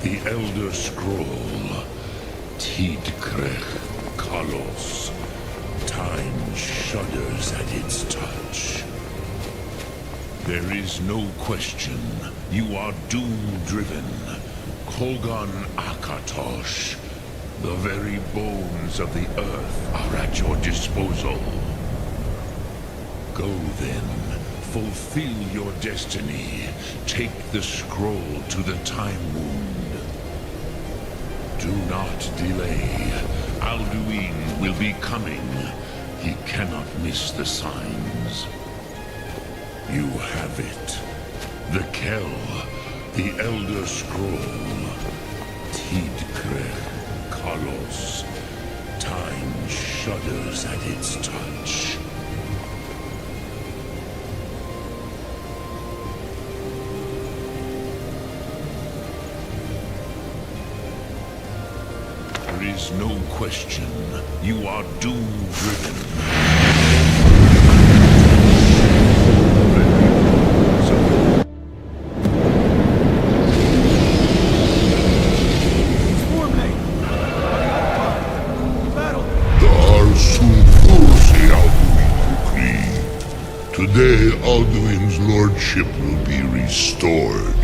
S: the Elder Scroll, Tidkrech Kalos. Time shudders at its touch. There is no question. You are doom-driven. Kogan Akatosh. The very bones of the earth are at your disposal. Go then. Fulfill your destiny. Take the scroll to the Time Wound. Do not delay. Alduin will be coming. He cannot miss the signs. You have it. The Kell, the Elder Scroll. Tidkrech Kalos. Time shudders at its touch. There is no question. You are doom-driven. Today, Alduin's lordship will be restored.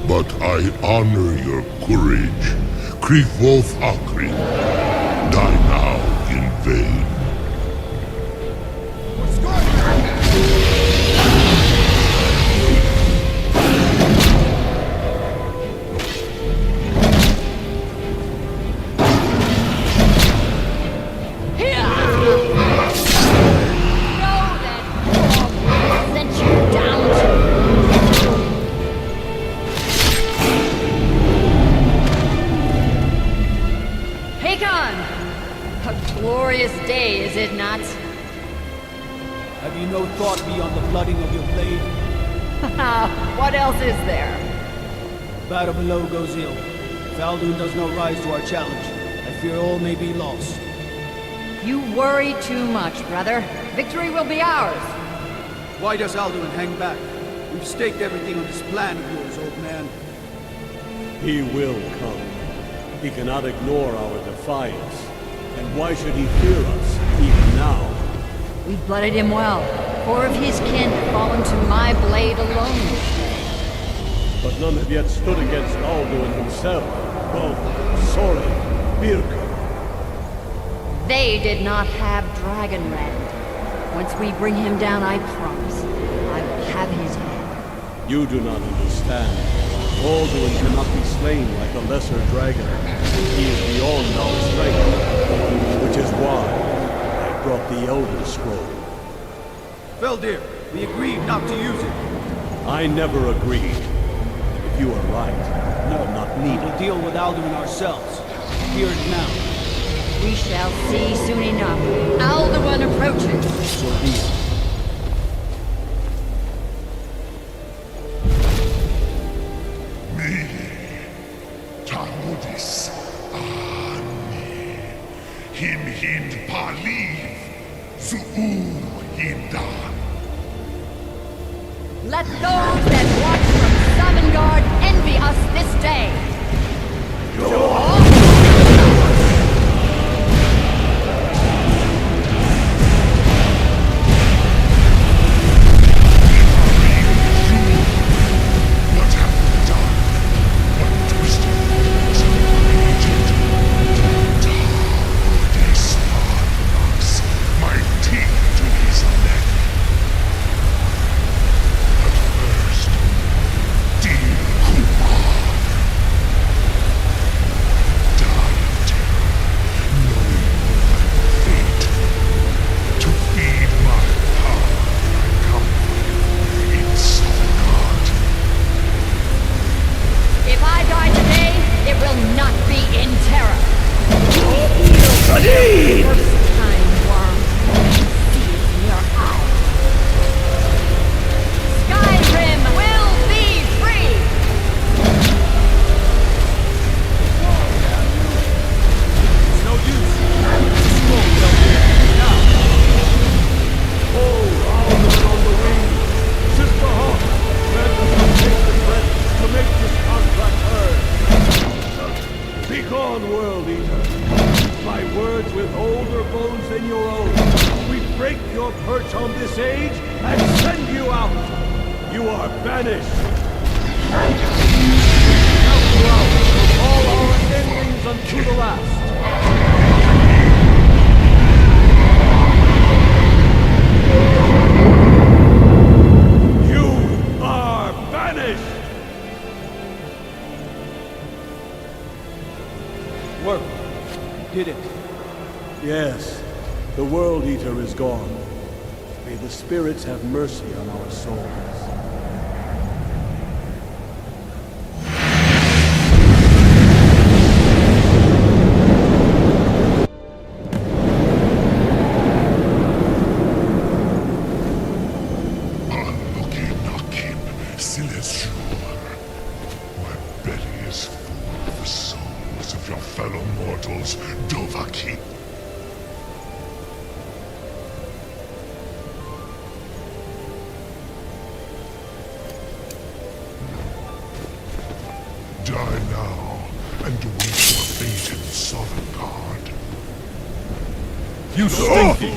S: But I honor your courage. Krithwolf Akrin, die now in vain.
L: Glorious day, is it not?
B: Have you no thought beyond the blooding of your blade?
L: What else is there?
B: Battle below goes ill. If Alduin does not rise to our challenge, I fear all may be lost.
L: You worry too much, brother. Victory will be ours.
B: Why does Alduin hang back? We've staked everything on this plan of yours, old man.
J: He will come. He cannot ignore our defiance. And why should he fear us, even now?
L: We've blooded him well. 4 of his kin have fallen to my blade alone this day.
J: But none have yet stood against Alduin himself. Both Sorin, Birka.
L: They did not have Dragonrend. Once we bring him down, I promise, I will have his head.
J: You do not understand. Alduin cannot be slain like a lesser dragon. He is beyond our strength, which is why I brought the Elder Scroll.
B: Veldir, we agreed not to use it.
J: I never agreed. If you are right, no, not needed.
B: We'll deal with Alduin ourselves. Here and now.
L: We shall see soon enough. Alduin approaches.
J: So be it.
S: Him hind paliv, zuu hindan.
L: Let those that watch from Savangard envy us this day.
J: with older bones than your own, we break your perch on this age and send you out. You are banished. Count you out from all our endings unto the last. You are banished.
I: Work. Did it.
J: Yes, the World Eater is gone. May the spirits have mercy on our souls.
S: My belly is full of the souls of your fellow mortals, Dovahkiin. Die now, and await your fate in Sovngarde.
A: You stinky!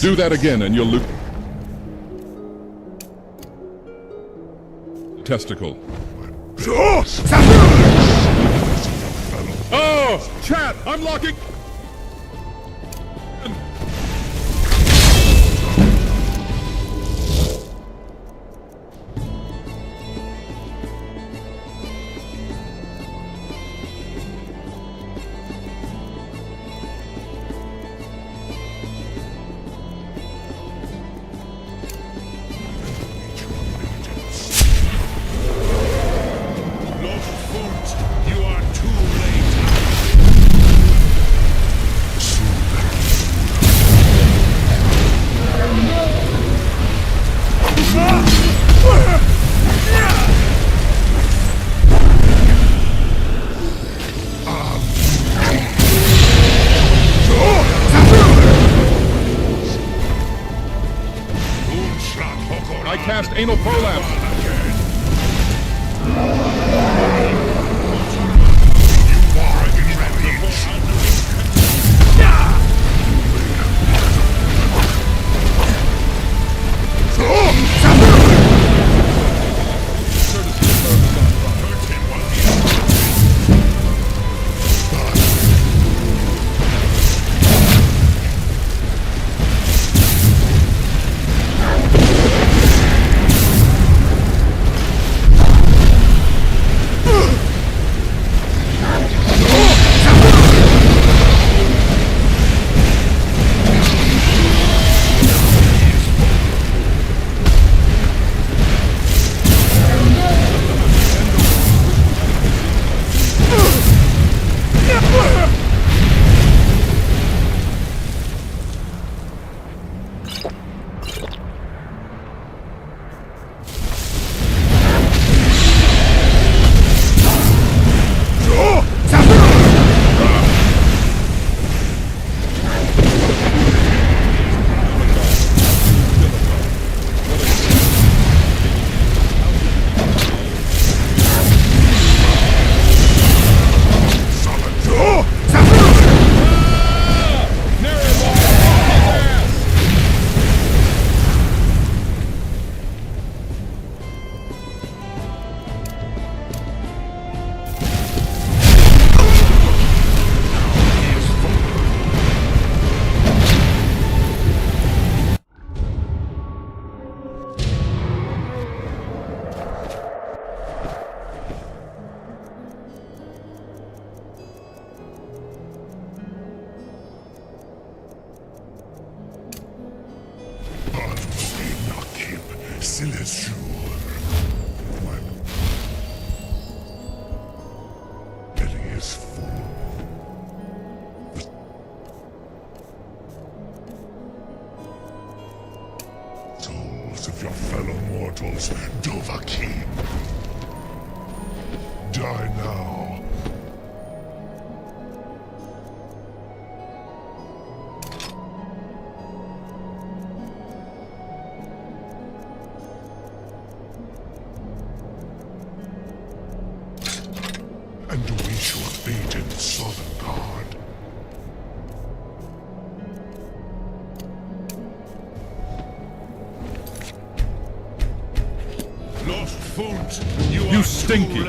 A: Do that again and you'll lose. Testicle. Oh! Chat! I'm locking...
S: You are too late.
A: I cast anal prolapse.
S: Of your fellow mortals, Dovahkiin. Die now. And await your fate in Sovngarde.
A: You stinky!